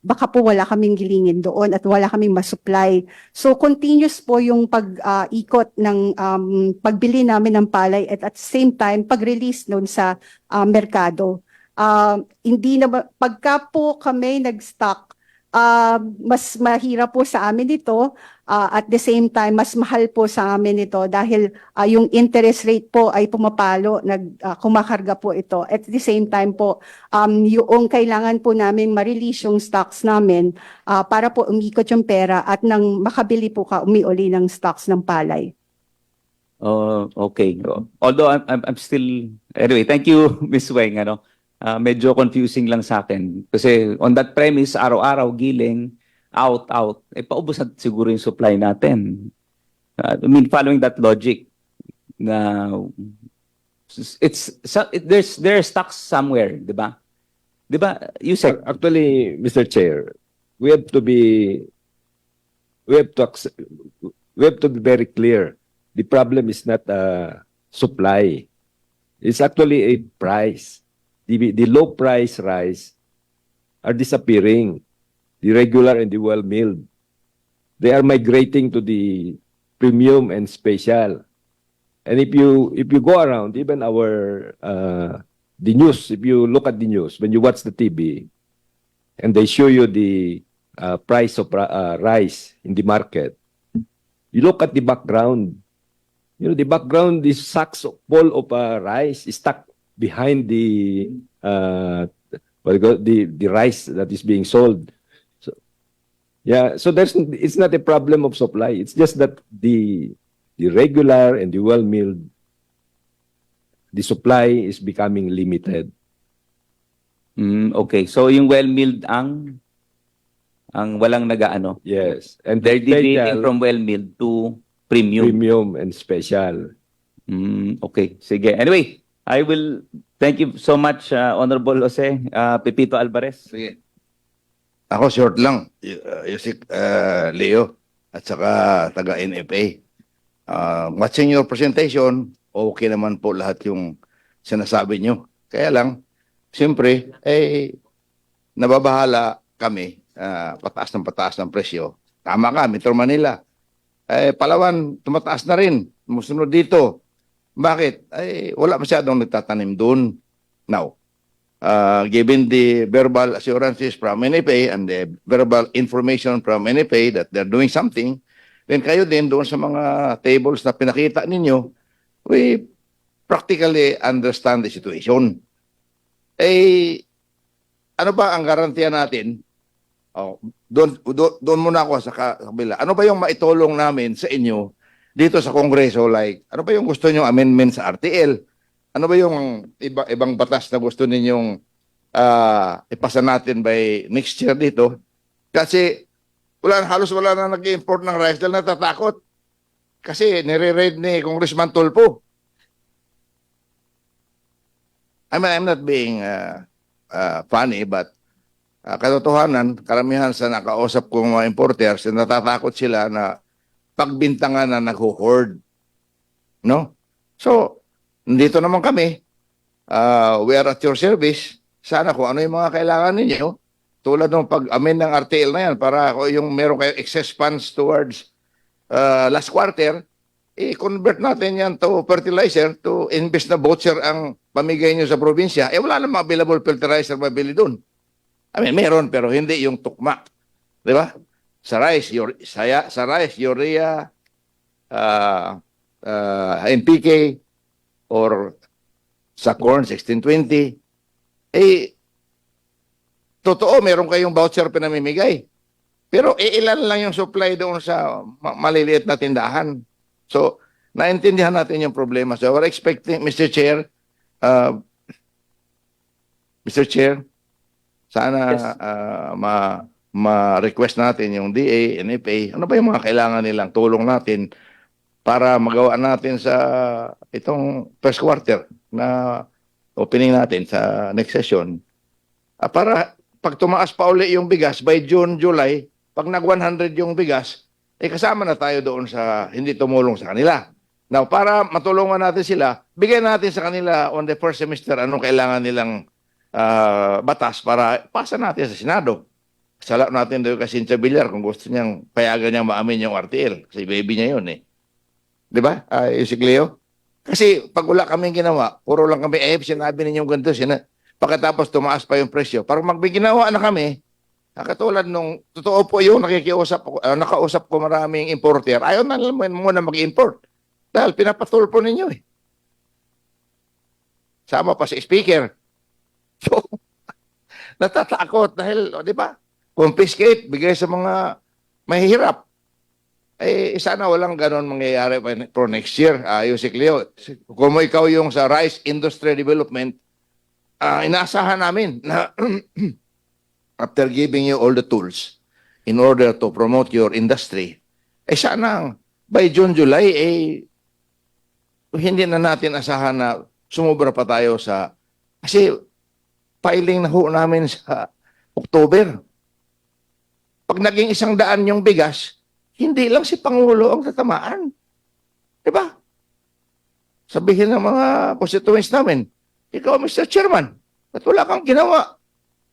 baka po wala kaming gilingin doon at wala kaming masupply. So continuous po yung pag-ikot ng pagbili namin ng palay at the same time pag-release nun sa merkado. Hindi na pagka po kami nag-stock, mas mahirap po sa amin ito, at the same time mas mahal po sa amin ito dahil yung interest rate po ay pumapalo, kumakarga po ito. At the same time po yung kailangan po namin ma-release yung stocks namin para po umikot yung pera at nang makabili po umiuli ng stocks ng palay. Okay. Although I'm still anyway, thank you Ms. Weng, medyo confusing lang sa akin. Kasi on that premise, araw-araw giling, out. Paubos na siguro yung supply natin. I mean, following that logic, na there are stocks somewhere, di ba? Di ba, Yusek? Actually, Mr. Chair, we have to be very clear. The problem is not supply. It's actually a price. The low price rice are disappearing. The regular and the well milled. They are migrating to the premium and special. And if you go around, even the news, if you look at the news, when you watch the TV, and they show you the price of rice in the market, you look at the background. The background is sacks full of rice stuck behind the rice that is being sold. So, yeah, so it's not a problem of supply. It's just that the regular and the well milled, the supply is becoming limited. Okay, so yung well milled ang walang nagaano. Yes, and they're deviating from well milled to premium and special. Okay, sige. Anyway, I will thank you so much, Honorable Jose, Pepito Alvarez. Sige. Ako short lang, Yusik Leo, at saka taga-NFA. Watching your presentation, okay naman po lahat yung sinasabi nyo. Kaya lang, siyempre, nababahala kami, pataas ng presyo. Tama ka, Metro Manila. Palawan, tumataas na rin. Musunod dito. Bakit? Wala masyadong nagtatanim doon. Now, given the verbal assurances from NFA and the verbal information from NFA that they're doing something, then kayo din doon sa mga tables na pinakita ninyo, we practically understand the situation. Ano ba ang garantiya natin? Doon muna ako sa kabila. Ano ba yung maitulong namin sa inyo dito sa Kongreso? Like, ano ba yung gusto nyo amendment sa RTL? Ano ba yung ibang batas na gusto ninyong ipasa natin by next year dito? Kasi halos wala na nag-import ng rice dahil natatakot. Kasi nire-raid ni Congressman Tulfo. I'm not being funny, but katotohanan, karamihan sa nakausap kong mga importers, natatakot sila na pagbintangan na nag-hoard. No? So, nandito naman kami. We are at your service. Sana kung ano yung mga kailangan ninyo, tulad ng pag-amend ng RTL na yan, para yung meron kayo excess funds towards last quarter, i-convert natin yan to fertilizer, to invest na voucher ang pamigay nyo sa probinsya. Wala namang available fertilizer mabili doon. Meron, pero hindi yung tukma. Di ba? Sa rice, urea, NPK, or sa corn, 1620. Totoo, meron kayong voucher pinamimigay. Pero ilan lang yung supply doon sa maliliit na tindahan. So, naintindihan natin yung problema. So, we're expecting, Mr. Chair, sana ma-request natin yung DA, NFA, ano ba yung mga kailangan nilang tulong natin para magawa natin sa itong first quarter na opening natin sa next session. Para pag tumaas pa uli yung bigas by June, July, pag nag-100 yung bigas, kasama na tayo doon sa hindi tumulong sa kanila. Now, para matulungan natin sila, bigyan natin sa kanila on the first semester anong kailangan nilang batas para pasa natin sa Senado. Salak natin doon kay Cynthia Villar kung gusto niyang payagan niyang maamin yung RTL. Kasi baby niya yun eh. Di ba? Si Cleo? Kasi pag wala kaming ginawa, puro lang kami, sinabi ninyong ganito, pagkatapos tumaas pa yung presyo. Para magbiginawa na kami, katulad nung, totoo po yung nakausap ko maraming importer, ayaw na naman muna mag-import. Dahil pinapatulpo ninyo eh. Sama pa si speaker. So, natatakot dahil, di ba? Confiscate, bigay sa mga mahihirap. Sana walang ganon mangyayari for next year. Yung si Cleo, kung ikaw yung sa rice industry development, inaasahan namin na after giving you all the tools in order to promote your industry, sana by June, July, hindi na natin asahan na sumubra pa tayo kasi filing na ho namin sa October. Pag naging 100 yung bigas, hindi lang si Pangulo ang tatamaan. Diba? Sabihin ng mga constituents namin, ikaw, Mr. Chairman, at wala kang ginawa.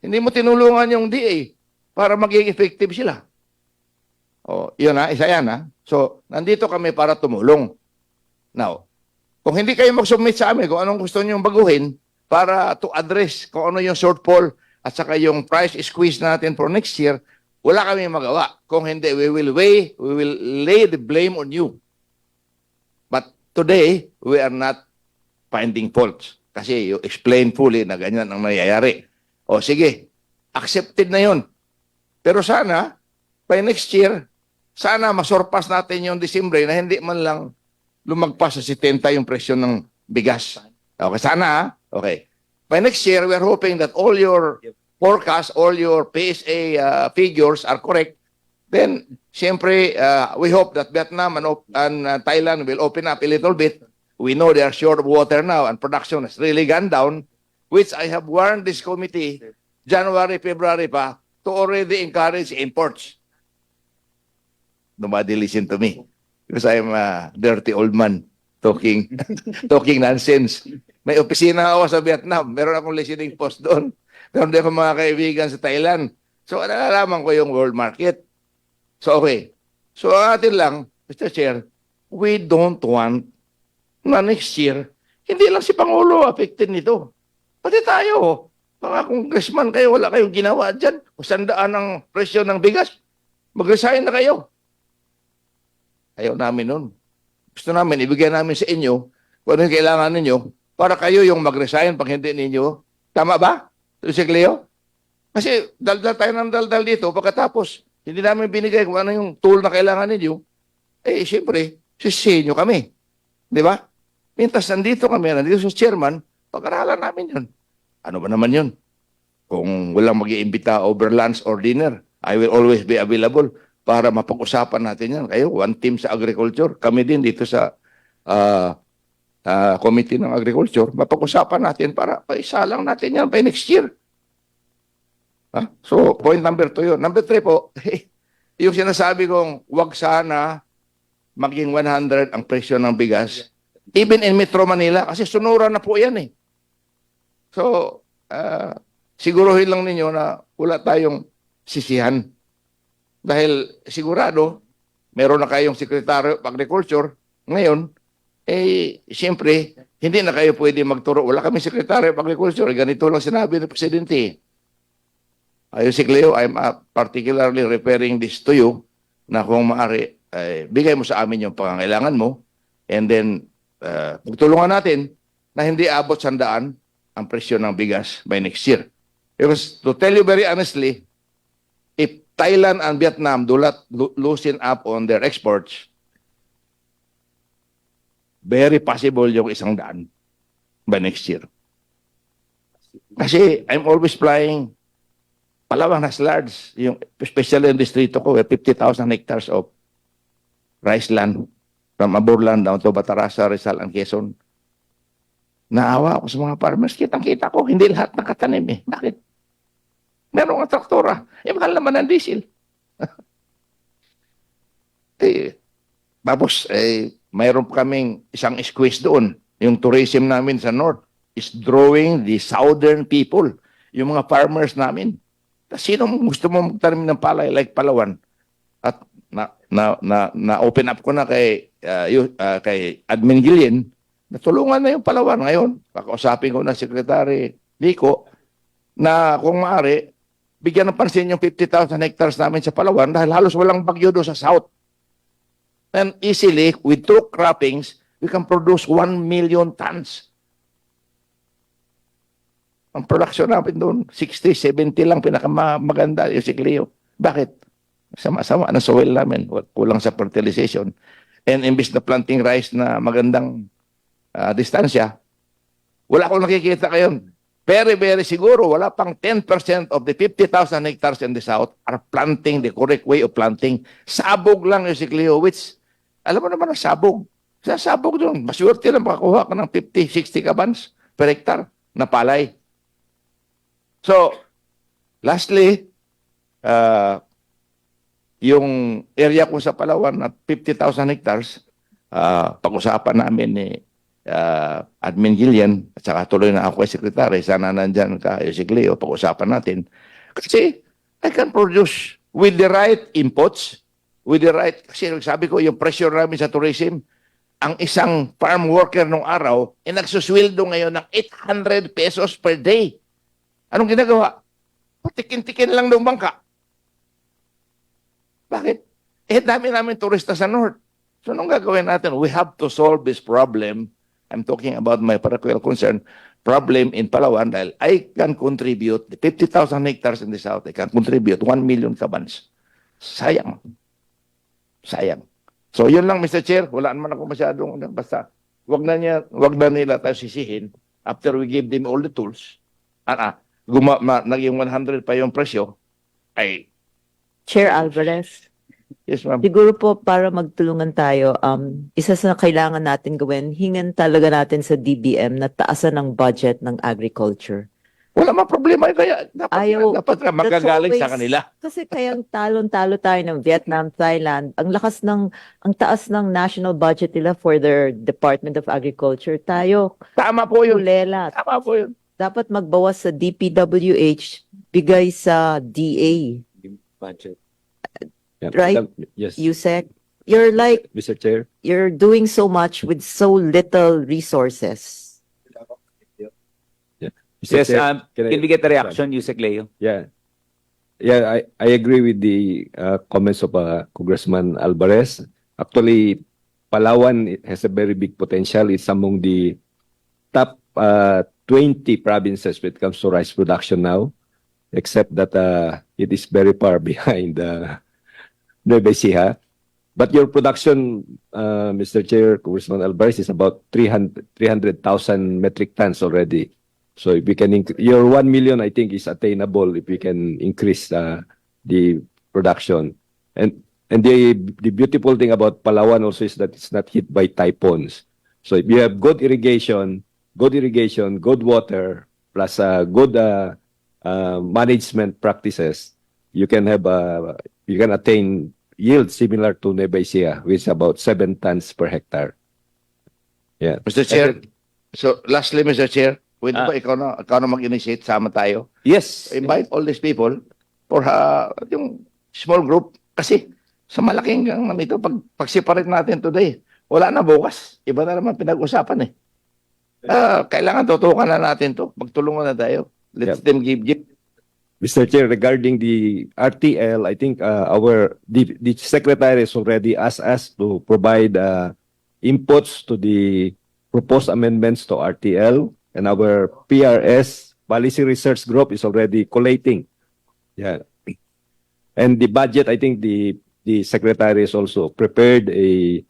Hindi mo tinulungan yung DA para maging effective sila. Yun isa yan. So, nandito kami para tumulong. Now, kung hindi kayo mag-submit sa amin kung anong gusto nyo baguhin para to address kung ano yung shortfall at saka yung price squeeze natin for next year, wala kami magawa. Kung hindi, we will lay the blame on you. But today, we are not finding faults. Kasi you explain fully na ganyan ang nangyayari. Sige, accepted na yun. Pero sana, by next year, sana masurpass natin yung Disyembre na hindi man lang lumagpas sa 70 yung presyo ng bigas. Okay, sana. Okay. By next year, we are hoping that all your forecast, all your PSA figures are correct. Then, siyempre, we hope that Vietnam and Thailand will open up a little bit. We know they are short of water now and production has really gone down, which I have warned this committee January, February pa to already encourage imports. Nobody listen to me. Because I'm a dirty old man talking talking nonsense. May opisina ako sa Vietnam. Meron akong listening post doon. Meron din akong mga kaibigan sa Thailand. So, nalalaman ko yung world market. So, okay. So, ang atin lang, Mr. Chair, we don't want na next year, hindi lang si Pangulo affected nito. Pati tayo, mga congressman kayo, wala kayong ginawa dyan. O 100 ang presyo ng bigas, mag-resign na kayo. Ayaw namin nun. Gusto namin, ibigay namin sa inyo kung ano yung kailangan ninyo para kayo yung mag-resign pag hindi ninyo. Tama ba? Si Cleo? Kasi daldal tayo ng daldal dito, pagkatapos hindi namin binigay kung ano yung tool na kailangan ninyo, eh siyempre, sisihin nyo kami. Di ba? Mintas nandito kami, nandito sa chairman, pag-aralan namin yun. Ano ba naman yun? Kung walang mag-iimbita over lunch or dinner, I will always be available para mapag-usapan natin yan. Kayo, one team sa agriculture, kami din dito sa Committee ng Agriculture, mapag-usapan natin para paisalang natin yan by next year. So, point number 2 yun. Number 3 po, yung sinasabi kong wag sana maging 100 ang presyo ng bigas, even in Metro Manila, kasi sunura na po yan eh. So, siguruhin lang ninyo na wala tayong sisihan. Dahil sigurado, meron na kayong Secretary of Agriculture, ngayon, siyempre, hindi na kayo pwede magturo. Wala kami Secretary of Agriculture, ganito lang sinabi ng Presidente. Ayun si Cleo, I'm particularly referring this to you na kung maaari, bigay mo sa amin yung pangangailangan mo and then pagtulungan natin na hindi abot 100 ang presyo ng bigas by next year. Because to tell you very honestly, if Thailand and Vietnam do not loosen up on their exports, very possible yung 100 by next year. Kasi I'm always flying Palawan has large, yung, especially in distrito ko, 50,000 hectares of rice land from Aburlan down to Batarasa, Rizal, and Quezon. Naawa ako sa mga farmers. Kitang-kita ko, hindi lahat nakatanim eh. Bakit? Meron ang traktora. Mahal naman ang diesel. Tapos, mayroon kaming isang squeeze doon. Yung tourism namin sa north is drawing the southern people. Yung mga farmers namin. Sino gusto mo magtanim ng palay like Palawan? At na-open up ko na kay Admin Gillian, natulungan na yung Palawan ngayon. Kakausapin ko na Secretary Nico na kung maaari, bigyan ng pansin yung 50,000 hectares namin sa Palawan dahil halos walang bagyo doon sa south. And easily, with 2 croppings, we can produce 1 million tons. Ang production namin doon, 60, 70 lang pinakamaganda yung si Cleo. Bakit? Sama-sama na soil namin. Kulang sa fertilization. And imbis na planting rice na magandang distansya, wala akong nakikita ngayon. Very, very siguro, wala pang 10% of the 50,000 hectares in the south are planting the correct way of planting. Sabog lang yung si Cleo, which, alam mo naman ang sabog. Sa sabog doon, maswerte lang makakuha ka ng 50, 60 kabans per hectare na palay. So, lastly, yung area ko sa Palawan na 50,000 hectares, pag-usapan namin ni Admin Gillian, at saka tuloy na ako kay Secretary, sana nandyan ka, si Cleo, pag-usapan natin. Kasi, I can produce with the right inputs, with the right, kasi sabi ko, yung pressure namin sa tourism, ang isang farm worker nung araw, nagsusweldo ngayon ng 800 pesos per day. Anong ginagawa? Patikin-tikin lang ng bangka. Bakit? Dami namin turista sa North. So, anong gagawin natin? We have to solve this problem. I'm talking about my parochial concern. Problem in Palawan dahil I can contribute, the 50,000 hectares in the south, I can contribute 1 million kabans. Sayang. Sayang. So, yun lang, Mr. Chair. Wala naman ako masyadong, basta, wag na nila tayo sisihin after we give them all the tools. Naging 100 pa yung presyo, ay... Chair Alvarez. Yes, ma'am. Siguro po para magtulungan tayo, isa sa kailangan natin gawin, hingan talaga natin sa DBM na taasan ng budget ng agriculture. Wala mang problema. Kaya dapat ka magagaling sa kanila. Kasi kayang talon-talo tayo ng Vietnam, Thailand. Ang taas ng national budget nila for their Department of Agriculture. Tayo, Tama po yun. kulela. Tama po yun. Dapat magbawas sa DPWH, bigay sa DA. Budget. Yeah, Right? Yes, Yusek, you're like, Mr. Chair. you're doing so much with so little resources. Mr. Yes, Chair, can we get a reaction, Yusek Leo? Yeah. Yeah, I agree with the comments of Congressman Alvarez. Actually, Palawan has a very big potential. It's among the top 20 provinces when it comes to rice production now, except that it is very far behind Nueva Ecija. But your production, Mr. Chair, Congressman Alvarez, is about 300,000 metric tons already. So if we can your 1 million, I think, is attainable if we can increase the production. And the beautiful thing about Palawan also is that it's not hit by typhoons. So if you have good irrigation, good water, plus good management practices, you can have you can attain yield similar to Nueva Ecija, which is about 7 tons per hectare. Yeah. Mr. Chair, so lastly, Mr. Chair, pwede ba ikaw na mag-initiate, sama tayo? Yes. Invite all these people for yung small group. Kasi sa malaking nito, pag-separate natin today, wala na bukas. Iba na naman pinag-usapan eh. Kailangan tutukan na natin to. Magtulungan na tayo. Let them give. Mr. Chair, regarding the RTL, I think the secretary has already asked us to provide inputs to the proposed amendments to RTL, and our PRS, Policy Research Group, is already collating. Yeah. And the budget, I think the secretary has also prepared a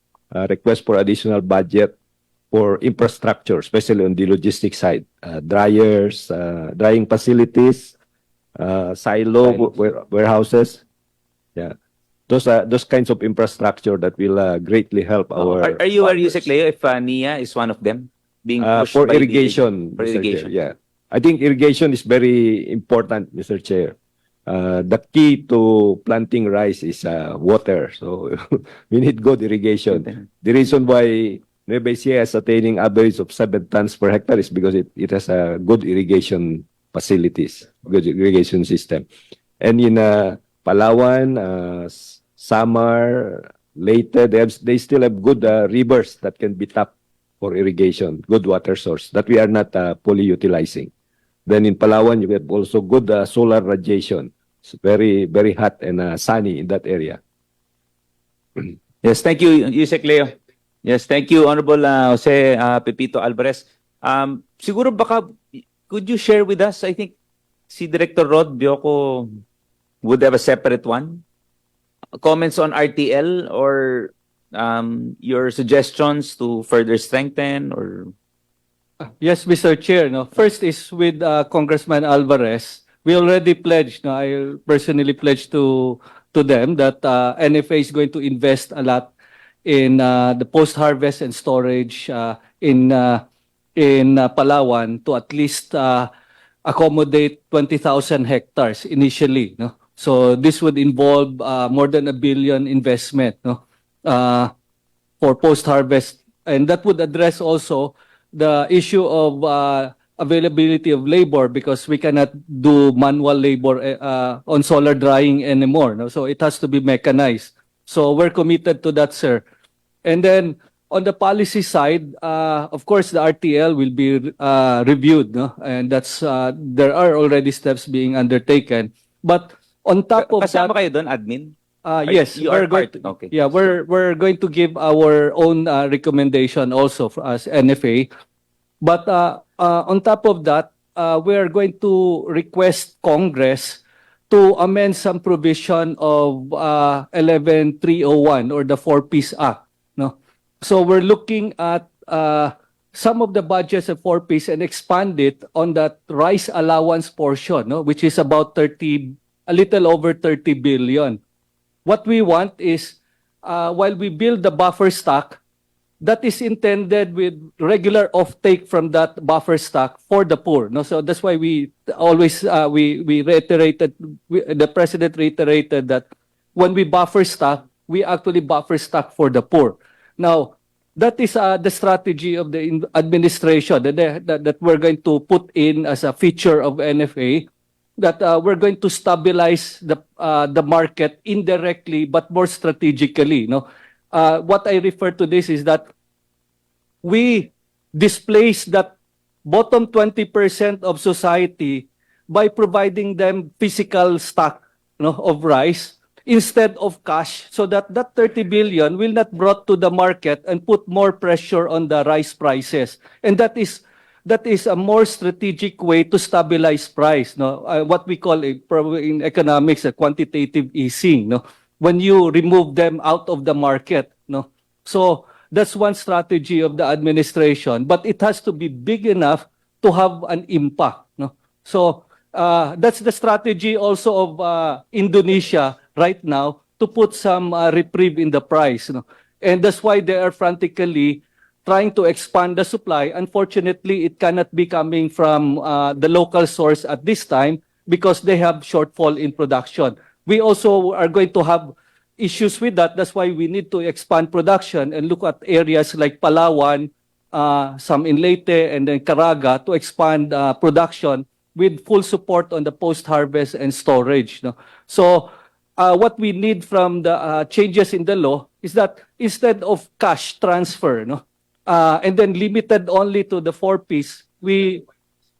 request for additional budget for infrastructure, especially on the logistics side, dryers, drying facilities, silo warehouses. Yeah. Those kinds of infrastructure that will greatly help our... Are you aware, Yusek Leo, if NIA is one of them? Being pushed for by irrigation, for Mr. irrigation. Chair. Yeah. I think irrigation is very important, Mr. Chair. The key to planting rice is water. So we need good irrigation. The reason why Nueva Ecija is attaining average of 7 tons per hectare is because it has a good irrigation facilities, good irrigation system. And in Palawan, Samar, Leyte, they still have good rivers that can be tapped for irrigation, good water source that we are not fully utilizing. Then in Palawan, you have also good solar radiation. It's very, very hot and sunny in that area. Yes, thank you, Yusek Leo. Yes, thank you, Honorable Jose Pepito Alvarez. Siguro baka, could you share with us, I think, si Director Rod Bioco would have a separate one? Comments on RTL or your suggestions to further strengthen or... Yes, Mr. Chair. No, first is with Congressman Alvarez. We already pledged. No, I personally pledged to them that NFA is going to invest a lot in the post-harvest and storage in Palawan to at least accommodate 20,000 hectares initially. No, so this would involve more than $1 billion investment. No, for post-harvest, and that would address also the issue of availability of labor because we cannot do manual labor on solar drying anymore. No? So it has to be mechanized. So we're committed to that, sir. And then on the policy side, of course, the RTL will be reviewed, no? And that's there are already steps being undertaken. But on top of Kasama that, kayo doon, admin? yes, You are going part. Okay. yeah, we're going to give our own recommendation also as NFA. But on top of that, we are going to request Congress to amend some provision of 11301 or the 4-Piece Act. No, so we're looking at some of the budgets of 4-Piece and expand it on that rice allowance portion, no, which is about a little over 30 billion. What we want is, while we build the buffer stock, that is intended with regular offtake from that buffer stock for the poor. No, so that's why we always we reiterated, the president reiterated that when we buffer stock, we actually buffer stock for the poor. Now, that is the strategy of the administration that we're going to put in as a feature of NFA, that we're going to stabilize the market indirectly but more strategically. No, what I refer to this is that we displace that bottom 20% of society by providing them physical stock, of rice instead of cash, so that 30 billion will not brought to the market and put more pressure on the rice prices. And that is a more strategic way to stabilize price. No, what we call probably in economics a quantitative easing. No, when you remove them out of the market. No, so that's one strategy of the administration, but it has to be big enough to have an impact. No, so that's the strategy also of Indonesia right now, to put some reprieve in the price. No, and that's why they are frantically trying to expand the supply. Unfortunately, it cannot be coming from the local source at this time because they have shortfall in production. We also are going to have issues with that. That's why we need to expand production and look at areas like Palawan, some in Leyte, and then Caraga to expand production with full support on the post-harvest and storage. No? So what we need from the changes in the law is that instead of cash transfer, no, and then limited only to the 4-piece, we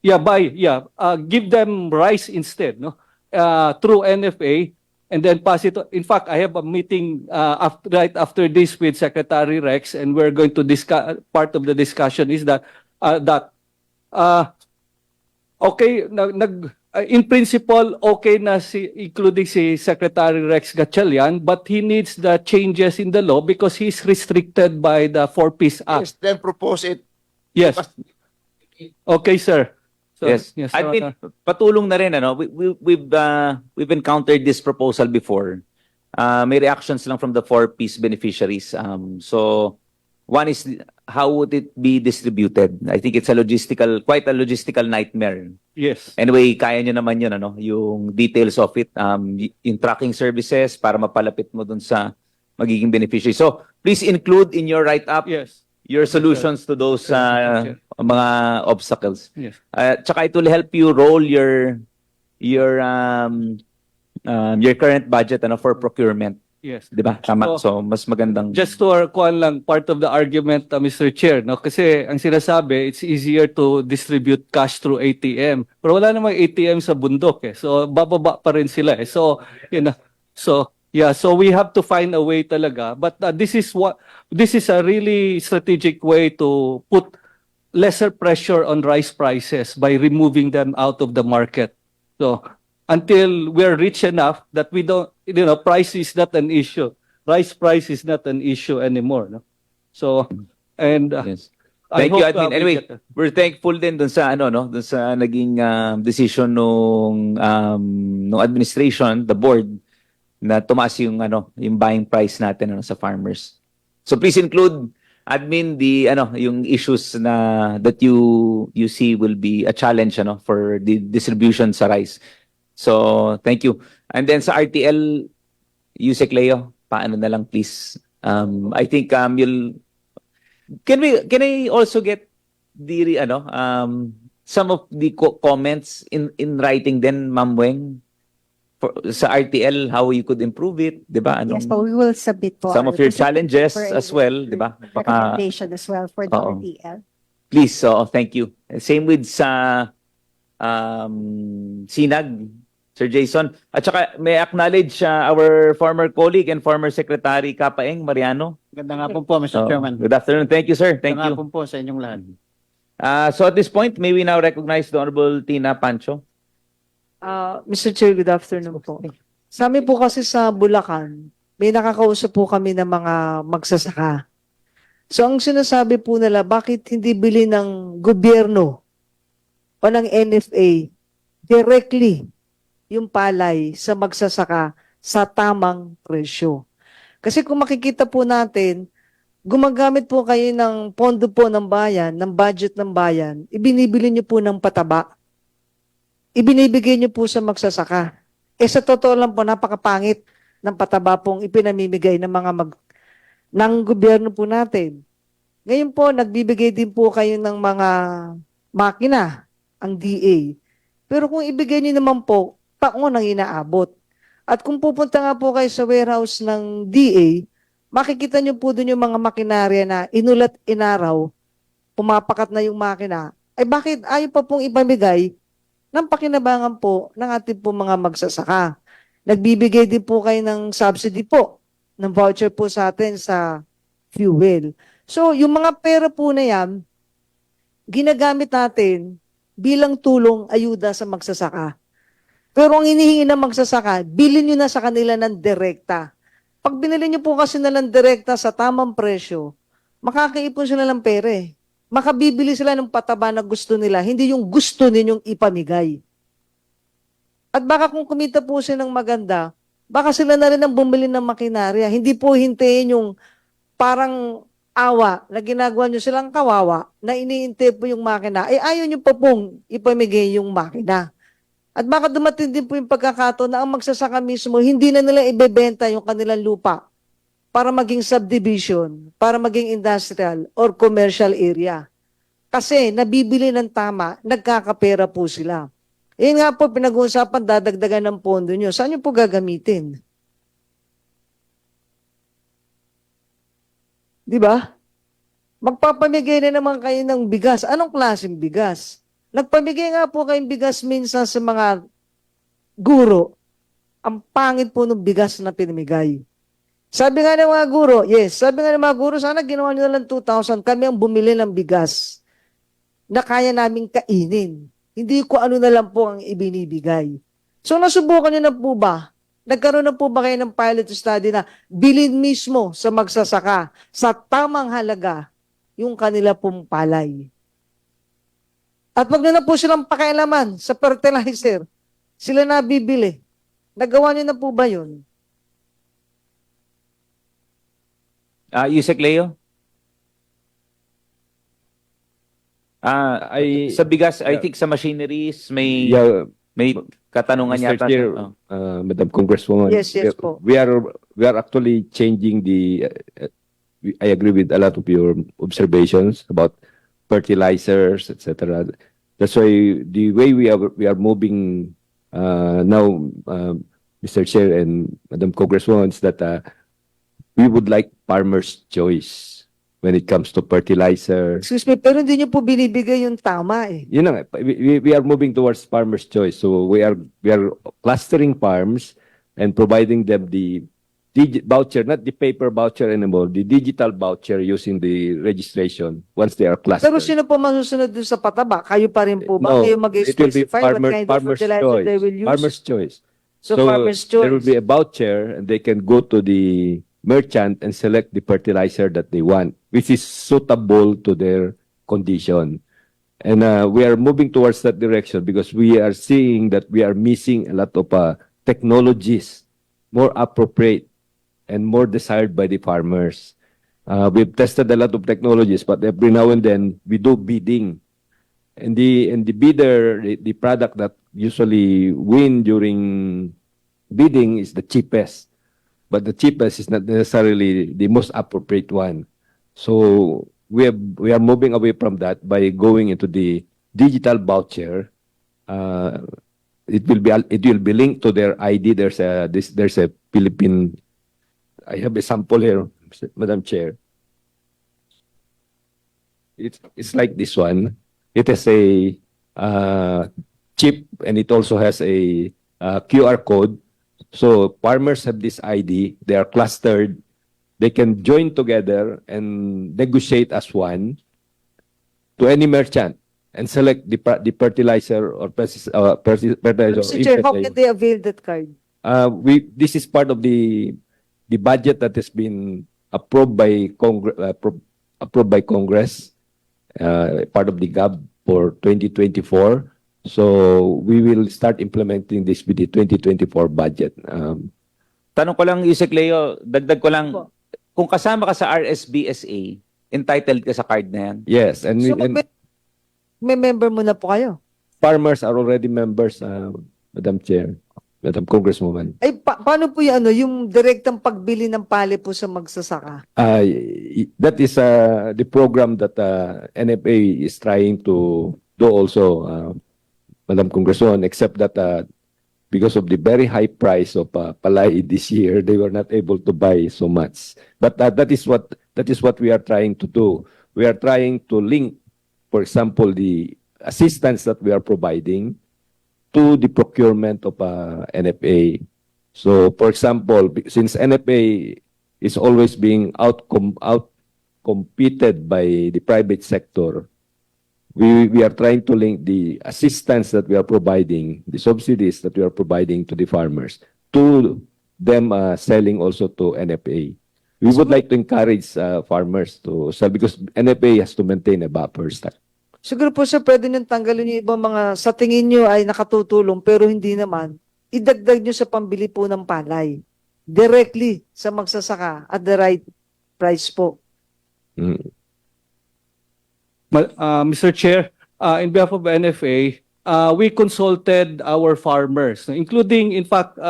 give them rice instead, no, through NFA, and then pass it. In fact, I have a meeting right after this with Secretary Rex, and we're going to discuss. Part of the discussion is that okay, in principle, okay na including si Secretary Rex Gatchalian, but he needs the changes in the law because he's restricted by the 4-piece Act. Yes, then propose it. Yes. Okay, sir. So, yes. yes, I mean, patulong na rin, ano, we've encountered this proposal before. May reactions lang from the 4-piece beneficiaries. So one is, how would it be distributed? I think it's quite a logistical nightmare. Yes. Anyway, kaya nyo naman yun, ano, yung details of it, in tracking services para mapalapit mo dun sa magiging beneficiary. So please include in your write-up your solutions to those mga obstacles. Yes. Tsaka it will help you roll your current budget, ano, for procurement. Yes. Diba? Tama. So mas magandang... Just to kuan lang, part of the argument, Mr. Chair, no? Kasi ang sinasabi, it's easier to distribute cash through ATM. Pero wala namang ATM sa bundok eh. So bababa pa rin sila eh. So, so we have to find a way talaga. But this is a really strategic way to put lesser pressure on rice prices by removing them out of the market. So until we're rich enough that we don't, price is not an issue. Rice price is not an issue anymore. No? So, and yes. Thank you, Admin. Anyway, we're thankful din dun sa dun sa naging decision nung administration, the board, na tumaas yung yung buying price natin sa farmers. So please include, Admin, yung issues that you see will be a challenge for the distribution sa rice. So, thank you. And then sa RTL, Yusek Leo, paano na lang please? I think can I also get the some of the comments in writing then, Ma'am Weng, sa RTL, how you could improve it, di ba? Yes, but we will submit po some of your challenges as well, di ba? Recommendation as well for the RTL. Please, thank you. Same with sa Sinag, Sir Jason. At saka may acknowledge our former colleague and former Secretary K.A.P.A. Mariano. Ganda nga po, Mr. Chairman. Good afternoon. Thank you, sir. Thank you. Ganda nga po sa inyong lahat. So at this point, may we now recognize the Honorable Tina Pancho. Mr. Chair, good afternoon po. Sa amin po kasi sa Bulacan, may nakakausap po kami ng mga magsasaka. So ang sinasabi po nila, bakit hindi bili ng gobyerno o ng NFA directly yung palay sa magsasaka sa tamang presyo? Kasi kung makikita po natin, gumagamit po kayo ng pondo po ng bayan, ng budget ng bayan, ibinibili niyo po ng pataba. Ibinibigay niyo po sa magsasaka. Sa totoo lang po, napakapangit ng pataba pong ipinamimigay ng gobyerno po natin. Ngayon po, nagbibigay din po kayo ng mga makina, ang DA. Pero kung ibigay niyo naman po, taon ang inaabot. At kung pupunta nga po kayo sa warehouse ng DA, makikita niyo po doon yung mga makinarya na inulat inaraw, pumapakat na yung makina. Ay bakit ayaw pa pong ipamigay ng pakinabangan po ng ating po mga magsasaka? Nagbibigay din po kayo ng subsidy po, ng voucher po sa atin sa fuel. So, yung mga pera po na yan, ginagamit natin bilang tulong ayuda sa magsasaka. Pero ang hinihingi ng magsasaka, bilhin nyo na sa kanila ng direkta. Pag binili nyo po kasi na ng direkta sa tamang presyo, makakaipon sila ng pera eh. Makabibili sila ng pataba na gusto nila, hindi yung gusto ninyong ipamigay. At baka kung kumita po sila ng maganda, baka sila na rin ang bumili ng makinarya. Hindi po hintayin yung parang awa na ginagawa nyo silang kawawa na iniintay po yung makina. Ayaw nyo pa pong ipamigay yung makina. At baka dumating din po yung pagkakataon na ang magsasaka mismo, hindi na nila ibebenta yung kanilang lupa para maging subdivision, para maging industrial or commercial area. Kasi nabibili ng tama, nagkakapera po sila. Yun nga po, pinag-uusapan, dadagdagan ng pondo nyo. Saan nyo po gagamitin? Di ba? Magpapamigay na naman kayo ng bigas. Anong klaseng bigas? Nagpamigay nga po kayong bigas minsan sa mga guro. Ang pangit po ng bigas na pinamigay. Sabi nga ng mga guro, sabi nga ng mga guro, sana ginawa nyo na lang 2,000, kami ang bumili ng bigas na kaya naming kainin. Hindi ko ano na lang po ang ibinibigay. So nasubukan nyo na po ba? Nagkaroon na po ba kayo ng pilot study na bilhin mismo sa magsasaka sa tamang halaga yung kanila pong palay? At wag na po silang pakialaman sa fertilizer. Sila na bibili. Nagawa niyo na po ba yun? Yusek Leo? Sa bigas, I think sa machineries, may katanungan Mr. yata. Chair, Madam Congresswoman. Yes, po. We are actually changing I agree with a lot of your observations about fertilizers, etc. That's why the way we are moving now, Mr. Chair and Madam Congresswoman, is that we would like farmers' choice when it comes to fertilizer. Excuse me, pero hindi niyo po binibigay yung tama eh. You know, we are moving towards farmers' choice. So we are clustering farms and providing them the voucher, not the paper voucher anymore, the digital voucher using the registration once they are clustered. Pero sino po masusunod dun sa pataba? Kayo pa rin po ba? No, Kayo it will be mag-specify what kind of farmer's fertilizer choice. they will use? Farmer's choice. So farmer's choice. There will be a voucher and they can go to the merchant and select the fertilizer that they want, which is suitable to their condition. And we are moving towards that direction because we are seeing that we are missing a lot of technologies more appropriate and more desired by the farmers. We've tested a lot of technologies, but every now and then we do bidding. And the bidder, the product that usually win during bidding is the cheapest. But the cheapest is not necessarily the most appropriate one. So we are moving away from that by going into the digital voucher. It will be linked to their ID. There's a Philippine. I have a sample here, Madam Chair. It's like this one. It has a chip and it also has a QR code. So farmers have this ID. They are clustered. They can join together and negotiate as one to any merchant and select the fertilizer or fertilizer. Mr. Chair, how can they avail that card? This is part of the budget that has been approved by Congress, part of the GAB for 2024. So we will start implementing this with the 2024 budget. Tanong ko lang, Yusek Leo, dagdag ko lang, kung kasama ka sa RSBSA, entitled ka sa card na yan. Yes, and, So, and may member mo na po kayo. farmers are already members, Madam Chair, Madam Congresswoman. Ay, paano po yung, yung direktang pagbili ng pali po sa magsasaka? That is the program that NFA is trying to do also, Madam Congresswoman, except that because of the very high price of palay this year, they were not able to buy so much. But that is what we are trying to do. We are trying to link, for example, the assistance that we are providing to the procurement of NFA. So, for example, since NFA is always being out-competed by the private sector, we are trying to link the assistance that we are providing, the subsidies that we are providing to the farmers, to them selling also to NFA. We would like to encourage farmers to sell because NFA has to maintain a buffer stock. Siguro po sir, pwede nyo tanggalin yung ibang mga sa tingin nyo ay nakatutulong pero hindi naman. Idagdag nyo sa pambili po ng palay. Directly sa magsasaka at the right price po. Mr. Chair, in behalf of NFA, we consulted our farmers, including, in fact,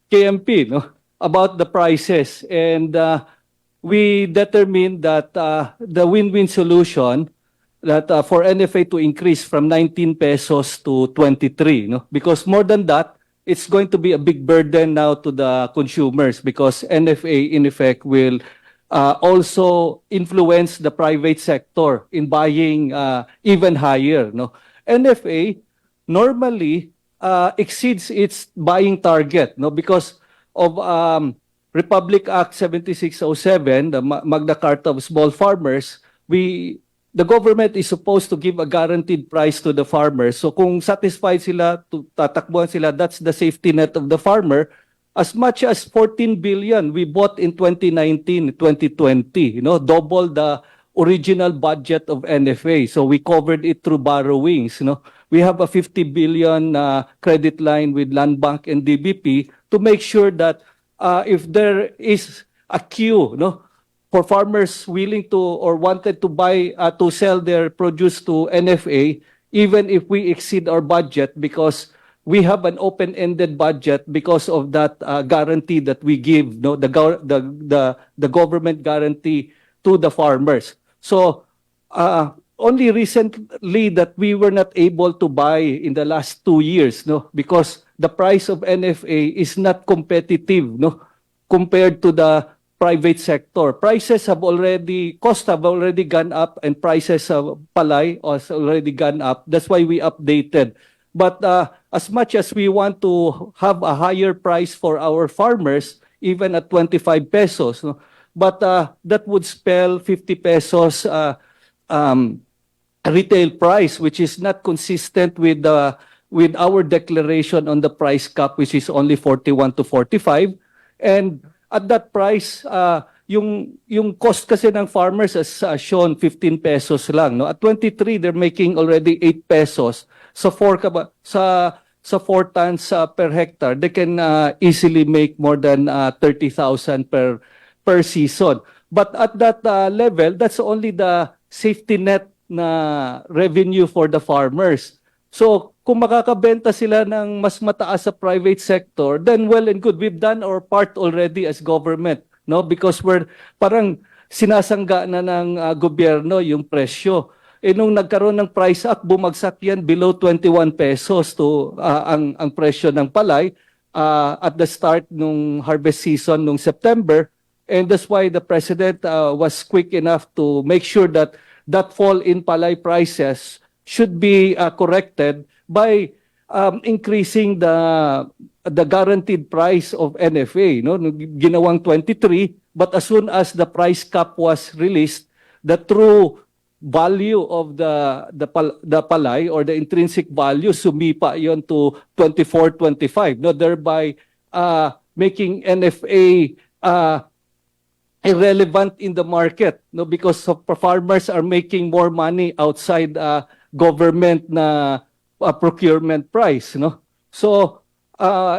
KMP, about the prices. And we determined that the win-win solution that for NFA to increase from 19 pesos to 23, because more than that, it's going to be a big burden now to the consumers because NFA, in effect, will also influence the private sector in buying even higher. NFA normally exceeds its buying target because of Republic Act 7607, the Magna Carta of Small Farmers. The government is supposed to give a guaranteed price to the farmers. So kung satisfied sila, tatakbuhan sila, that's the safety net of the farmer. As much as 14 billion we bought in 2019, 2020, double the original budget of NFA. So we covered it through borrowings. We have a 50 billion credit line with Land Bank and DBP to make sure that if there is a queue, for farmers willing to or wanted to buy to sell their produce to NFA, even if we exceed our budget, because we have an open-ended budget because of that guarantee that we give, the government guarantee to the farmers. So only recently that we were not able to buy in the last 2 years, because the price of NFA is not competitive, compared to the private sector. Costs have already gone up, and prices of palay has already gone up. That's why we updated. But as much as we want to have a higher price for our farmers, even at 25 pesos, but that would spell 50 pesos retail price, which is not consistent with our declaration on the price cap, which is only 41 to 45. And at that price, yung cost kasi ng farmers as shown 15 pesos lang, At 23, they're making already 8 pesos. So 4 tons per hectare, they can easily make more than 30,000 per season. But at that level, that's only the safety net na revenue for the farmers. So kung makakabenta sila ng mas mataas sa private sector, then well and good. We've done our part already as government, because we're parang sinasangga na ng gobyerno yung presyo. Nung nagkaroon ng price up, bumagsak yan below 21 pesos to ang presyo ng palay at the start nung harvest season nung September. And that's why the President was quick enough to make sure that that fall in palay prices should be corrected by increasing the guaranteed price of NFA, ginawang 23, but as soon as the price cap was released, the true value of the palay or the intrinsic value sumipa yon to 24, 25, thereby making NFA irrelevant in the market, because farmers are making more money outside government na procurement price, So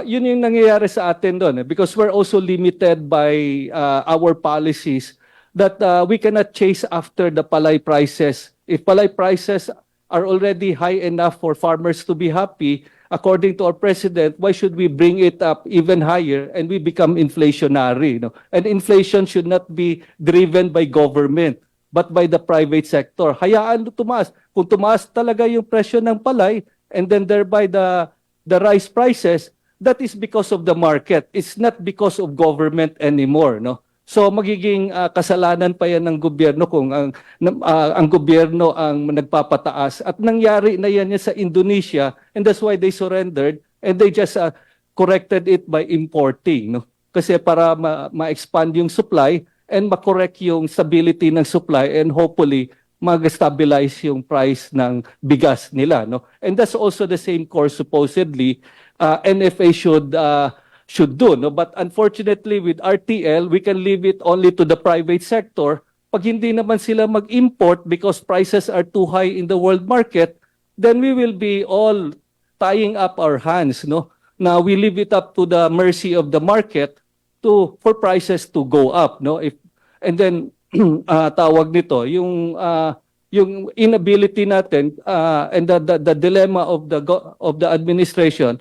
Yun yung nangyayari sa atin doon because we're also limited by our policies that we cannot chase after the palay prices. If palay prices are already high enough for farmers to be happy, according to our president, why should we bring it up even higher and we become inflationary? And inflation should not be driven by government but by the private sector. Hayaan tumaas. Kung tumaas talaga yung presyo ng palay and then thereby the rice prices, that is because of the market. It's not because of government anymore, no? So magiging kasalanan pa yan ng gobyerno kung ang gobyerno ang nagpapataas. At nangyari na yan sa Indonesia and that's why they surrendered and they just corrected it by importing, no? Kasi para ma-expand yung supply and ma-correct yung stability ng supply and hopefully mag-stabilize yung price ng bigas nila, no? And that's also the same course supposedly NFA should do, no? But unfortunately with RTL, we can leave it only to the private sector. Pag hindi naman sila mag-import because prices are too high in the world market, then we will be all tying up our hands, no? Now we leave it up to the mercy of the market for prices to go up, no? And then tawag nito yung inability natin and the dilemma of the administration.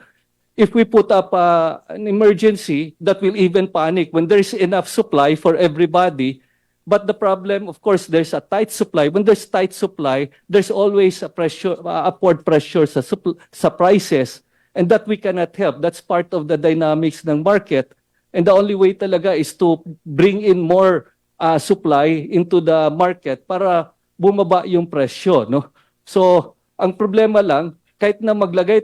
If we put up an emergency, that will even panic when there's enough supply for everybody. But the problem, of course, there's a tight supply. When there's tight supply, there's always a pressure, upward pressure sa prices, and that we cannot help. That's part of the dynamics ng market. And the only way talaga is to bring in more supply into the market para bumaba yung presyo, no? So, ang problema lang, kahit na maglagay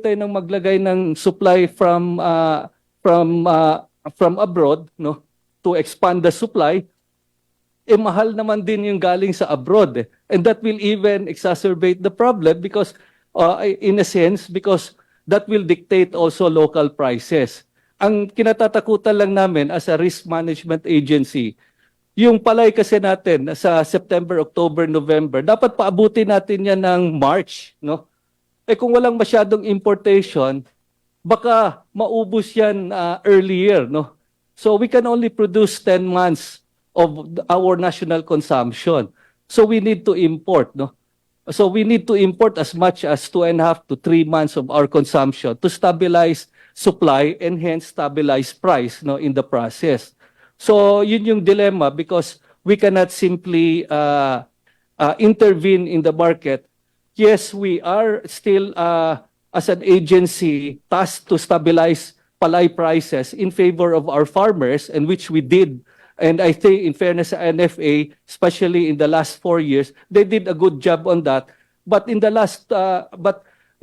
ng supply from abroad, no, to expand the supply, mahal naman din yung galing sa abroad. And that will even exacerbate the problem because in a sense because that will dictate also local prices. Ang kinatatakutan lang namin as a risk management agency, yung palay kasi natin sa September, October, November, dapat paabutin natin yan ng March, no? Kung walang masyadong importation, baka maubos yan earlier, no? So we can only produce 10 months of our national consumption. So we need to import, no? So we need to import as much as 2.5 to 3 months of our consumption to stabilize supply and hence stabilize price, no, in the process. So yun yung dilemma because we cannot simply intervene in the market. Yes, we are still as an agency tasked to stabilize palay prices in favor of our farmers, and which we did. And I think in fairness sa NFA, especially in the last 4 years, they did a good job on that. But in the last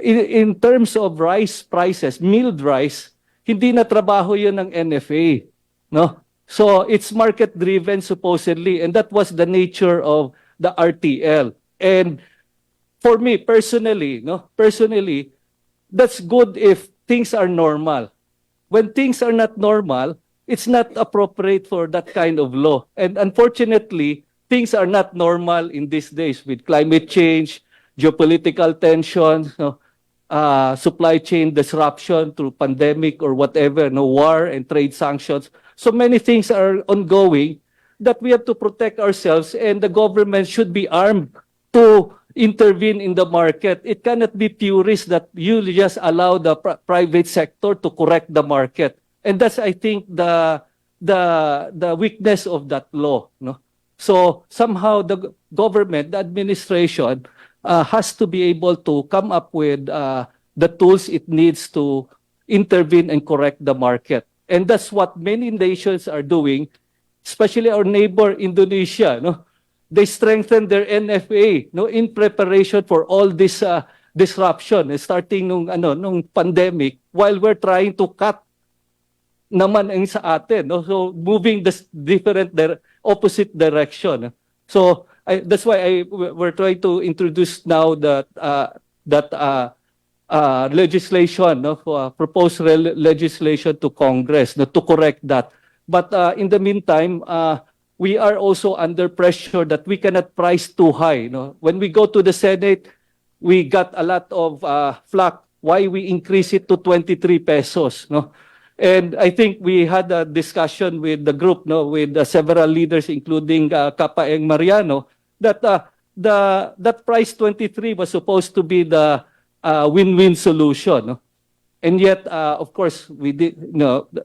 in terms of rice prices, milled rice, hindi na trabaho 'yun ng NFA, no? So it's market driven supposedly, and that was the nature of the RTL. And for me personally, that's good if things are normal. When things are not normal, it's not appropriate for that kind of law. And unfortunately, things are not normal in these days with climate change, geopolitical tensions, supply chain disruption through pandemic or whatever, war and trade sanctions. So many things are ongoing that we have to protect ourselves, and the government should be armed to intervene in the market. It cannot be purist that you just allow the private sector to correct the market. And that's, I think, the weakness of that law, no? So somehow the government, the administration, has to be able to come up with the tools it needs to intervene and correct the market. And that's what many nations are doing, especially our neighbor Indonesia, no? They strengthen their NFA, no, in preparation for all this disruption, starting nung pandemic, while we're trying to cut naman ang sa atin, no? So moving the opposite direction. So that's why we're trying to introduce now that legislation, no, proposed legislation to Congress, no, to correct that. But in the meantime, we are also under pressure that we cannot price too high, no? When we go to the Senate, we got a lot of flack why we increase it to 23 pesos, no? And I think we had a discussion with the group, no, with several leaders, including T.R.O.P.A. and Mariano, that that price 23 was supposed to be the win-win solution, no? And yet, of course, we didn't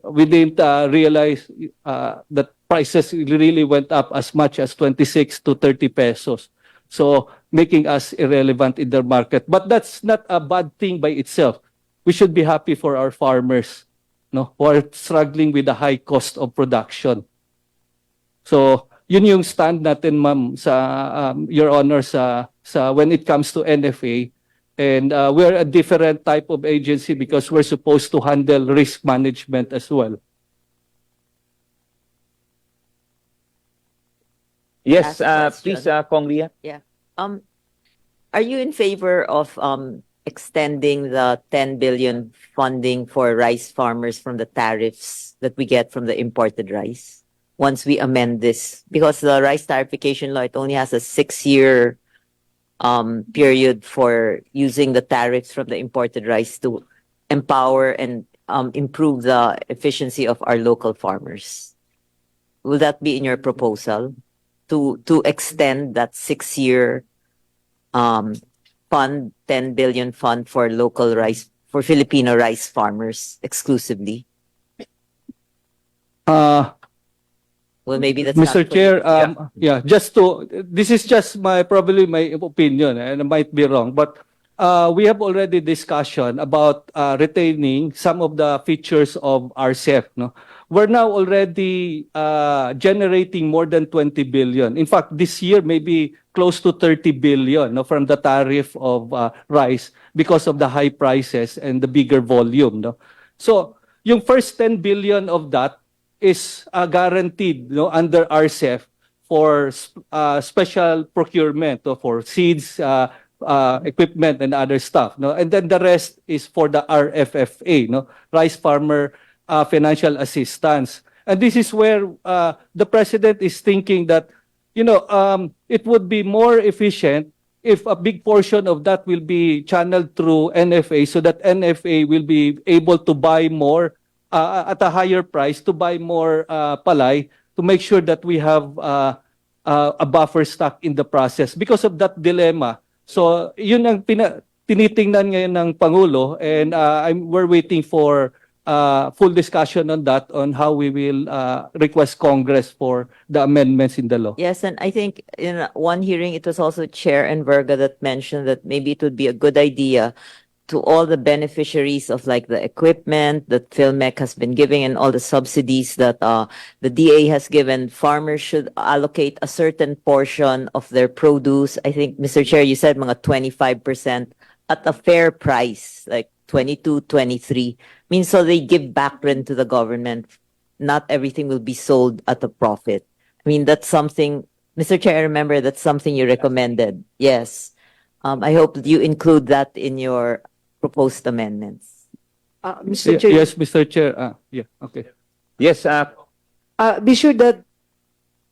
realize that prices really went up as much as 26 to 30 pesos. So making us irrelevant in the market. But that's not a bad thing by itself. We should be happy for our farmers, no, who are struggling with the high cost of production. So yun yung stand natin, ma'am, sa Your Honor, sa when it comes to NFA. And we're a different type of agency because we're supposed to handle risk management as well. Yes, Last please, question. Kongria. Yeah. Are you in favor of extending the 10 billion funding for rice farmers from the tariffs that we get from the imported rice once we amend this? Because the rice tariffication law, it only has a 6-year period for using the tariffs from the imported rice to empower and improve the efficiency of our local farmers. Will that be in your proposal to extend that 6-year fund, 10 billion fund for local rice, for Filipino rice farmers exclusively? Well, maybe that's Mr. not Chair, this is just probably my opinion, and I might be wrong, but we have already discussion about retaining some of the features of RCEP. No? We're now already generating more than 20 billion. In fact, this year maybe close to 30 billion, no, from the tariff of rice because of the high prices and the bigger volume. No? So yung first 10 billion of that is guaranteed, no, under RCEP for special procurement, no, for seeds, equipment, and other stuff. No? And then the rest is for the RFFA, no, Rice Farmer Financial Assistance. And this is where the President is thinking that, it would be more efficient if a big portion of that will be channeled through NFA so that NFA will be able to buy more at a higher price, to buy more palay, to make sure that we have a buffer stock in the process because of that dilemma. So yun ang tinitingnan ngayon ng Pangulo, and we're waiting for full discussion on that, on how we will request Congress for the amendments in the law. Yes, and I think in one hearing, it was also Chair Enverga that mentioned that maybe it would be a good idea to all the beneficiaries of like the equipment that PhilMec has been giving and all the subsidies that the DA has given, farmers should allocate a certain portion of their produce. I think, Mr. Chair, you said mga 25% at a fair price, like 22, 23. Means so they give back rent to the government. Not everything will be sold at a profit. I mean, that's something, Mr. Chair, I remember that's something you recommended. Yes. I hope that you include that in your proposed amendments. Mr. Chair, Yes, Mr. Chair. Yeah, okay. Yes, be sure that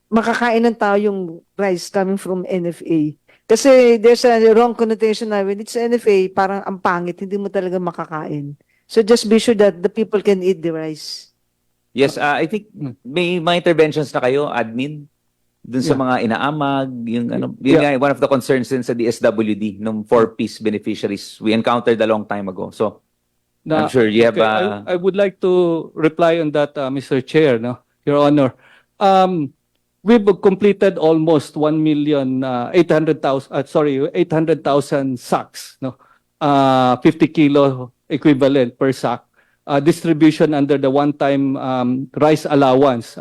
makakain ng tao yung rice coming from NFA. Kasi there's a wrong connotation na when it's NFA, parang ang pangit, hindi mo talaga makakain. So just be sure that the people can eat the rice. yes, I think may mga interventions na kayo, admin, dun sa mga inaamag, yung nga, one of the concerns din sa DSWD, nung 4-piece beneficiaries, we encountered a long time ago. So, I'm sure you have... I would like to reply on that, Mr. Chair, no? Your Honor. We've completed almost 800,000 sacks, no? 50 kilo equivalent per sack. Distribution under the one-time rice allowance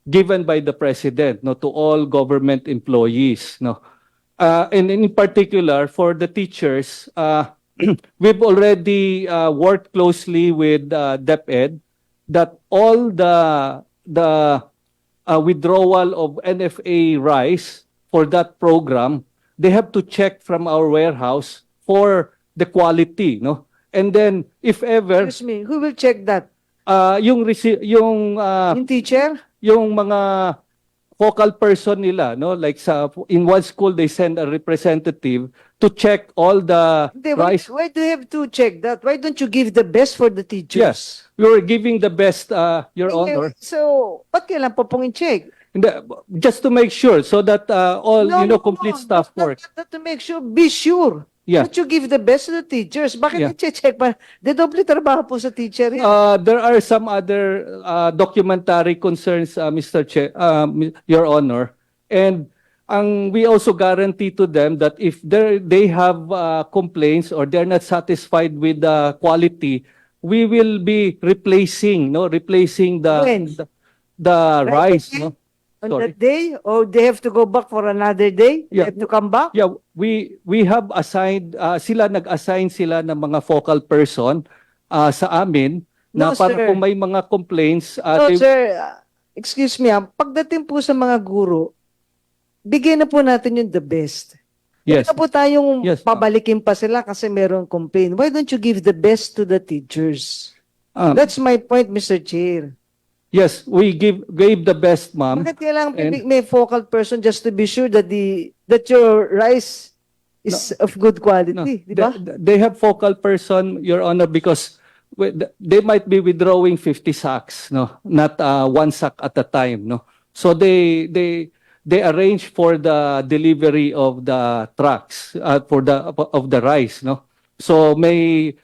given by the President, no, to all government employees, no. And in particular for the teachers, we've already worked closely with Dec.7 that all the withdrawal of NFA rice for that program, they have to check from our warehouse for the quality, no. And then if ever, Excuse me, who will check that? yung Yung teacher? yung mga focal person nila, no? Like in one school, they send a representative to check all the rice. Why do you have to check that? Why don't you give the best for the teachers? Yes, we were giving the best, Your Honor. So, ba't kailan pa pong i-check? Hindi, just to make sure so that all, complete staff work. Not to make sure, be sure. Yeah. That you give the best to the teachers. Bakit Yeah. i-check pa? Dedoble trabaho po sa teacher yan. There are some other documentary concerns, Mr. Your Honor, and we also guarantee to them that if they have complaints or they're not satisfied with the quality, we will be replacing When? the rice, away? no? On Sorry. that day? Or they have to go back for another day? They Yeah. have to come back? Yeah, we have assigned nag-assign sila ng mga focal person sa amin na No, para sir. kung may mga complaints No, sir. Excuse me. Pagdating po sa mga guro, bigyan na po natin yung the best. Yes. Huwag na po tayong Yes. pabalikin pa sila kasi merong complaint. Why don't you give the best to the teachers? That's my point, Mr. Chair. Yes, we gave the best, ma'am. Bakit kailangan And- may focal person just to be sure that your rice is of good quality, di ba? They have focal person, Your Honor, because they might be withdrawing 50 sacks, no, not one sack at a time, no. So they arrange for the delivery of the trucks of the rice, no. So may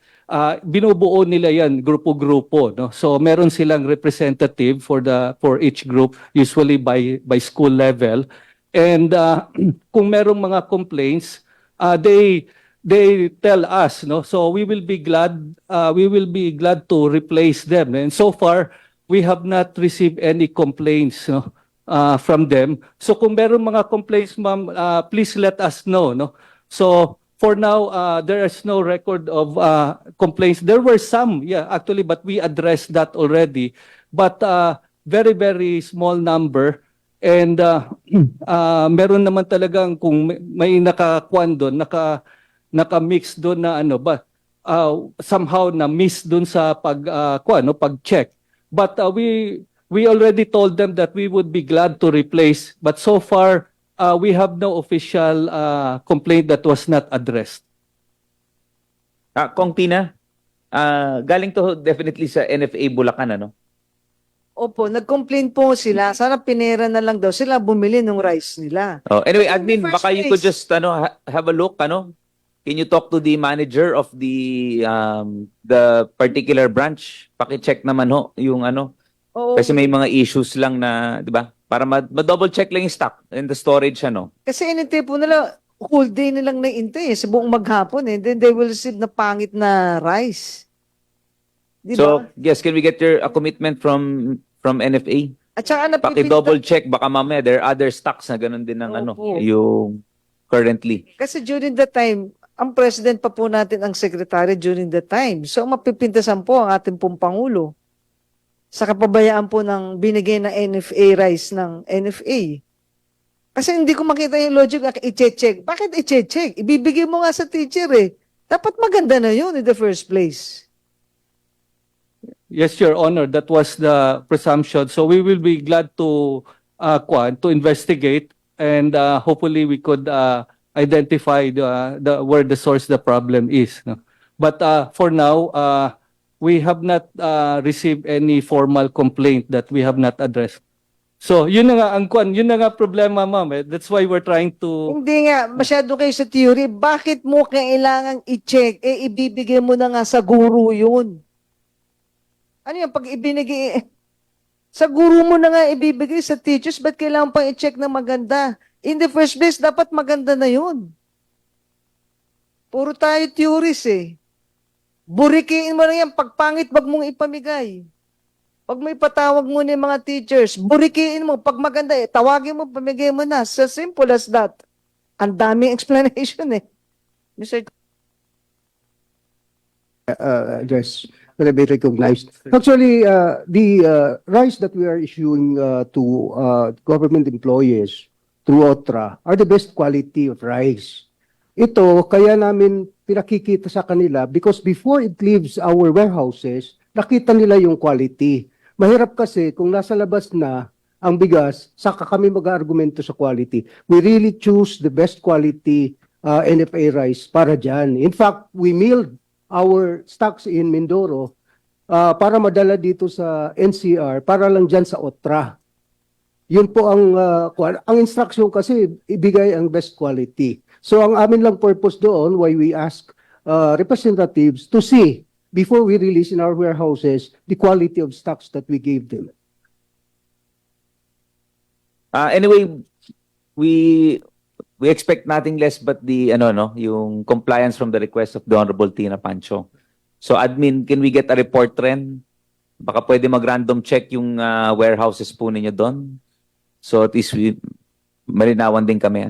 binubuo nila yan grupo-grupo, no. So meron silang representative for each group, usually by school level. And kung merong mga complaints, they tell us, no. So we will be glad to replace them. And so far we have not received any complaints, no, from them. So kung meron mga complaints, ma'am, please let us know, no. So for now, there is no record of complaints. There were some, yeah, actually, but we addressed that already. But very, very small number. And meron naman talagang kung may nakakuan doon, naka-mix doon na somehow na miss doon sa pag-check. But we already told them that we would be glad to replace. But so far, we have no official complaint that was not addressed. Kong Tina, galing to definitely sa NFA Bulacan, ano? Opo, nag-complain po sila. Sana pinera na lang daw sila bumili ng rice nila. Oh, anyway, In the admin, first baka you could just have a look, ano? Can you talk to the manager of the particular branch? Paki-check naman ho yung Oo. kasi may mga issues lang na, 'di ba? Para ma-double check lang yung stock and the storage Kasi inintay po nila, whole day nilang naintay sa buong maghapon eh. Then they will receive na pangit na rice. Di So, ba? yes, can we get a commitment from NFA? At saka Paki-double check baka mamaya there are other stocks na ganun din ng Opo. yung currently. Kasi during the time, ang president pa po natin ang secretary during the time. So mapipintasan po ang ating pong Pangulo sa kapabayaan po ng binigay na NFA rice ng NFA. Kasi hindi ko makita yung logic, i-check. Bakit i-check? Ibibigay mo nga sa teacher eh. Dapat maganda na yun in the first place. Yes, Your Honor, that was the presumption. So we will be glad to investigate and hopefully we could identify where the source of the problem is. No? But for now, we have not received any formal complaint that we have not addressed. So yun na nga yun na nga problema, ma'am. That's why we're trying to. Hindi nga, masyado kayo sa theory. Bakit mo kailangang i-check? Ibibigay mo na nga sa guru yun. Ano yan? Pag ibinigay, sa guru mo na nga ibibigay sa teachers, ba't kailangan pang i-check na maganda? In the first place, dapat maganda na yun. Puro tayo theories eh. Burikiin mo na yan. Pag pangit, wag mong ipamigay. Pag may patawag mo na yung mga teachers, burikiin mo. Pag maganda, tawagin mo, pamigay mo na. So simple as that. Ang daming explanation eh. Mr. Address will be recognized. Actually, the rice that we are issuing to government employees through OTRA are the best quality of rice. Ito, kaya namin pinakikita sa kanila because before it leaves our warehouses, nakita nila yung quality. Mahirap kasi kung nasa labas na, ang bigas, saka kami mag-argumento sa quality. We really choose the best quality NFA rice para dyan. In fact, we milled our stocks in Mindoro para madala dito sa NCR, para lang dyan sa OTRA. Yun po ang instruction kasi ibigay ang best quality. So ang amin lang purpose doon, why we ask representatives to see before we release in our warehouses the quality of stocks that we gave them. Anyway, we expect nothing less but the yung compliance from the request of the Honorable Tina Pancho. So admin, can we get a report trend? Baka pwede mag-random check yung warehouses po ninyo doon. So at least malinawan din kami,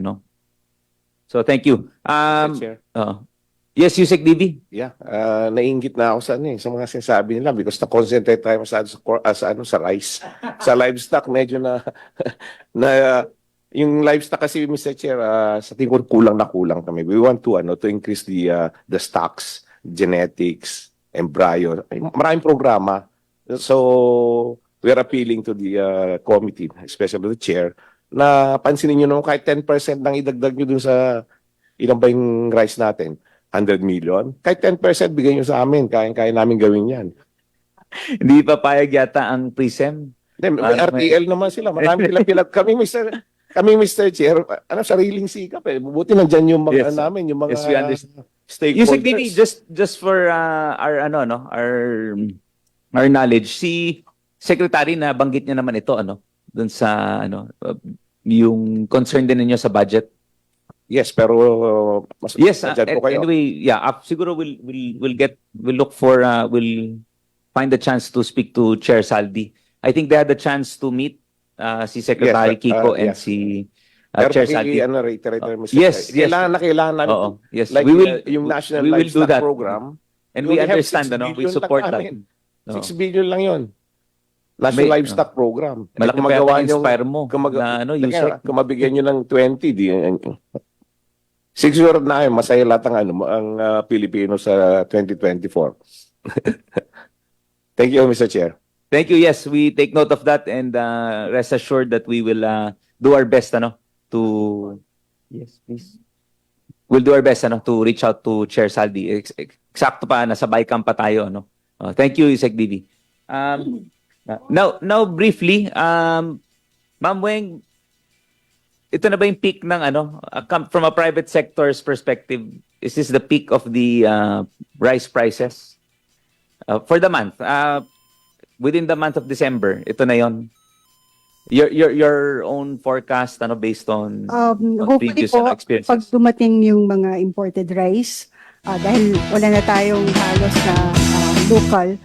So thank you. Chair. Yes, Yusek DB. Yeah, naiinggit na ako sa sa mga sinasabi nila because na-concentrate tayo masyado sa rice. Sa livestock medyo na yung livestock kasi, Mr. Chair, sa tingin ko kulang kami. We want to increase the stocks, genetics, embryo. Maraming programa. So we are appealing to the committee, especially the chair, na pansinin nyo naman kahit 10% nang idagdag nyo dun sa ilang ba yung rice natin. 100 million. Kahit 10% bigay nyo sa amin. Kaya namin gawin yan. Hindi pa payag yata ang PRISM. May RTL naman sila. Marami pilag kami, Mr. Chair, sariling sikap eh. Buti nandyan yung mga namin, yung mga we understand. stakeholders. Yusek DB, just for our knowledge, si Secretary na banggit niya naman ito, dun sa yung concern din ninyo sa budget. Yes, pero mas po kayo. Anyway, siguro we'll find the chance to speak to Chair Saldi. I think they had the chance to meet si Secretary Kiko and si Chair Saldi. Yes. Kailangan namin. Oo. Yes. Like yung National Livestock Program. And we understand, we support that. 6 billion lang yun. National Livestock Program. Malaki pa yung inspire mo Yusek. Kung mabigyan nyo ng 20, siguro na masaya lahat ang Pilipino sa 2024. Thank you, Mr. Chair. Thank you. Yes, we take note of that and rest assured that we will do our best to yes, please. We'll do our best to reach out to Chair Saldi. Eksakto pa nasa Baykam pa tayo thank you, Yusek DB. Now briefly, Ma'am Weng, ito na ba yung peak ng from a private sector's perspective, is this the peak of the rice prices for the month? Within the month of December, ito na yon. Your own forecast based on hopefully previous po, experiences. pag dumating yung mga imported rice, dahil wala na tayong halos na local,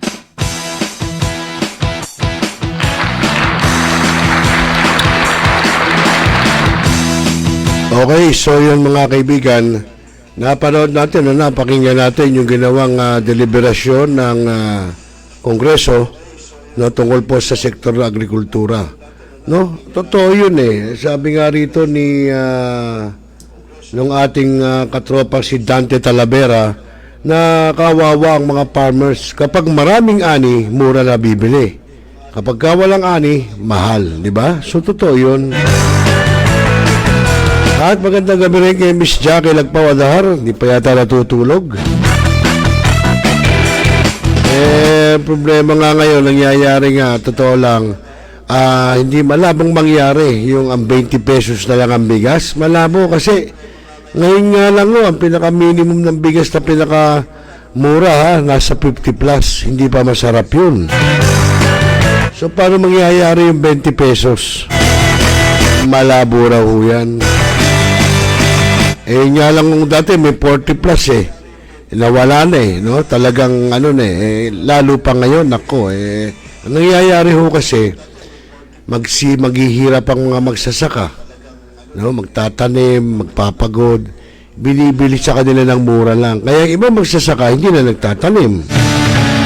Okay, so yun mga kaibigan, napanood natin, napakinggan natin yung ginawang deliberasyon ng Kongreso tungkol po sa sektor ng agrikultura. Totoo yun Sabi nga rito ni nung ating katropa si Dante Talavera na kawawa ang mga farmers. Kapag maraming ani, mura na bibili. Kapag walang ani, mahal. Di ba? So totoo yun. At magandang gabi rin kay Miss Jackie Lagpawadahar. Hindi pa yata natutulog. Problema nga ngayon, nangyayari nga, totoo lang, hindi malabong mangyari yung ang 20 pesos na lang ang bigas. Malabo kasi ngayon nga lang ang pinaka-minimum ng bigas na pinaka-mura, nasa 50 plus. Hindi pa masarap yun. So, paano mangyayari yung 20 pesos? Malabo raw yan. Nga lang dati may 40 plus nawala na talagang lalo pa ngayon ang nangyayari kasi maghihirap ang mga magsasaka magtatanim, magpapagod, binibili sa kanila ng mura lang, kaya ibang magsasaka hindi na nagtatanim,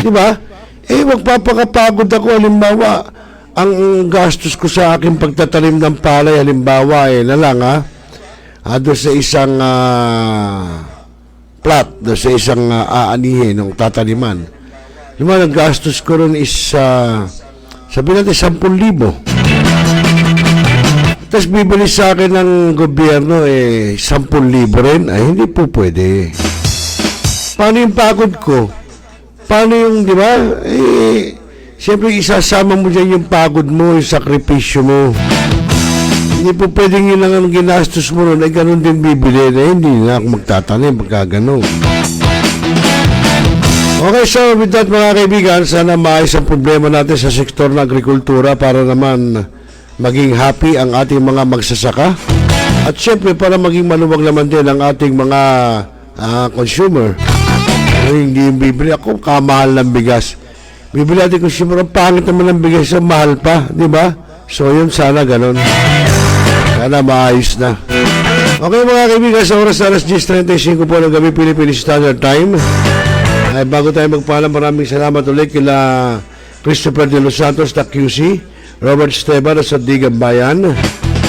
di ba? Magpapakapagod ako, halimbawa ang gastos ko sa aking pagtatanim ng palay, halimbawa na lang doon sa isang plot, doon sa isang aanihin ng tataniman. Ang gastos ko ron is sabi natin 10,000. Tapos bibili sa akin ng gobyerno 10,000 rin. Ay, hindi po pwede. Paano yung pagod ko? Paano yung, di ba? Siyempre isasama mo dyan yung pagod mo, yung sakripisyo mo. Hindi po pwedeng yun lang ang ginastos mo ron, ay ganun din bibili. Hindi na ako magtatanim pagka ganun. Okay, so with that mga kaibigan, sana maayos ang problema natin sa sektor ng agrikultura para naman maging happy ang ating mga magsasaka. At syempre para maging maluwag naman din ang ating mga consumer. Hindi yung bibili ako, kamahal ng bigas. Bibili natin consumer, ang pangit naman ng bigas, ang mahal pa, di ba? So yun, sana ganun. Sana maayos na. Okay mga kaibigan, sa oras 10:35 po ng gabi, Philippine Standard Time. Ay bago tayo magpaalam, maraming salamat ulit kila Christopher de los Santos, na QC, Robert Esteban sa Digang Bayan,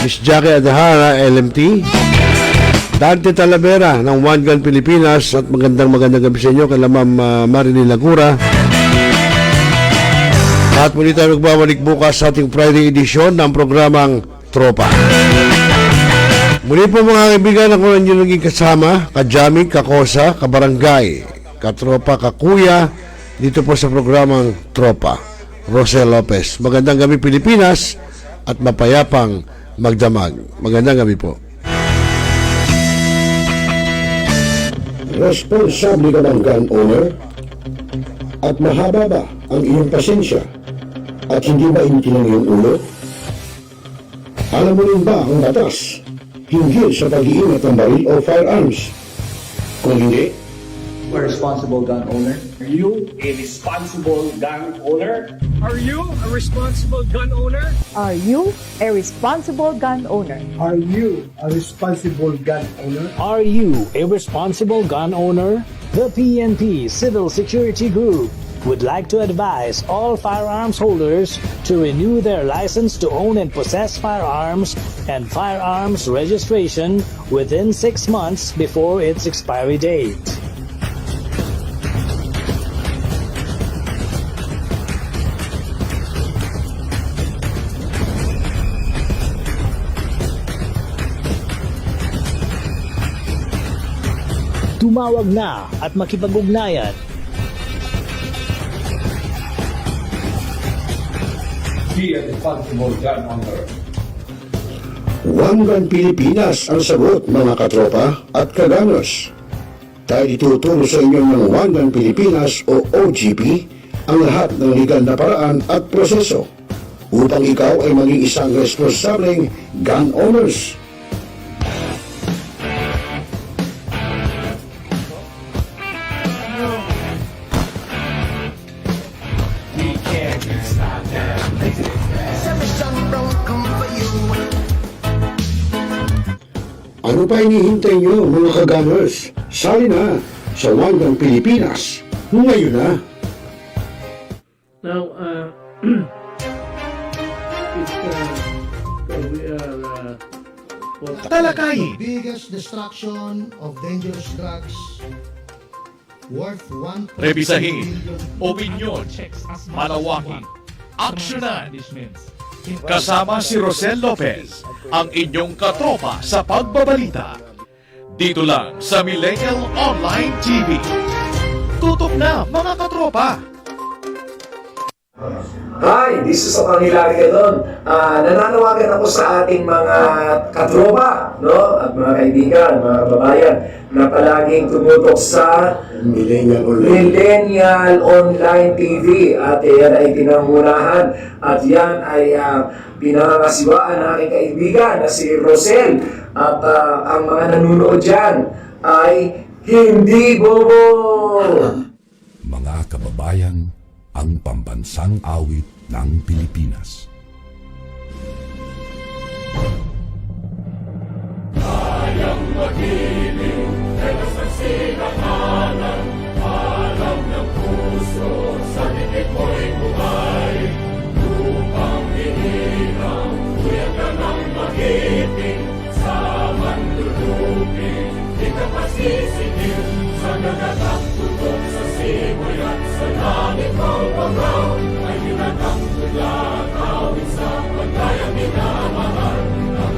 Miss Jackie Adahara, LMT, Dante Talavera ng One Gun Pilipinas, at magandang gabi sa inyo kala Ma'am Marilyn Lagura. At muli tayo magbabalik bukas sa ating Friday edition ng programang Tropa. Muli po mga kaibigan, ako lang yung naging kasama, kajaming, kakosa, kabarangay, katropa, kakuya, dito po sa programang Tropa. ROCEL LOPEZ. Magandang gabi Pilipinas at mapayapang magdamag. Magandang gabi po. Responsable ka ng gun owner? At mahaba ba ang iyong pasensya? At hindi ba intinang iyong ulo? Alam mo rin ba ang batas hinggil sa pag-iingat ng baril o firearms? Kung hindi, a responsible gun owner? Are you a responsible gun owner? Are you a responsible gun owner? Are you a responsible gun owner? Are you a responsible gun owner? Are you a responsible gun owner? The PNP Civil Security Group would like to advise all firearms holders to renew their license to own and possess firearms and firearms registration within 6 months before its expiry date. Tumawag na at makipag-ugnayan. Be a responsible gun owner. One Gun Pilipinas ang sagot mga katropa at kaganos. Tayo ituturo sa inyo ng One Gun Pilipinas o OGP ang lahat ng legal na paraan at proseso upang ikaw ay maging isang responsableng gun owners. Ano pa hinihintay nyo mga kaganers? Sali na sa One Gun Pilipinas ngayon na. Now, Talakayin. Biggest destruction of dangerous drugs worth 1. Rebisahin. Opinyon. Malawakin. Aksyonan. Kasama si ROCEL LOPEZ, ang inyong katropa sa pagbabalita. Dito lang sa Millennial Online TV. Tutok na mga katropa! Hi, this is Hilary Gadon. Nananawagan ako sa ating mga katropa, no? At mga kaibigan, mga kababayan, na palaging tumutok sa Millennial Online TV. At yan ay pinangunahan at yan ay pinangangasiwaan ng aking kaibigan na si ROCEL. At ang mga nanunood dyan ay hindi bobo! Mga kababayan, ang pambansang awit ng Pilipinas. Kayang magiliw, pero sa sinakanan, alam ng puso, sa titik mo'y buhay. Lupang hinirang, kuya ka ng magiting, sa mandulupin, di ka pasisigil, sa nagatak tutok sa simoy at sa langit mo bangaw, ay hinatang tula, tawid sa pagkayang minamahal, ang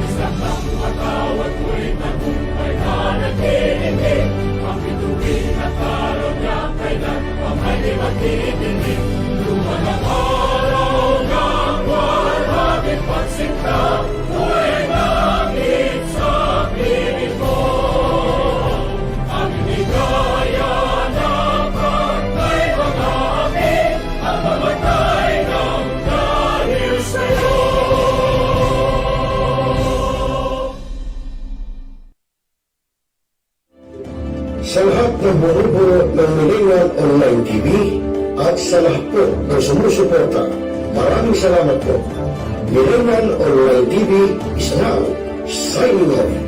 ng buo-buo ng Millennial Online TV at sa lahat po ng sumusuporta. Maraming salamat po. Millennial Online TV is now signing off.